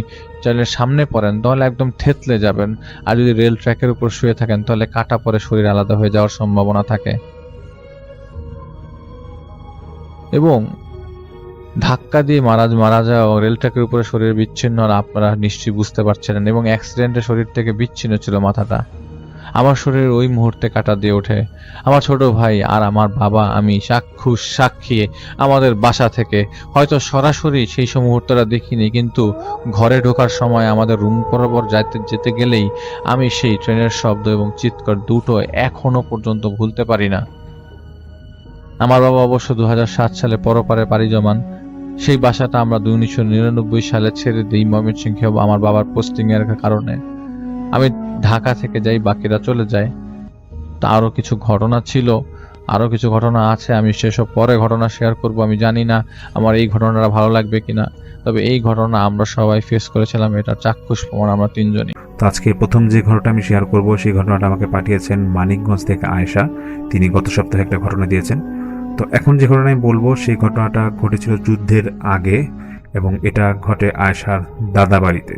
ট্রেনের সামনে পড়েন তাহলে একদম থেতলে যাবেন, আর যদি রেল ট্র্যাকের উপর শুয়ে থাকেন তাহলে কাটা পড়ে শরীর আলাদা হয়ে যাওয়ার সম্ভাবনা থাকে। এবং ধাক্কা দিয়ে মারা যাওয়া, রেল ট্র্যাকের উপরে শরীর বিচ্ছিন্ন, আর আপনারা নিশ্চয়ই বুঝতে পারছিলেন। এবং অ্যাক্সিডেন্টে শরীর থেকে বিচ্ছিন্ন ছিল মাথাটা। আমার শরীর ওই মুহূর্তে কাটা দিয়ে ওঠে। আমার ছোট ভাই আর আমার বাবা, আমি সাক্ষী আমাদের বাসা থেকে, হয়তো সরাসরি সেই মুহূর্তটা দেখিনি, কিন্তু ঘরে ঢোকার সময় আমাদের রুম বরাবর যেতে গেলেই আমি সেই ট্রেনের শব্দ এবং চিৎকার দুটো এখনো পর্যন্ত ভুলতে পারি না। আমার বাবা অবশ্য 2007 সালে পরপারে পাড়ি জমান। সেই বাসাটা আমরা 1999 সালে ছেড়ে দিই ময়মনসিংহে আমার বাবার পোস্টিং এর কারণে। আমি ঢাকা থেকে যাই, বাকিরা চলে যায়। তারও কিছু ঘটনা ছিল, আরও কিছু ঘটনা আছে, আমি সেসব পরে ঘটনা শেয়ার করব। আমি জানি না আমার এই ঘটনাটা ভালো লাগবে কিনা, তবে এই ঘটনা আমরা সবাই ফেস করেছিলাম, এটা চাক্ষুষ প্রমাণ আমরা তিনজনই। তো আজকে প্রথম যে ঘটনাটা আমি শেয়ার করব সেই ঘটনাটা আমাকে পাঠিয়েছেন মানিকগঞ্জ থেকে আয়েশা। তিনি গত সপ্তাহে একটা ঘটনা দিয়েছেন। তো এখন যে ঘটনা আমি বলবো সেই ঘটনাটা ঘটেছিল যুদ্ধের আগে, এবং এটা ঘটে আয়েশার দাদা বাড়িতে।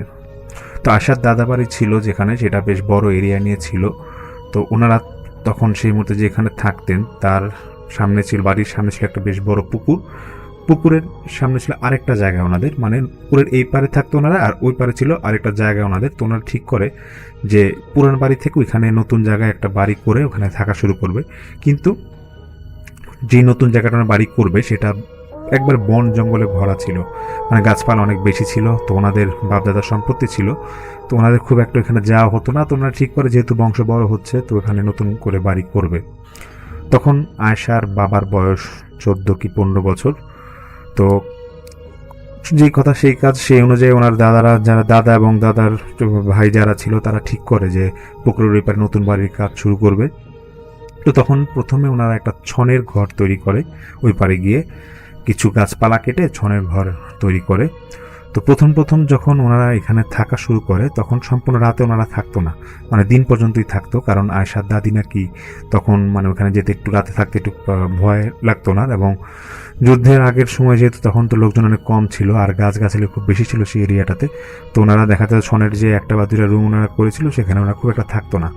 তো আয়েশার দাদা বাড়ি ছিল যেখানে, সেটা বেশ বড় এরিয়া নিয়ে ছিল। তো ওনারা তখন সেই মুহূর্তে যেখানে থাকতেন তার সামনে ছিল, বাড়ির সামনে ছিল একটা বেশ বড় পুকুর। পুকুরের সামনে ছিল আরেকটা জায়গা ওনাদের, মানে পুকুরের এই পারে থাকতো ওনারা আর ওই পারে ছিল আরেকটা জায়গা ওনাদের। তো ওনারা ঠিক করে যে পুরান বাড়ি থেকে ওইখানে নতুন জায়গায় একটা বাড়ি করে ওখানে থাকা শুরু করবে। কিন্তু যে নতুন জায়গাটা ওনারা বাড়ি করবে সেটা একবার বন জঙ্গলে ভরা ছিল, মানে গাছপালা অনেক বেশি ছিল। তো ওনাদের বাপদাদার সম্পত্তি ছিল, তো ওনাদের খুব একটা এখানে যাওয়া হতো না। তো ওনারা ঠিক করে যেহেতু বংশ বড় হচ্ছে তো এখানে নতুন করে বাড়ি করবে। তখন আয়েশার বাবার বয়স 14 কি 15 বছর। তো যেই কথা সেই কাজ, সেই অনুযায়ী ওনার দাদারা, যারা দাদা এবং দাদার ভাই যারা ছিল তারা ঠিক করে যে পুকুরের ওই পারে নতুন বাড়ির কাজ শুরু করবে। তো তখন প্রথমে ওনারা একটা ছনের ঘর তৈরি করে, ওই পারে গিয়ে কিছু গাছপালা কেটে ছনের ঘর তৈরি করে। তো প্রথম যখন ওনারা এখানে থাকা শুরু করে তখন সম্পূর্ণ রাতে ওনারা থাকতো না, মানে দিন পর্যন্তই থাকতো। কারণ আয়েশার দাদি নাকি তখন মানে ওখানে যেতে একটু রাতে থাকতে একটু ভয় লাগতো না, এবং যুদ্ধের আগের সময় যেহেতু তখন তো লোকজন অনেক কম ছিল আর গাছগাছালি খুব বেশি ছিল সেই এরিয়াটাতে। তো ওনারা দেখা যায় ছনের যে একটা বা দুটা রুম ওনারা করেছিল সেখানে ওনারা খুব একটা থাকতো না।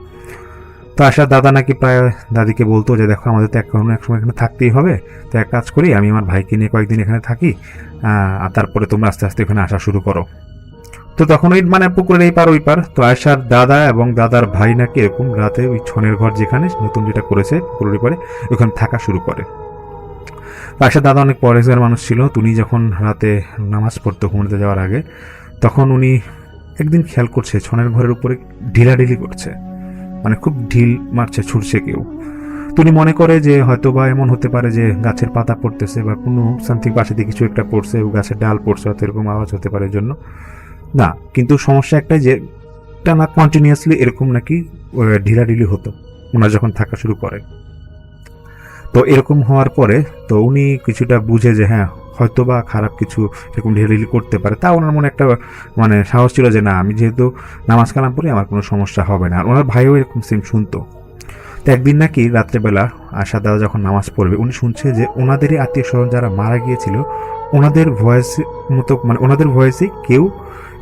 তো আয়েশার দাদা নাকি প্রায় দাদিকে বলতো যে দেখো আমাদের তো এক সময় এখানে থাকতেই হবে, তো এক কাজ করি আমি আমার ভাইকে নিয়ে কয়েকদিন এখানে থাকি, আর তারপরে তোমরা আস্তে আস্তে এখানে আসা শুরু করো। তো তখন ওই মানে পুকুরের এই পার ওই পার, তো আয়েশার দাদা এবং দাদার ভাই নাকি এরকম রাতে ওই ছনের ঘর যেখানে নতুন যেটা করেছে পুকুরের পারে ওখানে থাকা শুরু করে। আয়েশার দাদা অনেক পরেজগার মানুষ ছিল। উনি যখন রাতে নামাজ পড়তো ঘুমোতে যাওয়ার আগে, তখন উনি একদিন খেয়াল করছে ছনের ঘরের উপরে ঢিলাঢিলি করছে, মানে খুব ঢিল মারছে, ছুটছে কেউ। তো উনি মনে করে যে হয়তো বা এমন হতে পারে যে গাছের পাতা পড়তেছে বা কোনো সামথিং পাশে দিয়ে কিছু একটা পড়ছে, গাছের ডাল পড়ছে, হয়তো এরকম আওয়াজ হতে পারে জন্য না। কিন্তু সমস্যা একটাই যে টানা কন্টিনিউয়াসলি এরকম নাকি ঢিলাঢিলি হতো ওনারা যখন থাকা শুরু করে। তো এরকম হওয়ার পরে তো উনি কিছুটা বুঝে যে হ্যাঁ হয়তো বা খারাপ কিছু এরকম ঢিলাঢিলি করতে পারে। তা ওনার মনে একটা মানে সাহস ছিল যে না, আমি যেহেতু নামাজ কালাম পড়ি আমার কোনো সমস্যা হবে না। আর ওনার ভাইও এরকম সেম শুনতো। তো একদিন নাকি রাত্রেবেলা আয়েশার দাদা যখন নামাজ পড়বে উনি শুনছে যে ওনাদেরই আত্মীয় স্বজন যারা মারা গিয়েছিল ওনাদের ভয়েস মতো, মানে ওনাদের ভয়েসে কেউ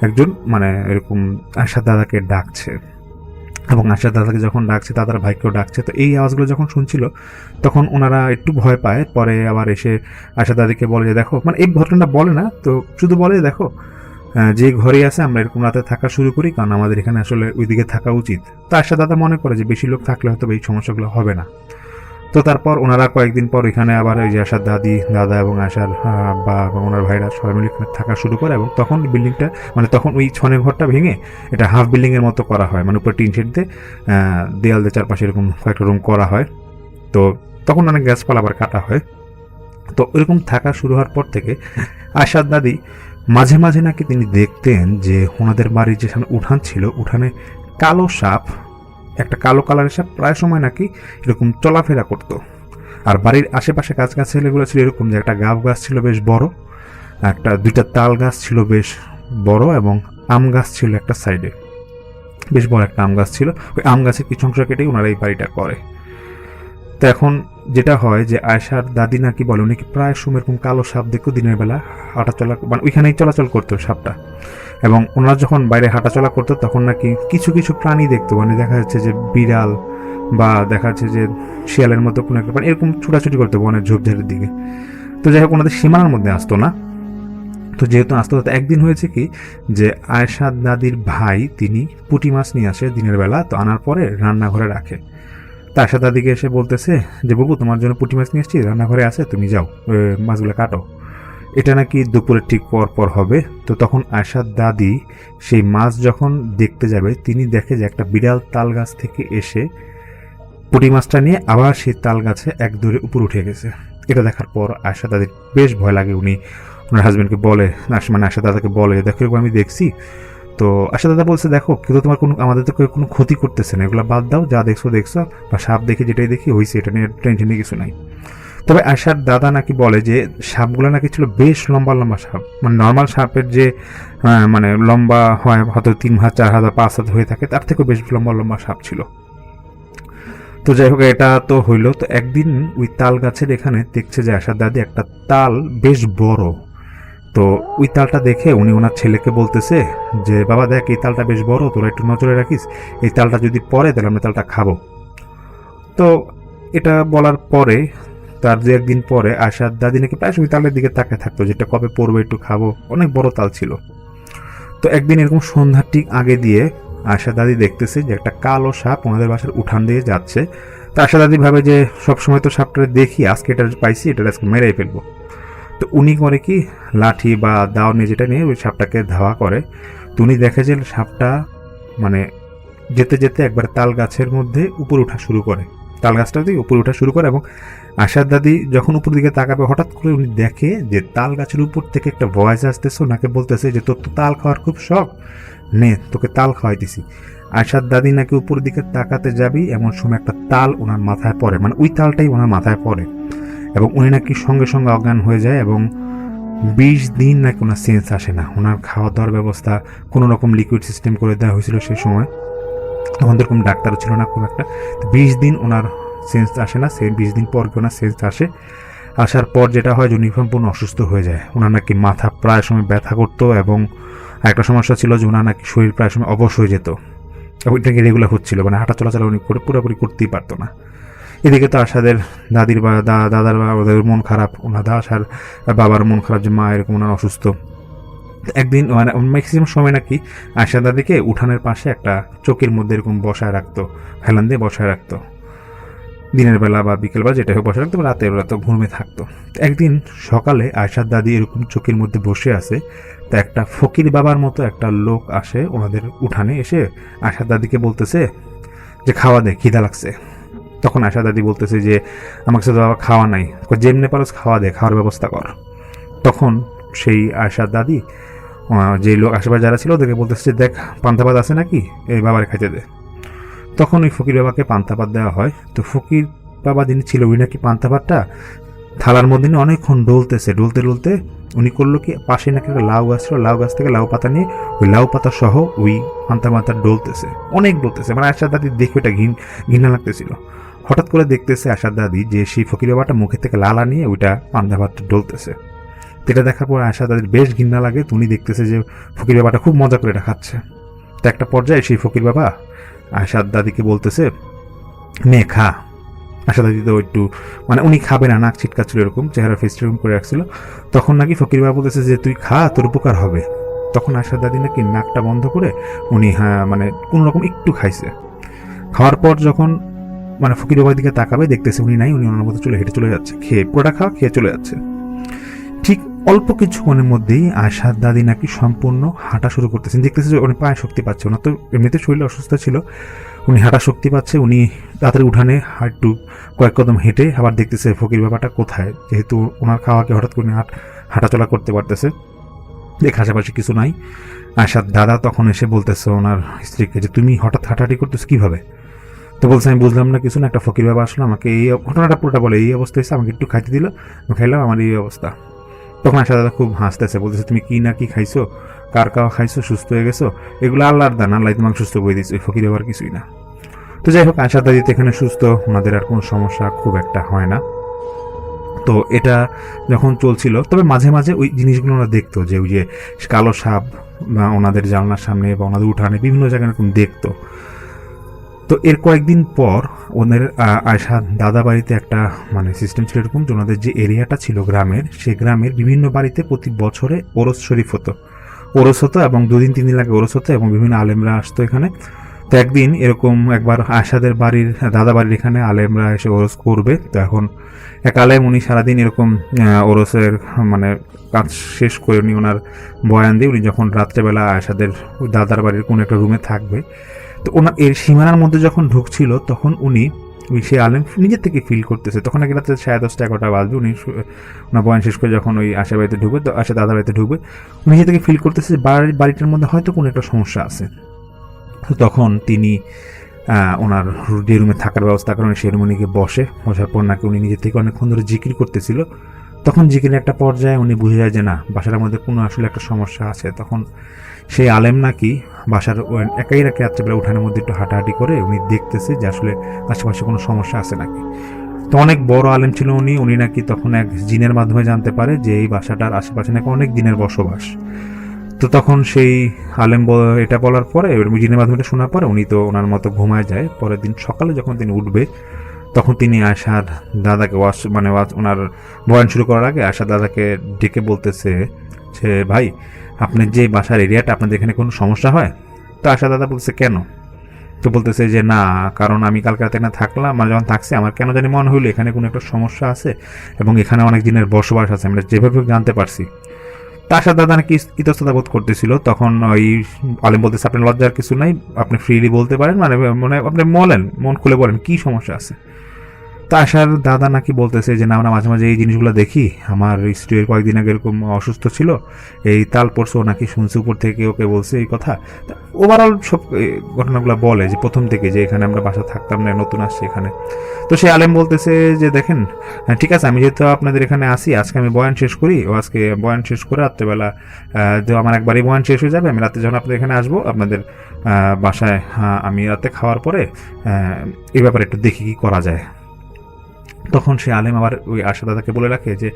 একজন মানে এরকম আয়েশার দাদাকে ডাকছে, এবং আয়েশার দাদাকে যখন ডাকছে দাদার ভাইকেও ডাকছে। তো এই আওয়াজগুলো যখন শুনছিল তখন ওনারা একটু ভয় পায়। পরে আবার এসে আয়েশার দাদিকে বলে যে দেখো, মানে এই ঘটনাটা বলে না, তো শুধু বলে দেখো যে ঘরে আছে আমরা এরকম রাতে থাকা শুরু করি, কারণ আমাদের এখানে আসলে ওইদিকে থাকা উচিত। তো আয়েশার দাদা মনে করে যে বেশি লোক থাকলে হয়তো এই সমস্যাগুলো হবে না। তো তারপর ওনারা কয়েকদিন পর এখানে আবার ওই যে আয়েশার দাদি, দাদা এবং আয়েশার বা ওনার ভাইরা সবাই মিলে এখানে থাকা শুরু করে। এবং তখন বিল্ডিংটা মানে তখন ওই ছনের ঘরটা ভেঙে এটা হাফ বিল্ডিংয়ের মতো করা হয়, মানে উপরে টিন শেড দিয়ে দেয়াল দিয়ে চারপাশে এরকম কয়েকটা রুম করা হয়। তো তখন অনেক গাছপালা আবার কাটা হয়। তো এরকম থাকা শুরু হওয়ার পর থেকে আয়েশার দাদি মাঝে মাঝে নাকি তিনি দেখতেন যে ওনাদের বাড়ির যেখানে উঠান ছিল উঠানে কালো সাপ, একটা কালো কালারের সাপ প্রায় সময় নাকি এরকম চলাফেরা করতো। আর বাড়ির আশেপাশে গাছগাছালিগুলো ছিল এরকম যে একটা গাব গাছ ছিল বেশ বড়, একটা দুইটা তাল গাছ ছিল বেশ বড়, এবং আম গাছ ছিল একটা সাইডে, বেশ বড় একটা আম গাছ ছিল। ওই আম গাছের কিছু অংশ কেটেই ওনারা এই বাড়িটা করে। তো এখন যেটা হয় যে আয়েশার দাদি নাকি বলে উনি কি প্রায় সময় এরকম কালো সাপ দেখতো দিনের বেলা হাঁটাচলা, মানে ওইখানেই চলাচল করতো সাপটা। এবং ওনারা যখন বাইরে হাঁটাচলা করতো তখন নাকি কিছু কিছু প্রাণী দেখতো, মানে দেখা যাচ্ছে যে বিড়াল বা দেখা যাচ্ছে যে শিয়ালের মতো কোনো একটা প্রাণী এরকম ছুটাছুটি করতো বনের ঝোপঝাড়ের দিকে। তো যাই হোক ওনাদের সীমানার মধ্যে আসতো না। তো যেহেতু আসতে হতো, একদিন হয়েছে কি যে আয়েশার দাদির ভাই তিনি পুঁটি মাছ নিয়ে আসে দিনের বেলা। তো আনার পরে রান্নাঘরে রাখে। তা আয়েশার দাদিকে এসে বলতেছে যে বাবু তোমার জন্য পুঁটি মাছ নিয়ে এসেছি, রান্নাঘরে আছে, তুমি যাও মাছগুলো কাটো। এটা নাকি দুপুরের ঠিক পর হবে। তো তখন আয়েশার দাদি সেই মাছ যখন দেখতে যাবে তিনি দেখে যে একটা বিড়াল তাল গাছ থেকে এসে পুঁটি মাছটা নিয়ে আবার সেই তাল গাছে এক দৌড়ে উপর উঠে গেছে। এটা দেখার পর আয়েশার দাদির বেশ ভয় লাগে। উনি ওনার হাজব্যান্ডকে বলে, মানে আয়েশার দাদাকে বলে দেখো এরকম আমি দেখছি। তো আশা দাদা বলছে, দেখো কেউ তো তোমার আমাদের তো কেউ কোনো ক্ষতি করতেছে না, এগুলো বাদ দাও, যা দেখছো দেখছো, বা সাপ দেখে যেটাই দেখি হয়েছে, এটা নিয়ে টেনশন নিয়ে কিছু নাই। তবে আশার দাদা নাকি বলে যে সাপগুলো নাকি ছিল বেশ লম্বা লম্বা সাপ, মানে নর্মাল সাপের যে মানে লম্বা হয় হয়তো 3 হাত 4 হাত 5 হাত হয়ে থাকে, তার থেকেও বেশ লম্বা লম্বা সাপ ছিল। তো যাই হোক, এটা তো হইলো। তো একদিন ওই তাল গাছের এখানে দেখছে যে আশার দাদি একটা তাল বেশ বড়। তো ওই তালটা দেখে উনি ওনার ছেলেকে বলতেছে যে বাবা দেখ, এই তালটা বেশ বড়, তোরা একটু নজরে রাখিস, এই তালটা যদি পড়ে তাহলে আমরা তালটা খাবো। তো এটা বলার পরে তার 2 একদিন পরে আশার দাদি নাকি প্রায় সময় তালের দিকে তাকিয়ে থাকতো, যেটা কবে পড়বে একটু খাবো, অনেক বড় তাল ছিল। তো একদিন এরকম সন্ধ্যার ঠিক আগে দিয়ে আশা দাদি দেখতেছে যে একটা কালো সাপ ওনাদের বাসার উঠান দিয়ে যাচ্ছে। তো আশা দাদি ভাবে যে সবসময় তো সাপটা দেখি, আজকে এটা পাইছি, এটা আজকে মেরেই ফেলবো। তো উনি করে কি, লাঠি বা দাও নিয়ে যেটা নিয়ে ওই সাপটাকে ধাওয়া করে। তো উনি দেখে যে সাপটা মানে যেতে যেতে একবার তাল গাছের মধ্যে উপরে ওঠা শুরু করে, তাল গাছটা দিয়ে উপরে ওঠা শুরু করে। এবং আশার দাদি যখন উপর দিকে তাকাবে, হঠাৎ করে উনি দেখে যে তাল গাছের উপর থেকে একটা ভয়েস আসতেছে, ওনাকে বলতেছে যে তোর তো তাল খাওয়ার খুব শখ, নে তোকে তাল খাওয়াইতেছি। আশার দাদি নাকি উপর দিকে তাকাতে যাবি, এমন সময় একটা তাল ওনার মাথায় পড়ে, মানে ওই তালটাই ওনার মাথায় পড়ে, এবং উনি নাকি সঙ্গে সঙ্গে অজ্ঞান হয়ে যায়। এবং 20 দিন নাকি ওনার সেন্স আসে না। ওনার খাওয়া দাওয়ার ব্যবস্থা কোনো রকম লিকুইড সিস্টেম করে দেওয়া হয়েছিল সেই সময়, তখন তো এরকম ডাক্তারও ছিল না খুব একটা। 20 দিন ওনার সেন্স আসে না। সেই 20 দিন পর ওনার সেন্স আসে। আসার পর যেটা হয় যে উনি সম্পূর্ণ অসুস্থ হয়ে যায়। ওনার নাকি মাথা প্রায় সময় ব্যথা করতো, এবং একটা সমস্যা ছিল যে ওনার নাকি শরীর প্রায় সময় অবশ হয়ে যেত, এবং এটাকে রেগুলার হচ্ছিল, মানে হাঁটা চলাচল উনি পুরোপুরি করতেই পারতো না। এদিকে তো আশাদের দাদির বা দাদার বা ওদের মন খারাপ, ওনার আশার বাবার মন খারাপ যে মা এরকম ওনার অসুস্থ। একদিন মানে ম্যাক্সিমাম সময় নাকি আশা দাদিকে উঠানের পাশে একটা চৌকির মধ্যে এরকম বসায় রাখতো, হেলান দিয়ে বসায় রাখতো, দিনের বেলা বা বিকেলবেলা যেটা হোক বসায় রাখতো, রাতের বেলা তো ঘুমে থাকতো। একদিন সকালে আশার দাদি এরকম চৌকির মধ্যে বসে আছে, তো একটা ফকির বাবার মতো একটা লোক আসে ওনাদের উঠানে, এসে আশার দাদিকে বলতেছে যে খাওয়া দে, খিদা লাগছে। তখন আশা দাদি বলতেছে যে আমার কাছে তো বাবা খাওয়া নাই, যেমনি পারো খাওয়া দে, খাওয়ার ব্যবস্থা কর। তখন সেই আশার দাদি যে লোক আশেপাশে যারা ছিল ওদেরকে বলতেছে যে দেখ, পান্তা ভাত আছে নাকি, এই বাবারে খাইতে দে। তখন ওই ফকির বাবাকে পান্তা ভাত দেওয়া হয়। তো ফকির বাবা যিনি ছিল উনি নাকি পান্তা ভাতটা থালার মধ্যে নিয়ে অনেকক্ষণ ডলতে উনি করলো কি, পাশে নাকি একটা লাউ গাছ ছিল, লাউ গাছ থেকে লাউ পাতা নিয়ে ওই লাউ পাতা সহ ওই পান্তা ভাতটা অনেক ডলতেছে, মানে আশার দাদি দেখে ওটা ঘৃণা লাগতেছিল। হঠাৎ করে দেখতেছে আশার দাদি যে সেই ফকির বাবাটা মুখে থেকে লালা নিয়ে ওইটা পান্তা ভাতটা ডলতেছে। এটা দেখার পর আশা দাদির বেশ ঘৃণা লাগে। তো উনি দেখতেছে যে ফকির বাবাটা খুব মজা করে এটা খাচ্ছে। তো একটা পর্যায়ে সেই ফকির বাবা আশার দাদিকে বলতেছে নে খা। আশা দাদি তো একটু মানে উনি খাবে না, নাক ছিটকাচ্ছিল, এরকম চেহারা ফেস এরকম করে রাখছিল। তখন নাকি ফকির বাবা বলতেছে যে তুই খা, তোর উপকার হবে। তখন আশার দাদি নাকি নাকটা বন্ধ করে উনি মানে কোনো রকম একটু খাইছে। খাওয়ার পর যখন মানে ফকির বাবার দিকে তাকাবে, দেখতেছে উনি নাই, উনি ওনার মতো হেঁটে চলে যাচ্ছে, খেয়ে পুরোটা খাওয়া খেয়ে চলে যাচ্ছে। ঠিক অল্প কিছুক্ষণের মধ্যেই আশার দাদি নাকি সম্পূর্ণ হাঁটা শুরু করতেছেন। দেখতেছে যে উনি পায়ে শক্তি পাচ্ছে, ওনার তো এমনিতে শরীরে অসুস্থ ছিল, উনি হাঁটা শক্তি পাচ্ছে। উনি তাড়াতাড়ি উঠানে একটু কয়েক কদম হেঁটে আবার দেখতেছে ফকির বাবাটা কোথায়, যেহেতু ওনার খাওয়াকে হঠাৎ করে হাঁটাচলা করতে পারতেছে, দেখ আশেপাশে কিছু নাই। আশার দাদা তখন এসে বলতেছে ওনার স্ত্রীকে যে তুমি হঠাৎ হাঁটাহাঁটি করতেছো কীভাবে? তো বলছে আমি বুঝলাম না কিছু না, একটা ফকির বাবা আসলো, আমাকে এই ঘটনাটা পুরোটা বলে, এই অবস্থা হয়েছে, আমাকে একটু খাইতে দিল, খাইলাম, আমার এই অবস্থা। তখন আশা দাদা খুব হাসতেছে, বলতেছে তুমি কি না কি খাইছো, কার খাওয়া খাইছো, সুস্থ হয়ে গেছো, এগুলো আল্লাহর দান, আল্লাহ তোমাকে সুস্থ করে দিচ্ছে, ওই ফকির বাবার কিছুই না। তো যাই হোক, আশা দাদিতে এখানে সুস্থ, ওনাদের আর কোনো সমস্যা খুব একটা হয় না। তো এটা যখন চলছিল, তবে মাঝে মাঝে ওই জিনিসগুলো ওরা দেখতো, যে ওই যে কালো সাপ বা ওনাদের জানলার সামনে বা ওনাদের উঠানে বিভিন্ন জায়গায় এরকম দেখতো। তো এর কয়েকদিন পর ওদের আয়সা দাদা বাড়িতে একটা মানে সিস্টেম ছিল এরকম, যে ওনাদের যে এরিয়াটা ছিল গ্রামের, সেই গ্রামের বিভিন্ন বাড়িতে প্রতি বছরে ওরস শরীফ হতো, এবং 2-3 দিন লাগে ওরস হতো, এবং বিভিন্ন আলেমরা আসতো এখানে। তো একদিন এরকম একবার আয়সাদের বাড়ির দাদা বাড়ির এখানে আলেমরা এসে ওরস করবে। তো এখন এক আলেম উনি সারাদিন এরকম ওরসের মানে কাজ শেষ করে উনি ওনার বয়ান দিয়ে উনি যখন রাত্রেবেলা আয়সাদের দাদার বাড়ির কোনো একটা রুমে থাকবে, তো ওনার এর সীমানার মধ্যে যখন ঢুকছিল, তখন উনি সে আলেম নিজের থেকে ফিল করতেছে। তখন নাকি রাত্রে 10:30-11টা বাজবে, ওনার বয়ান শেষ করে যখন ওই আশা বাড়িতে ঢুকবে, আশা দাদা বাড়িতে ঢুকবে, উনি নিজে থেকে ফিল করতেছে যে বাড়িটার মধ্যে হয়তো কোনো একটা সমস্যা আছে। তো তখন তিনি ওনার যে রুমে থাকার ব্যবস্থা করেন সেই রুমে গিয়ে বসার পর নাকি উনি নিজে থেকে অনেকক্ষণ ধরে জিকির করতেছিল। তখন জিকিরের একটা পর্যায়ে উনি বুঝে যায় যে না, বাসার মধ্যে কোনো আসলে একটা সমস্যা আছে। তখন সেই আলেম নাকি বাসার একাই রাখে রাত্রেবেলা উঠানের মধ্যে একটু হাঁটাহাঁটি করে উনি দেখতেছে যে আসলে আশেপাশে কোনো সমস্যা আছে নাকি। তো অনেক বড় আলেম ছিল উনি নাকি তখন এক জিনের মাধ্যমে জানতে পারে যে এই বাসাটার আশেপাশে নাকি অনেক জিনের বসবাস। তো তখন সেই আলেম এটা বলার পরে, জিনের মাধ্যমে শোনার পরে উনি তো ওনার মতো ঘুমায় যায়। পরের দিন সকালে যখন তিনি উঠবে তখন তিনি আয়শার দাদাকে ওনার বয়ান শুরু করার আগে আয়শার দাদাকে ডেকে বলতেছে যে ভাই, আপনার যে বাসার এরিয়াটা, আপনাদের এখানে কোনো সমস্যা হয়? তো আয়শা দাদা বলতেছে কেন? তো বলতেছে যে না, কারণ আমি কালকে রাতে এখানে থাকলাম, মানে যখন থাকছি আমার কেন জানি মনে হইলো এখানে কোনো একটা সমস্যা আছে এবং এখানে অনেক দিনের বসবাস আছে, আমরা যেভাবে জানতে পারছি। তার সাথে দাদা নাকি ইতস্ততা বোধ করতেছিল। তখন ওই আলেম বলতেছে আপনার লজ্জার কিছু নাই, আপনি ফ্রিলি বলতে পারেন, মানে আপনি মন খুলে বলেন কি সমস্যা আছে। তা আশার দাদা নাকি বলতেছে যে না, আমরা মাঝে মাঝে এই জিনিসগুলো দেখি, আমার স্ত্রীর কয়েকদিন আগে এরকম অসুস্থ ছিল, এই তাল পরশু নাকি শুনছি উপর থেকে ওকে বলছে এই কথা। ওভারঅল সব ঘটনাগুলো বলে যে প্রথম থেকে যে এখানে আমরা বাসা থাকতাম না, নতুন আসছি এখানে। তো সে আলেম বলতেছে যে দেখেন, ঠিক আছে, আমি যেহেতু আপনাদের এখানে আসি, আজকে আমি বয়ান শেষ করি, আজকে বয়ান শেষ করে রাত্রেবেলা তো আমার একবারই বয়ান শেষ হয়ে যাবে, আমি রাতে যখন আপনাদের এখানে আসবো আপনাদের বাসায়, আমি রাতে খাওয়ার পরে এই ব্যাপারে একটু দেখি কি করা যায়। তখন সে আলেম আবার ওই আশা দাদাকে বলে রাখে যে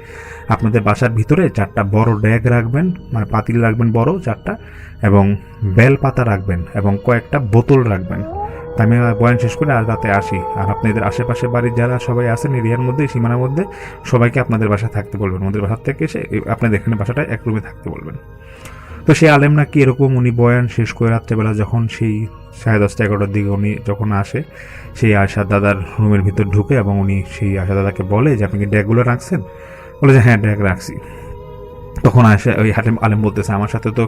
আপনাদের বাসার ভিতরে 4টা বড় ড্যাগ রাখবেন, মানে পাতিল রাখবেন বড় 4টা, এবং বেল পাতা রাখবেন এবং কয়েকটা বোতল রাখবেন। তা আমি বয়ান শেষ করে আজ রাতে আসি, আর আপনাদের আশেপাশে বাড়ির যারা সবাই আছেন এরিয়ার মধ্যে, সীমানার মধ্যে, সবাইকে আপনাদের বাসায় থাকতে বলবেন, ওদের বাসার থেকে এসে আপনাদের এখানে বাসাটা এক রুমে থাকতে বলবেন। তো সেই আলেম নাকি এরকম উনি বয়ান শেষ করে রাত্রেবেলা যখন সেই 10:30-11টার দিকে উনি যখন আসে, সেই আশার দাদার রুমের ভিতর ঢুকে এবং উনি সেই আশা দাদাকে বলে যে আপনি কি ড্যাগগুলো রাখছেন? বলে যে হ্যাঁ, ড্যাগ রাখছি। তখন আসে ওই আলেম বলতেছে আমার সাথে তো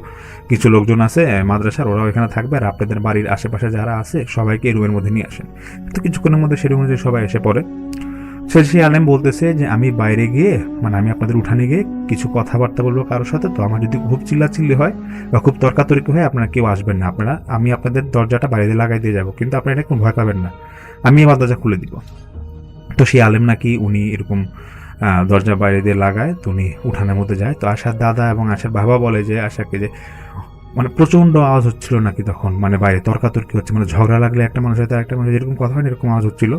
কিছু লোকজন আছে মাদ্রাসার, ওরাও এখানে থাকবে, আর আপনাদের বাড়ির আশেপাশে যারা আছে সবাইকে এই রুমের মধ্যে নিয়ে আসেন। তো কিছুক্ষণের মধ্যে সেই রুমে সবাই এসে পড়ে। সেই আলেম বলতেছে যে আমি বাইরে গিয়ে, মানে আমি আপনাদের উঠানে গিয়ে কিছু কথাবার্তা বলবো কারোর সাথে, তো আমার যদি খুব চিল্লাচিল্লি হয় বা খুব তর্কাতর্কি হয় আপনারা কেউ আসবেন না, আমি আপনাদের দরজাটা বাইরে দিয়ে লাগাই দিয়ে যাবো, কিন্তু আপনারা এটা কোনো ভয় পাবেন না, আমি এবার দরজা খুলে দিব। তো সেই আলেম নাকি উনি এরকম দরজা বাইরে দিয়ে লাগায়, তো উনি উঠানের মধ্যে যায়। তো আশার দাদা এবং আশার বাবা বলে যে আশাকে যে মানে প্রচণ্ড আওয়াজ হচ্ছিল নাকি তখন, মানে বাইরে তর্কাতর্কি হচ্ছে, মানে ঝগড়া লাগলে একটা মানুষের সাথে একটা মানুষ যেরকম কথা হয় এরকম আওয়াজ হচ্ছিল।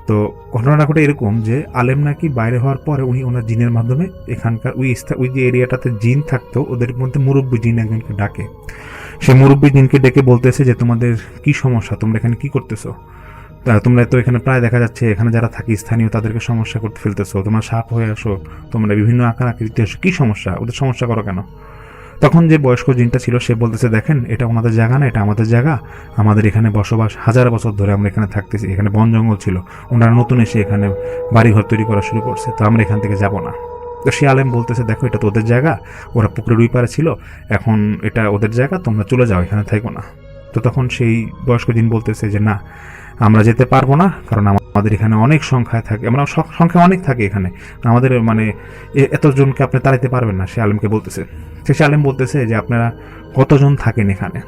তো ঘটনাটা ঘটে এরকম যে আলেম নাকি বাইরে হওয়ার পরে উনি ওনার জিনের মাধ্যমে এখানকার ওই যে এরিয়াটাতে জিন থাকতো ওদের মধ্যে মুরব্বী জিন একজনকে ডাকে। সে মুরব্বী জিনকে ডেকে বলতেছে যে তোমাদের কি সমস্যা, তোমরা এখানে কি করতেছো, তোমরা তো এখানে প্রায় দেখা যাচ্ছে এখানে যারা থাকি স্থানীয় তাদেরকে সমস্যা করতে ফেলতেছো, তোমরা সাপ হয়ে আসো, তোমরা বিভিন্ন আকার আকৃতি আসো, কি সমস্যা, ওদের সমস্যা করো কেন? তখন যে বয়স্ক জিনটা ছিল সে বলতেছে দেখেন, এটা ওনাদের জায়গা না, এটা আমাদের জায়গা, আমাদের এখানে বসবাস 1000 বছর ধরে আমরা এখানে থাকতেছি, এখানে বন জঙ্গল ছিল, ওনারা নতুন এসে এখানে বাড়িঘর তৈরি করা শুরু করছে, তো আমরা এখান থেকে যাব না। তো সে আলেম বলতেছে দেখো, এটা তো ওদের জায়গা, ওরা পুকুরের ওই পারে ছিল, এখন এটা ওদের জায়গা, তোমরা চলে যাও, এখানে থাকো না। তো তখন সেই বয়স্ক জিন বলতেছে যে না, আমরা যেতে পারবো না, কারণ আমাদের এখানে অনেক সংখ্যায় থাকে, আমরা সংখ্যা অনেক থাকে এখানে, আমাদের মানে এতজনকে আপনি তাড়াইতে পারবেন না। সে আলেমকে বলতেছে, সে আলেম বলতেছে যে আপনারা কতজন থাকেন এখানে?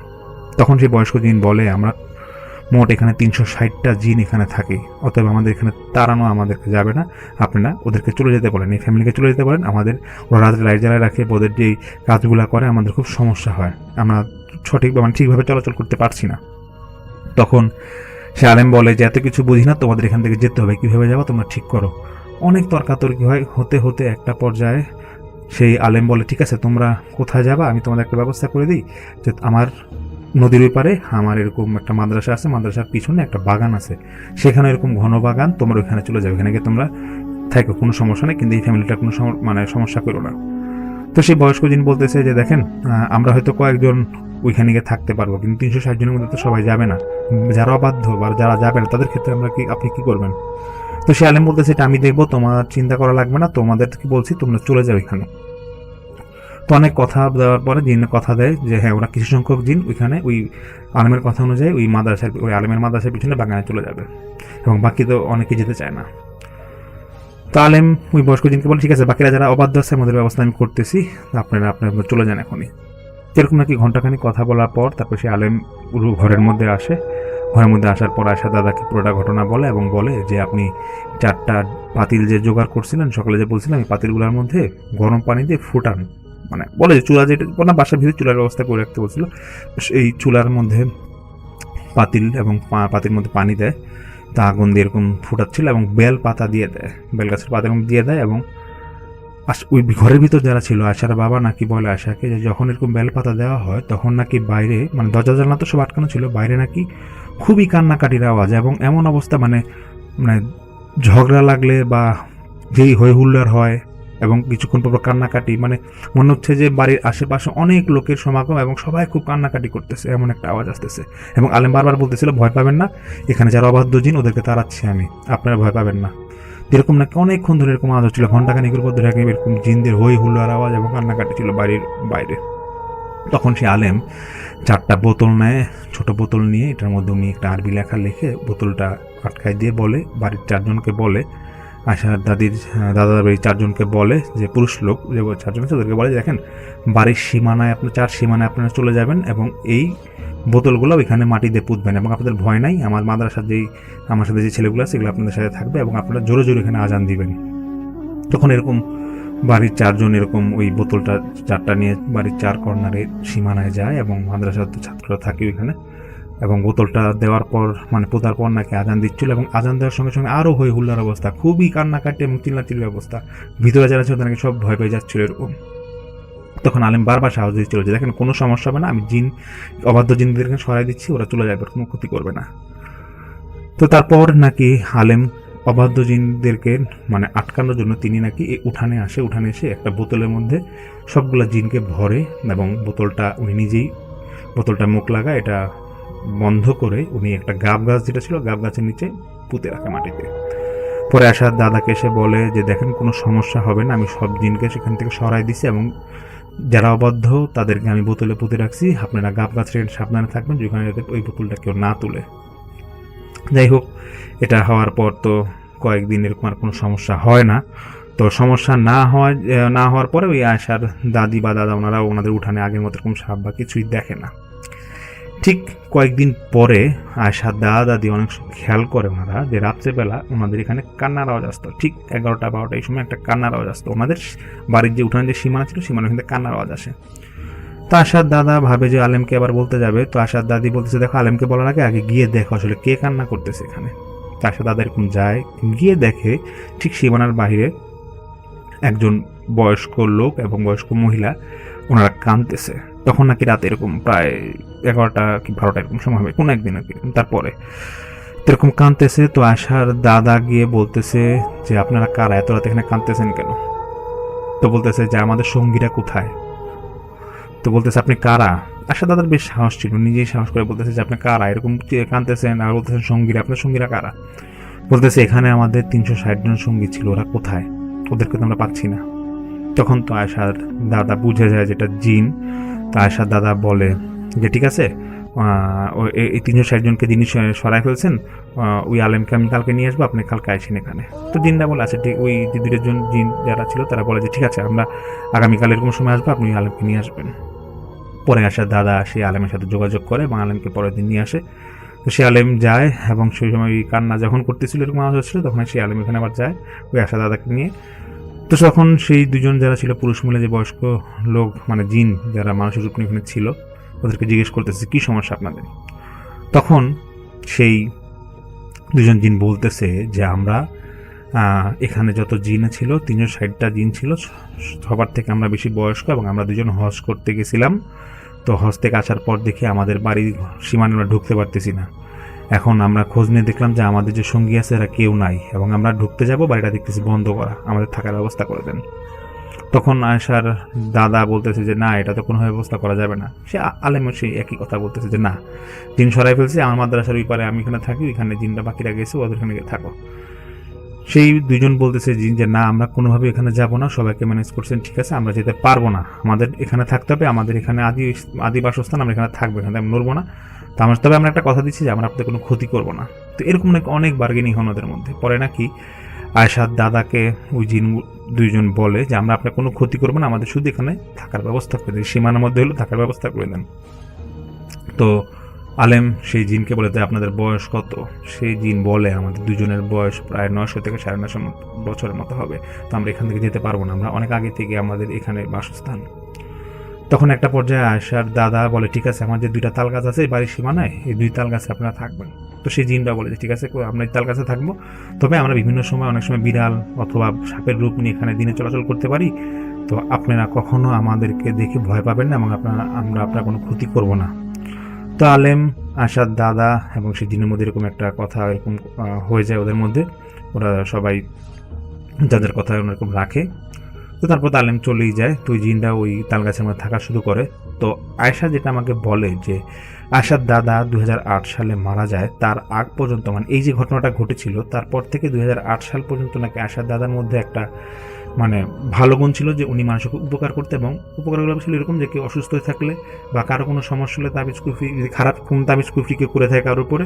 তখন সেই বয়স্ক জিন বলে আমরা মোট এখানে 360টা জিন এখানে থাকি, অতএব আমাদের এখানে তাড়ানো আমাদেরকে যাবে না, আপনারা ওদেরকে চলে যেতে বলেন, এই ফ্যামিলিকে চলে যেতে বলেন, আমাদের ওরা রাত্রে লাইট জ্বালায় রাখে, ওদের যেই কাজগুলো করে আমাদের খুব সমস্যা হয়, আমরা ঠিকভাবে চলাচল করতে পারছি না। তখন সে আলেম বলে যে এত কিছু বুঝি না, তোমাদের এখান থেকে যেতে হবে, কীভাবে যাবো তোমরা ঠিক করো। অনেক তর্কাতর্কি হয়, হতে হতে একটা পর্যায়ে সেই আলেম বলে ঠিক আছে, তোমরা কোথায় যাবা আমি তোমাদের একটা ব্যবস্থা করে দিই, যে আমার নদীর ওই পারে আমার এরকম একটা মাদ্রাসা আছে, মাদ্রাসার পিছনে একটা বাগান আছে, সেখানে এরকম ঘন বাগান, তোমরা ওইখানে চলে যাবে, এখানে গিয়ে তোমরা থাকো, কোনো সমস্যা নেই, কিন্তু এই ফ্যামিলিটা কোনো সমস্যা করো না। তো সেই বয়স্ক জিন বলতেছে যে দেখেন, আমরা হয়তো কয়েকজন ওইখানে গিয়ে থাকতে পারবো, কিন্তু 360 জনের মধ্যে তো সবাই যাবে না, যারা অবাধ্য বা যারা যাবে না তাদের ক্ষেত্রে আপনি কি করবেন? তো সে আলেম বলতেছে এটা আমি দেখবো, তোমার চিন্তা করা লাগবে না, তোমাদের কি বলছি তোমরা চলে যাও এখানে। তো অনেক কথা দেওয়ার পরে জিন কথা দেয় যে হ্যাঁ ওরা কিছু সংখ্যক জিন ওইখানে ওই আলেমের কথা অনুযায়ী ওই মাদ্রাসার ওই আলেমের মাদ্রাসার পিছনে বাগানে চলে যাবে এবং বাকি তো অনেকে যেতে চায় না। তো আলেম ওই বয়স্ক জিনকে বলে ঠিক আছে বাকিরা যারা অবাধ্য আছে আমাদের ব্যবস্থা আমি করতেছি, আপনারা চলে যান এখনই। এরকম নাকি ঘন্টাখানি কথা বলার পর তারপর সে আলেম পুরো ঘরের মধ্যে আসে। ঘরের মধ্যে আসার পর আয়শা দাদাকে পুরোটা ঘটনা বলে এবং বলে যে আপনি 4টা পাতিল যে জোগাড় করছিলেন সকালে যে বলছিলাম এই পাতিলগুলোর মধ্যে গরম পানি দিয়ে ফুটান, মানে বলে যে চুলা যেটা ওনার বাসার ভিতরে চুলার ব্যবস্থা করে রাখতে বলছিল, এই চুলার মধ্যে পাতিল এবং পাতির মধ্যে পানি দেয়, তা আগুন দিয়ে এরকম ফুটাচ্ছিল এবং বেল পাতা দিয়ে দেয়, বেল গাছের পাতা এরকম দিয়ে দেয়। এবং ওই ঘরের ভিতর যারা ছিল আয়শার বাবা নাকি বলে আয়শাকে যে যখন এরকম বেল পাতা দেওয়া হয় তখন নাকি বাইরে মানে দরজা জানলা তো সব আটকানো ছিল, বাইরে নাকি খুবই কান্নাকাটির আওয়াজ এবং এমন অবস্থা মানে মানে ঝগড়া লাগলে বা যেই হই হুল্লার হয় এবং কিছুক্ষণ পর কান্নাকাটি, মানে মনে হচ্ছে যে বাড়ির আশেপাশে অনেক লোকের সমাগম এবং সবাই খুব কান্নাকাটি করতেছে এমন একটা আওয়াজ আসতেছে। এবং আলেম বারবার বলতেছিল ভয় পাবেন না, এখানে যারা অবাধ্য জিন ওদেরকে তাড়াচ্ছি আমি, আপনারা ভয় পাবেন না। এরকম নাকি অনেকক্ষণ ধরে এরকম আওয়াজ হচ্ছিল, ঘন্টাখানিকের উপর ধরে এরকম জিনদের হই হুল্লার আওয়াজ এবং কান্নাকাটি ছিল বাড়ির বাইরে। তখন সে আলেম 4টা বোতল নেয়, ছোট বোতল নিয়ে এটার মধ্যে উনি একটা আরবি লেখা লিখে বোতলটা আটকায় দিয়ে বলে বাড়ির 4জনকে বলে, আয়শার দাদার বাড়ির 4জনকে বলে যে পুরুষ লোক যে 4জন আছে ওদেরকে বলে যে দেখেন বাড়ির সীমানায় আপনার 4 সীমানায় আপনারা চলে যাবেন এবং এই বোতলগুলো এখানে মাটি দিয়ে পুঁতবেন এবং আপনাদের ভয় নাই, আমার মাদ্রাসার আমার সাথে যে ছেলেগুলো আছে সেগুলো আপনাদের সাথে থাকবে এবং আপনারা জোরে জোরে এখানে আজান দিবেন। তখন এরকম বাড়ির 4জন এরকম ওই বোতলটা 4টা নিয়ে বাড়ির 4 কর্নারে সীমানায় যায় এবং মাদ্রাসার ছাত্ররা থাকে ওইখানে এবং বোতলটা দেওয়ার পর মানে পোতার পর নাকি আজান দিচ্ছিল এবং আজান দেওয়ার সঙ্গে সঙ্গে আরও হই হুল্লার অবস্থা, খুবই কান্নাকাটি এবং চিল্লাচিল্লির অবস্থা, ভিতরে যারা ছিল তারা সব ভয় পেয়ে যাচ্ছিল এরকম। তখন আলেম বারবার সাহস দিচ্ছিল যে দেখেন কোনো সমস্যা হবে না, আমি অবাধ্য জিনদেরকে সরাই দিচ্ছি, ওরা চলে যাবে, কোনো ক্ষতি করবে না। তো তারপর নাকি আলেম অবাধ্য জিনদেরকে মানে আটকানোর জন্য তিনি নাকি এই উঠানে এসে একটা বোতলের মধ্যে সবগুলা জিনকে ভরে এবং বোতলটা উনি নিজেই বোতলটা মুখ লাগা এটা বন্ধ করে উনি একটা গাব গাছ যেটা ছিল গাব গাছের নিচে পুঁতে রাখে মাটিতে। পরে আসার দাদাকে এসে বলে যে দেখেন কোনো সমস্যা হবে না, আমি সব জিনকে সেখান থেকে সরাই দিছি এবং যারা অবাধ্য তাদেরকে আমি বোতলে পুঁতে রাখছি, আপনারা গাব গাছ থেকে সাবধানে থাকবেন যেখানে যাতে ওই বোতলটা কেউ না তুলে। যাই হোক এটা হওয়ার পর তো কয়েকদিন এরকম আর কোনো সমস্যা হয় না। তো সমস্যা না হওয়ার পরে ওই আয়শার দাদি বা দাদা ওনারা ওনাদের উঠানে আগের মতো এরকম সাপ বা কিছুই দেখে না। ঠিক কয়েকদিন পরে আয়শার দাদা দাদি অনেক খেয়াল করে ওনারা যে রাত্রেবেলা ওনাদের এখানে কান্নার আওয়াজ আসতো, ঠিক 11টা 12টা এই সময় একটা কান্নার আওয়াজ আসতো, ওনাদের বাড়ির যে উঠানে যে সীমানা ছিল সীমানার কিন্তু কান্নার আওয়াজ আসে। তো আশার দাদা ভাবে যে আলেমকে আবার বলতে যাবে, তো আশার দাদি বলতেছে দেখো আলেমকে বলার আগে গিয়ে দেখো আসলে কে কান্না করতেছে এখানে। তো আশার দাদা এরকম যায়, গিয়ে দেখে ঠিক সীমানার বাহিরে একজন বয়স্ক লোক এবং বয়স্ক মহিলা ওনারা কাঁদতেছে। তখন নাকি রাতে এরকম প্রায় 11টা কি 12টা এরকম সময় হবে কোনো একদিন আর কি, তারপরে এরকম কাঁদতেছে। তো আশার দাদা গিয়ে বলতেছে যে আপনারা কারা এত রাতে এখানে কাঁদতেছেন কেন? তো বলতেছে যে আমাদের সঙ্গীরা কোথায়? তো বলতেছে আপনি কারা? আশার দাদার বেশ সাহস ছিল, নিজেই সাহস করে বলতেছে যে আপনি কারা এরকম কাঁদতেছেন, আর বলতেছেন সঙ্গীরা, আপনার সঙ্গীরা কারা? বলতেছে এখানে আমাদের 360 জন সঙ্গী ছিল, ওরা কোথায়? ওদেরকে তো আমরা পাচ্ছি না। তখন তো আয়শার দাদা বুঝে যায় যেটা জিন। তো আয়শার দাদা বলে যে ঠিক আছে এই 360 জনকে যিনি সরাই ফেলছেন ওই আলেমকে আমি কালকে নিয়ে আসবো, আপনি কালকে আসেন এখানে। তো জিনরা বলে আচ্ছা ঠিক, ওই যে 2 জন জিন যারা ছিল তারা বলে যে ঠিক আছে আমরা আগামীকাল এরকম সময় আসবো, আপনি আলেমকে নিয়ে আসবেন। পরে আসার দাদা সেই আলেমের সাথে যোগাযোগ করে এবং আলেমকে পরের দিন নিয়ে আসে। তো সে আলেম যায় এবং সেই সময় কান্না যখন করতেছিল এরকম আওয়াজ হচ্ছিল তখন সেই আলেম এখানে আবার যায় ওই আশা দাদাকে নিয়ে। তো তখন সেই 2 জন যারা ছিল পুরুষ মিলে যে বয়স্ক লোক মানে জিন যারা মানুষের রূপ নিয়ে এখানে ছিল ওদেরকে জিজ্ঞেস করতেছে কি সমস্যা আপনাদের। তখন সেই 2 জন জিন বলতেছে যে আমরা এখানে যত জিন ছিল 360টা জিন ছিল, সবার থেকে আমরা বেশি বয়স্ক এবং আমরা 2 জন হজ করতে গেছিলাম। তো হজ থেকে আসার পর দেখি আমাদের বাড়ির সীমানা আমরা ঢুকতে পারতেছি না। এখন আমরা খোঁজ নিয়ে দেখলাম যে আমাদের যে সঙ্গী আছে এরা কেউ নাই এবং আমরা ঢুকতে যাব, বাড়িটা দেখতেছি বন্ধ করা, আমাদের থাকার ব্যবস্থা করে দেন। তখন আয়শার দাদা বলতেছে যে না এটা তো কোনো ব্যবস্থা করা যাবে না। সে আলেমও সেই একই কথা বলতেছে যে না জিন সরাই ফেলছে, আমার মাদ্রাসার ওই পারে আমি এখানে থাকি, ওইখানে জিনটা বাকিরা গেছে, ওদের ওখানে থাকো। সেই দুইজন বলতেছে যে না, আমরা কোনোভাবে এখানে যাব না, সবাইকে ম্যানেজ করছেন, ঠিক আছে, আমরা যেতে পারবো না, আমাদের এখানে থাকতে হবে, আমাদের এখানে আদি বাসস্থান, আমরা এখানে থাকবো, এখানে আমি নড়বো না। তো তবে আমরা একটা কথা দিচ্ছি যে আমরা আপনাদের কোনো ক্ষতি করবো না। তো এরকম নাকি অনেক বার্গেনিং হন ওদের মধ্যে। পরে নাকি আয়েশার দাদাকে ওই জিন দুইজন বলে যে আমরা আপনার কোনো ক্ষতি করবো না, আমাদের শুধু এখানে থাকার ব্যবস্থা করে দেন, সীমানার মধ্যে হলেও থাকার ব্যবস্থা করে দেন। তো আলেম সেই জিনকে বলে দেয় আপনাদের বয়স কত? সেই জিন বলে আমাদের দুজনের বয়স প্রায় 900 থেকে 950 বছরের মতো হবে, তো আমরা এখান থেকে যেতে পারবো না, আমরা অনেক আগে থেকে আমাদের এখানে বাসস্থান। তখন একটা পর্যায়ে আয়েশার দাদা বলে ঠিক আছে, আমার যে 2টা তাল গাছ আছে এই বাড়ির সীমানায়, এই 2 তাল গাছে আপনারা থাকবেন। তো সেই জিনটা বলে যে ঠিক আছে, আমরা এই তাল গাছে থাকবো, তবে আমরা বিভিন্ন সময় অনেক সময় বিড়াল অথবা সাপের রূপ নিয়ে এখানে দিনে চলাচল করতে পারি, তো আপনারা কখনো আমাদেরকে দেখে ভয় পাবেন না এবং আমরা আপনার কোনো ক্ষতি করব না। তো আলেম, আয়েশার দাদা এবং সেই জিনের মধ্যে এরকম একটা কথা এরকম হয়ে যায় ওদের মধ্যে, ওরা সবাই যাদের কথা এরকম রাখে। তো তারপর আলেম চলেই যায়। তো ওই জিনটা ওই তাল গাছের মধ্যে থাকা শুরু করে। তো আয়েশা যেটা আমাকে বলে যে আয়েশার দাদা 2008 সালে মারা যায়, তার আগ পর্যন্ত মানে এই যে ঘটনাটা ঘটেছিল তারপর থেকে 2008 সাল পর্যন্ত নাকি আয়েশার দাদার মধ্যে একটা মানে ভালো গুণ ছিল যে উনি মানুষকে উপকার করতে, এবং উপকারগুলো ছিল এরকম যে কেউ অসুস্থ হয়ে থাকলে বা কারো কোনো সমস্যা হলে তাবিজ কুফরি, যদি খারাপ কোন তাবিজ কুফরি কেউ করে থাকে কারোর উপরে,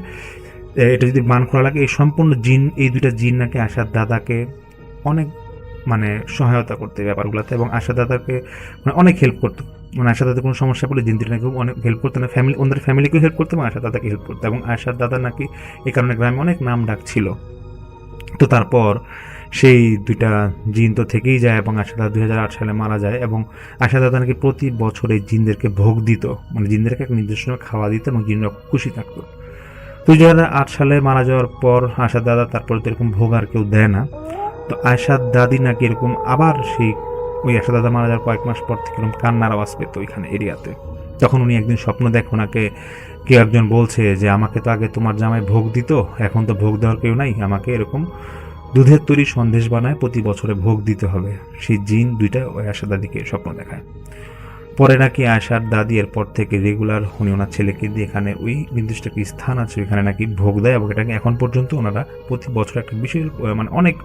এটা যদি মান করা লাগে, এই সম্পূর্ণ জিন, এই 2টা জিন নাকি আয়েশার দাদাকে অনেক মানে সহায়তা করতে ব্যাপারগুলোতে, এবং আয়েশার দাদাকে মানে অনেক হেল্প করতো। মানে আয়েশার দাদার কোনো সমস্যা পড়লে জিন দুটো নাকি অনেক হেল্প করতো, না ফ্যামিলি, ওদের ফ্যামিলিকেও হেল্প করতো এবং আয়েশার দাদাকে হেল্প করতো, এবং আয়েশার দাদা নাকি এই কারণে গ্রামে অনেক নাম ডাক ছিল। তো তারপর সেই 2টা জিন তো থেকেই যায় এবং আয়েশার দাদা 2008 সালে মারা যায়, এবং আয়েশার দাদা নাকি প্রতি বছর এই জিনদেরকে ভোগ দিত, মানে জিনদেরকে এক নির্দিষ্ট সময় খাওয়া দিত এবং জিনরা খুশি থাকতো। 2008 সালে মারা যাওয়ার পর আয়েশার দাদা তারপরে তো এরকম ভোগ আর কেউ দেয় না। তো আয়েশার দাদি নাকি এরকম আবার সেই ওই আয়েশার দাদা মারা যাওয়ার কয়েক মাস পর থেকে এরকম কান্নার আওয়াজ পেত ওইখানে এরিয়াতে। তখন উনি একদিন স্বপ্ন দেখে ওনাকে কেউ একজন বলছে যে আমাকে তো আগে তোমার জামাই ভোগ দিত, এখন তো ভোগ দেওয়ার কেউ নাই, আমাকে এরকম দুধের তৈরি সন্দেশ বানায় প্রতি বছরে ভোগ দিতে হবে। সেই জিন 2টা ওই আয়েশার দাদিকে স্বপ্ন দেখায়। পরে নাকি আয়েশার দাদি এরপর থেকে রেগুলার উনি ওনার ছেলেকে দিয়ে এখানে ওই নির্দিষ্ট একটি স্থান আছে ওইখানে নাকি ভোগ দেয়, এবং এটাকে এখন পর্যন্ত ওনারা প্রতি বছর একটা বিশেষ মানে অনেক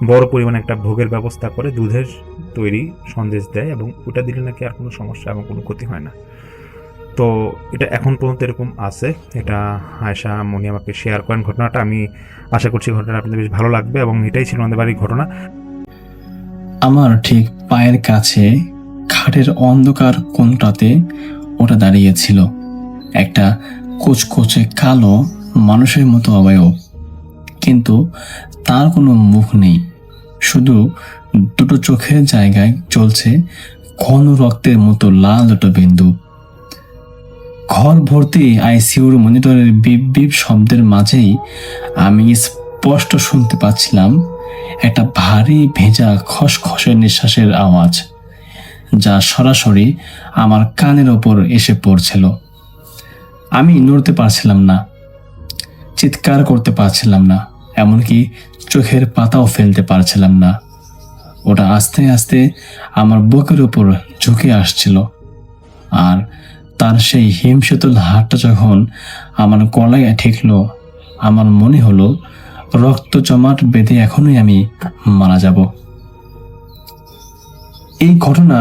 বড় পরিমাণে একটা ভোগের ব্যবস্থা করে দুধের তৈরি সন্দেশ দেয়, এবং ওটা দিলে নাকি আর কোনো সমস্যা এবং কোনো ক্ষতি হয় না। তো এটা এখন পর্যন্ত এরকম আছে। এটা আয়েশা মনি আমাকে শেয়ার করেন ঘটনাটা। আমি আশা করছি ঘটনাটা আপনাদের বেশ ভালো লাগবে, এবং এটাই ছিল আমাদের বাড়ির ঘটনা। আমার ঠিক পায়ের কাছে খাটের অন্ধকার কোণটাতে ওটা দাঁড়িয়েছিল, একটা কোচকোচে কালো মানুষের মতো অবয়ব, কিন্তু তার কোনো মুখ নেই, শুধু 2টো চোখের জায়গায় চলছে ঘন রক্তের মতো লাল 2টো বিন্দু। ঘর ভর্তি আইসিইউর মনিটরের বিপ বিপ শব্দের মাঝেই আমি স্পষ্ট শুনতে পাচ্ছিলাম একটা ভারী ভেজা খসখসে নিঃশ্বাসের আওয়াজ, যা সরাসরি আমার কানের ওপর এসে পড়ছিল। আমি নড়তে পারছিলাম না, চিৎকার করতে পারছিলাম না, এমনকি চোখের পাতাও ফেলতে পারছিলাম না। ওটা আস্তে আস্তে আমার বুকের উপর ঝুঁকে আসছিল, আর তার সেই হিমশীতল হাতটা যখন আমার গলায় ঠেকলো, আমার মনে হলো রক্ত জমাট বেঁধে এখনই আমি মারা যাব। এই ঘটনা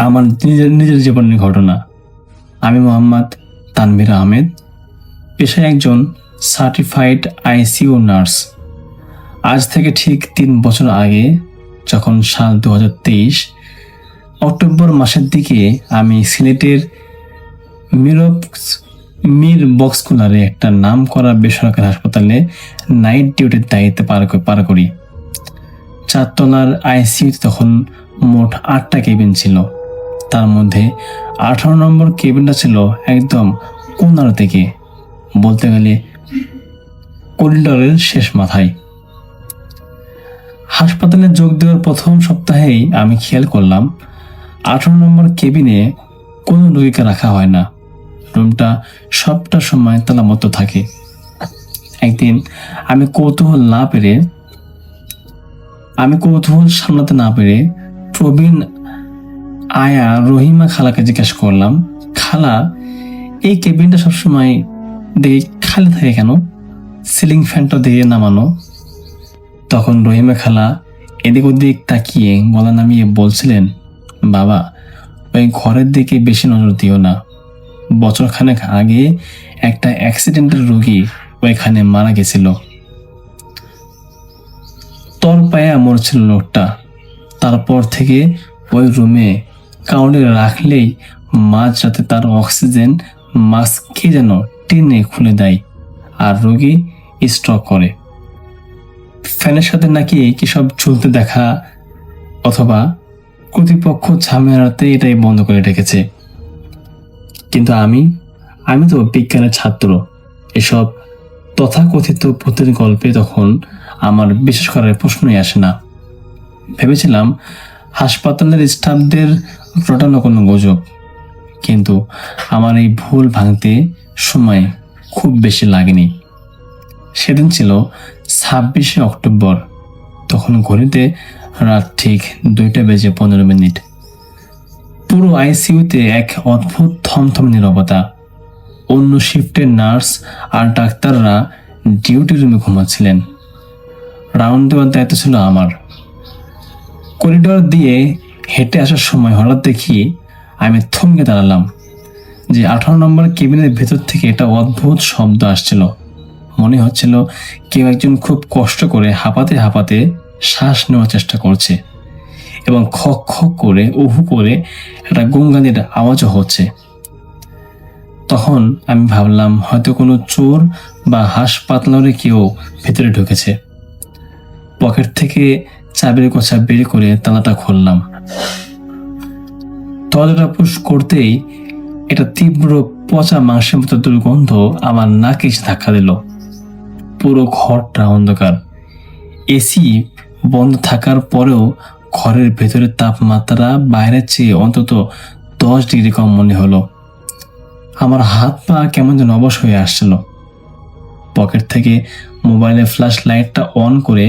আমার নিজের জীবনের ঘটনা। আমি মোহাম্মদ তানভীর আহমেদ, পেশায় একজন সার্টিফাইড আইসিইউ নার্স। আজ থেকে ঠিক 3 বছর আগে, যখন সাল 2023 অক্টোবর মাসের দিকে আমি সিলেটের মির বক্সকুলারে একটা নাম করা বেসরকারি হাসপাতালে নাইট ডিউটির দায়িত্ব পার করি। 4 তলার আইসিইউ তখন মোট 8টা কেবিন ছিল, তার মধ্যে 18 নম্বর কেবিনটা ছিল একদম কোনার থেকে, বলতে গেলে করিডোরের শেষ মাথায়। হাসপাতালে যোগ দেওয়ার প্রথম সপ্তাহেই আমি খেয়াল করলাম 18 নম্বর কেবিনে কোনো রোগীকে রাখা হয় না, রুমটা সবটা সময় তালাবদ্ধ থাকে। একদিন আমি কৌতূহল সামলাতে না পেরে প্রবীণ আয়া রহিমা খালাকে জিজ্ঞাসা করলাম, খালা, এই কেবিনটা সবসময় দেখি খালি থাকে কেন? সিলিং ফ্যানটা দিয়ে নামানো। তখন রহিমা খালা এদিক ওদিক তাকিয়ে গলা নামিয়ে বলছিলেন, বাবা ওই ঘরের দিকে বেশি নজর দিও না, বছরখানেক আগে একটা অ্যাক্সিডেন্টের রোগী ওইখানে মারা গেছিল। তল পায়ে মরছিল লোকটা। তারপর থেকে ওই রুমে কাউন্টে রাখলেই মাঝরাতে তার অক্সিজেন মাস্ক কে যেন টেনে খুলে দেয় আর রোগী স্ট্রোক করে। ফ্যানের সাথে নাকি কি সব ঝুলতে দেখা, অথবা কর্তৃপক্ষ ঝামেলাতে এটাই বন্ধ করে রেখেছে। কিন্তু আমি তো বিজ্ঞানের ছাত্র, এসব তথাকথিত ভূতের গল্পে তখন আমার বিশ্বাস করার প্রশ্নই আসে না। ভেবেছিলাম হাসপাতালের স্টাফদের রটানো কোনো গুজব, কিন্তু আমার এই ভুল ভাঙতে সময় খুব বেশি লাগেনি। সেদিন ছিল 26শে অক্টোবর। তখন ঘড়িতে রাত ঠিক 2:15। পুরো আইসিইউতে এক অদ্ভুত থমথমে নীরবতা। অন্য শিফটের নার্স আর ডাক্তাররা ডিউটি রুমে ঘুমাচ্ছিলেন। রাউন্ড দেওয়ার দায়িত্ব ছিল আমার। করিডোর দিয়ে হেঁটে আসার সময় হঠাৎ দেখি আমি থমকে দাঁড়ালাম যে 18 নম্বর কেবিনের ভেতর থেকে একটা অদ্ভুত শব্দ আসছিল। মনে হচ্ছিল কেউ একজন খুব কষ্ট করে হাঁপাতে হাঁপাতে শ্বাস নেওয়ার চেষ্টা করছে, এবং খক খক করে উহু করে একটা গুনগানির আওয়াজও হচ্ছে। তখন আমি ভাবলাম হয়তো কোনো চোর বা হাসপাতালের কেউ ভেতরে ঢুকেছে। পকেট থেকে চাবির গোছা বের করে তালাটা খুললাম। দরজাটা পুশ করতেই একটা তীব্র পচা মাংসের মতো দুর্গন্ধ আমার নাকে এসে ধাক্কা দিল। পুরো ঘরটা অন্ধকার। এসি বন্ধ থাকার পরেও ঘরের ভেতরের তাপমাত্রা বাইরের চেয়ে অন্তত 10 ডিগ্রি কম মনে হলো। আমার হাত পা কেমন যেন অবশ হয়ে আসছিল। পকেট থেকে মোবাইলের ফ্ল্যাশ লাইটটা অন করে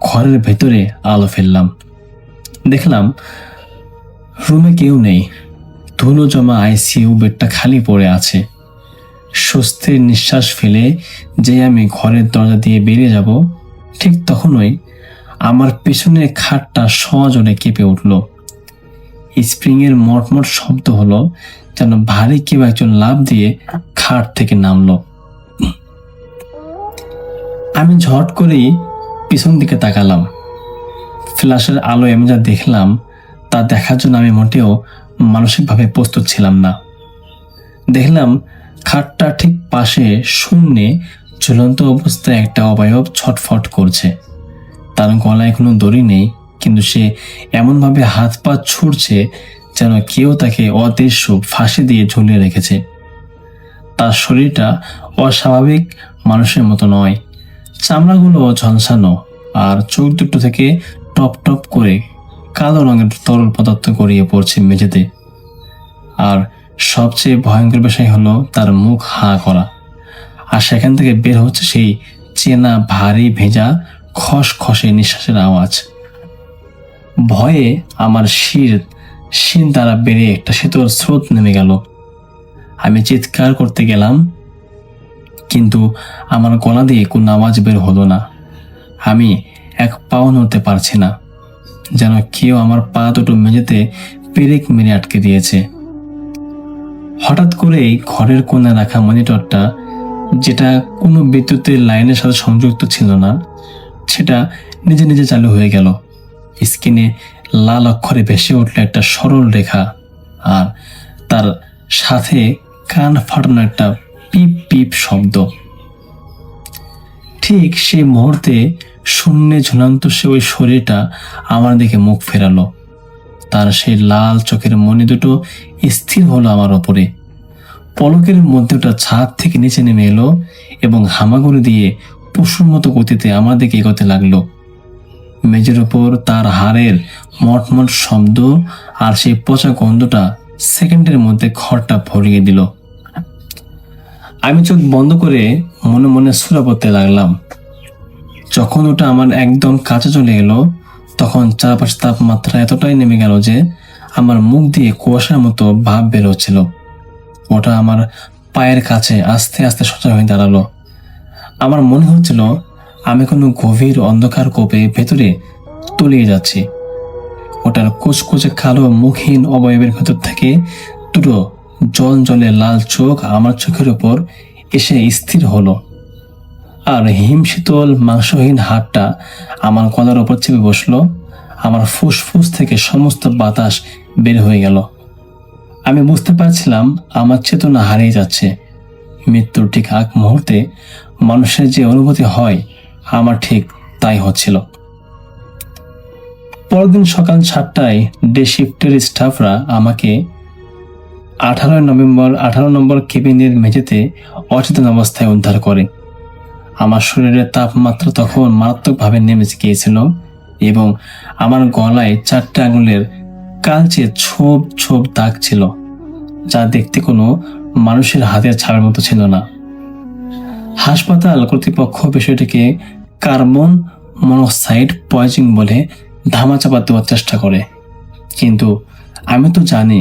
ঘরের ভেতরে আলো ফেললাম। দেখলাম রুমে কেউ নেই। ধুলো জমা আইসিইউ বেডটা খালি পড়ে আছে। স্বস্তির নিঃশ্বাস ফেলে যে আমি ঘরের দরজা দিয়ে বেরিয়ে যাব, ঠিক তখনই আমার পেছনের খাটটা সজোরে কেঁপে উঠল। স্প্রিংয়ের মটমট শব্দ হলো, যেন ভারী কেউ একজন লাফ দিয়ে খাট থেকে নামলো। আমি ঝট করেই পিছন দিকে তাকালাম। ফ্ল্যাশের আলোয় আমি যা দেখলাম তা দেখার জন্য আমি মোটেও মানসিকভাবে প্রস্তুত ছিলাম না। দেখলাম খাটটা ঠিক পাশে শূন্যে ঝুলন্ত অবস্থায় একটা অবয়ব ছটফট করছে। তার গলায় কোনো দড়ি নেই, কিন্তু সে এমনভাবে হাত পা ছুড়ছে যেন কেউ তাকে অদৃশ্য ফাঁসি দিয়ে ঝুলিয়ে রেখেছে। তার শরীরটা অস্বাভাবিক মানুষের মতো নয়। চামড়াগুলো ঝলসানো, আর চোখ দুটো থেকে টপ টপ করে কালো রঙের তরল পদার্থ গড়িয়ে পড়ছে মেঝেতে। আর সবচেয়ে ভয়ঙ্কর বিষয় হলো তার মুখ হাঁ করা, আর সেখান থেকে বের হচ্ছে সেই চেনা ভারী ভেজা খসখসে নিঃশ্বাসের আওয়াজ। ভয়ে আমার শির দ্বারা বেড়ে একটা শীতল স্রোত নেমে গেল। আমি চিৎকার করতে গেলাম, কিন্তু আমার গলা দিয়ে কোনো আওয়াজ বের হলো না। আমি এক পাও নড়তে পারছি না, যেন কেউ আমার পা দুটো মেঝেতে পেরেক মেরে আটকে দিয়েছে। হঠাৎ করেই ঘরের কোণে রাখা মনিটরটা, যেটা কোনো বিদ্যুতের লাইনের সাথে সংযুক্ত ছিল না, সেটা নিজে নিজে চালু হয়ে গেল। স্ক্রিনে লাল অক্ষরে ভেসে উঠল একটা সরল রেখা, আর তার সাথে কান ফাটানো একটা পিপ পিপ শব্দ। ঠিক সেই মুহূর্তে শূন্যে ঝুলন্ত সে ওই শরীরটা আমার দিকে মুখ ফেরালো। তার সেই লাল চোখের মনি দুটো স্থির হলো আমার ওপরে। পলকের মধ্যে ওটা ছাদ থেকে নিচে নেমে এলো এবং হামাগুড়ি দিয়ে পশুর মতো গতিতে আমার দিকে এগোতে লাগলো। মেঝের ওপর তার হাড়ের মটমট শব্দ আর সেই পচা গন্ধটা সেকেন্ডের মধ্যে ঘরটা ভরিয়ে দিল। আমি চোখ বন্ধ করে মনে মনে সূরা পড়তে লাগলাম। যখন ওটা আমার একদম কাছে চলে এলো, তখন চারপাশে তাপমাত্রা এতটাই নেমে গেল যে আমার মুখ দিয়ে কুয়াশার মতো ভাব বের হচ্ছিল। ওটা আমার পায়ের কাছে আস্তে আস্তে সোজা হয়ে দাঁড়ালো। আমার মনে হচ্ছিল আমি কোনো গভীর অন্ধকার কোপে ভেতরে তলিয়ে যাচ্ছি। ওটার কুচকুচে কালো মুখহীন অবয়বের ভেতর থেকে দুটো জল জলে লাল চোখ আমার চোখের উপর এসে স্থির হলো, আর হিমশীতল মাংসহীন হাতটা আমার গলার উপর চেপে বসলো। আমার ফুসফুস থেকে সমস্ত বাতাস বের হয়ে গেল। আমি বুঝতে পারছিলাম আমার চেতনা হারিয়ে যাচ্ছে। মৃত্যুর ঠিক আগ মুহূর্তে মানুষের যে অনুভূতি হয়, আমার ঠিক তাই হচ্ছিল। পরদিন সকাল 7টায় ডে শিফটের স্টাফরা আমাকে 18 নম্বর কেবিনের মেঝেতে অচেতন অবস্থায় উদ্ধার করে। আমার শরীরের তাপমাত্রা তখন মারাত্মকভাবে নেমে গিয়েছিল এবং আমার গলায় 4টে আঙুলের কালচে ছোপ ছোপ দাগ ছিল, যা দেখতে কোনো মানুষের হাতের ছাপের মতো ছিল না। হাসপাতাল কর্তৃপক্ষ বিষয়টিকে কার্বন মনোক্সাইড পয়জনিং বলে ধামাচাপা দেওয়ার চেষ্টা করে, কিন্তু আমি তো জানি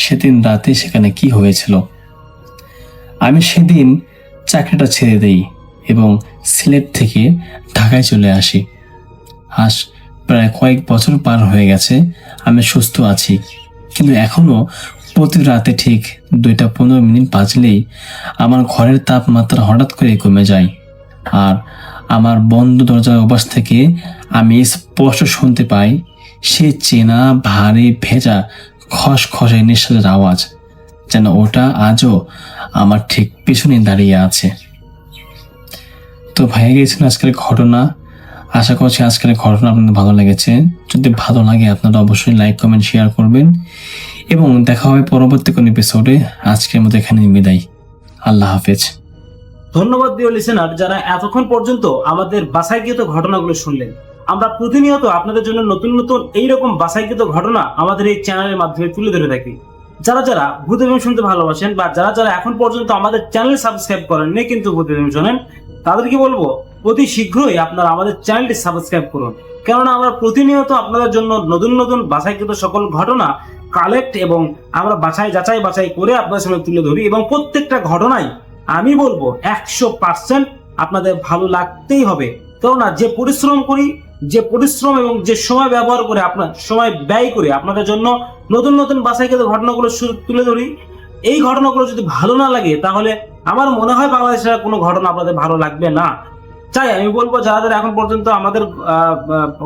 সেদিন রাতে সেখানে কি হয়েছিল। আমি সেদিন চাকরিটা ছেড়ে দেই এবং সিলেট থেকে ঢাকায় চলে আসি। আজ প্রায় কয়েক বছর পার হয়ে গেছে। আমি সুস্থ আছি, কিন্তু এখনো প্রতি রাতে ঠিক 2টা 15 বাজলেই আমার ঘরের তাপমাত্রা হঠাৎ করে কমে যায়, আর আমার বন্ধ দরজার অভ্যাস থেকে আমি স্পষ্ট শুনতে পাই সে চেনা ভারী ভেজা খসখসে নিঃশ্বাসের আওয়াজ, যেন ওটা আজও আমার ঠিক পিছনে দাঁড়িয়ে আছে। তো ভাইয়া গেছেন আজকের ঘটনা। আশা করছি আজকের ঘটনা আপনাদের ভালো লেগেছে। যদি ভালো লাগে আপনারা অবশ্যই লাইক কমেন্ট শেয়ার করবেন এবং দেখা হবে পরবর্তী কোন এপিসোডে। আজকের মতো এখানে বিদায়। আল্লাহ হাফেজ। ধন্যবাদ প্রিয় লিসেনার, যারা এতক্ষণ পর্যন্ত আমাদের বাছাইকৃত ঘটনাগুলো শুনলেন। আমরা প্রতিনিয়ত আপনাদের জন্য নতুন নতুন এইরকম বাছাইকৃত ঘটনা আমাদের এই চ্যানেলের মাধ্যমে তুলে ধরে থাকি। যারা যারা ভূত এবং শুনতে ভালোবাসেন বা যারা যারা এখন পর্যন্ত আমাদের চ্যানেল সাবস্ক্রাইব করেননি কিন্তু ভূত এবং শোনেন, তাদেরকে বলবো অতি শীঘ্রই আপনারা আমাদের চ্যানেলটি সাবস্ক্রাইব করুন, কেননা আমরা প্রতিনিয়ত আপনাদের জন্য নতুন নতুন বাছাইকৃত সকল ঘটনা কালেক্ট এবং আমরা যাচাই করে আপনাদের সামনে তুলে ধরি, এবং প্রত্যেকটা ঘটনাই আমি বলবো 100% আপনাদের ভালো লাগতেই হবে। কেননা যে পরিশ্রম এবং যে সময় ব্যবহার করে আপনার সময় ব্যয় করে আপনাদের জন্য নতুন নতুন বাছাইকৃত ঘটনাগুলো তুলে ধরি, এই ঘটনাগুলো যদি ভালো না লাগে তাহলে আমার মনে হয় বাংলাদেশের কোনো ঘটনা আপনাদের ভালো লাগবে না। তাই আমি বলবো যারা যারা এখন পর্যন্ত আমাদের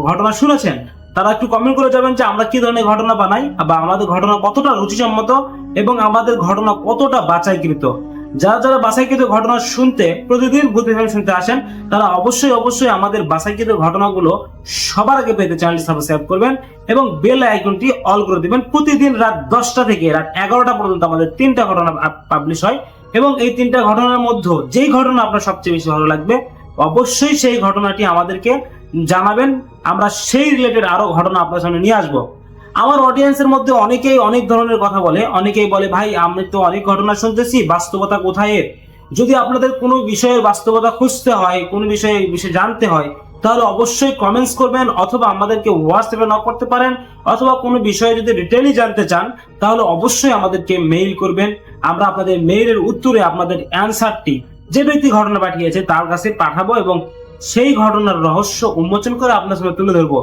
ঘটনা শুনেছেন তারা একটু কমেন্ট করে যাবেন যে আমরা কি ধরনের ঘটনা বানাই বা আমাদের ঘটনা কতটা রুচিসম্মত এবং আমাদের ঘটনা কতটা বাছাইকৃত। যারা যারা বাছাইকৃত ঘটনা শুনতে প্রতিদিন ভূত FM শুনতে আসেন, তারা অবশ্যই আমাদের বাছাইকৃত ঘটনাগুলো সবার আগে পেতে চ্যানেলটি সাবস্ক্রাইব করবেন এবং বেল আইকনটি অল করে দিবেন। প্রতিদিন রাত 10টা থেকে রাত 11টা পর্যন্ত আমাদের 3টা ঘটনা পাবলিশ হয়, এবং এই 3টা ঘটনার মধ্যে যেই ঘটনা আপনার সবচেয়ে বেশি ভালো লাগবে অবশ্যই সেই ঘটনাটি আমাদেরকে জানাবেন। আমরা সেই রিলেটেড আরো ঘটনা আপনার সামনে নিয়ে আসবো। আমার অডিয়েন্সের মধ্যে অনেকেই অনেক ধরনের কথা বলে। অনেকেই বলে, ভাই আমি তো অনেক ঘটনা শুনতেছি, বাস্তবতা কোথায় এর? যদি আপনাদের কোনো বিষয়ের বাস্তবতা খুঁজতে হয়, কোনো বিষয়ে জানতে হয়, তাহলে অবশ্যই কমেন্টস করবেন, অথবা আমাদেরকে হোয়াটসঅ্যাপে নক করতে পারেন, অথবা কোনো বিষয়ে যদি ডিটেইলি জানতে চান তাহলে অবশ্যই আমাদেরকে মেইল করবেন। আমরা আপনাদের মেইলের উত্তরে আপনাদের অ্যানসারটি যে ব্যক্তি ঘটনা পাঠিয়েছে তার কাছে পাঠাবো এবং সেই ঘটনার রহস্য উন্মোচন করে আপনার সামনে তুলে ধরবো।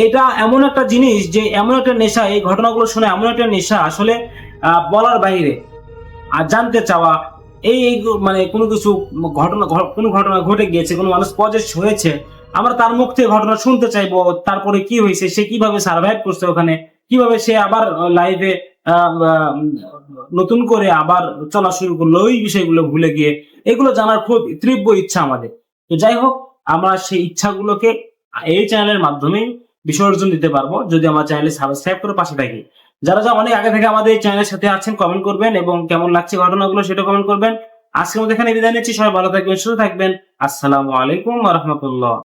এটা এমন একটা জিনিস যে এমন একটা নেশা, এই ঘটনাগুলো শুনে এমন একটা নেশা আসলে বলার বাইরে। আর জানতে চাওয়া এই মানে কোনো কিছু কোনো ঘটনা ঘটে গিয়েছে, কোনো মানুষ পজেস হয়েছে, আমরা তার মুখ থেকে ঘটনা শুনতে চাইবো। তারপরে কি হয়েছে, সে কিভাবে সার্ভাইভ করছে ওখানে, কিভাবে সে আবার লাইফে নতুন করে আবার চলা শুরু করলো ওই বিষয়গুলো ভুলে গিয়ে, এগুলো জানার খুব তীব্র ইচ্ছা আমাদের। তো যাই হোক, আমরা সেই ইচ্ছাগুলোকে এই চ্যানেলের মাধ্যমে বিসর্জন দিতে পারবো যদি আমার চ্যানেলে সাবস্ক্রাইব করে পাশে থাকি। যারা যারা অনেক আগে থেকে আমাদের এই চ্যানেলের সাথে আছেন কমেন্ট করবেন এবং কেমন লাগছে ঘটনাগুলো সেটা কমেন্ট করবেন। আজকের মধ্যে এখানে বিদায় নিচ্ছি। সবাই ভালো থাকবেন, সুস্থ থাকবেন। আসসালামু আলাইকুম ওয়া রাহমাতুল্লাহ।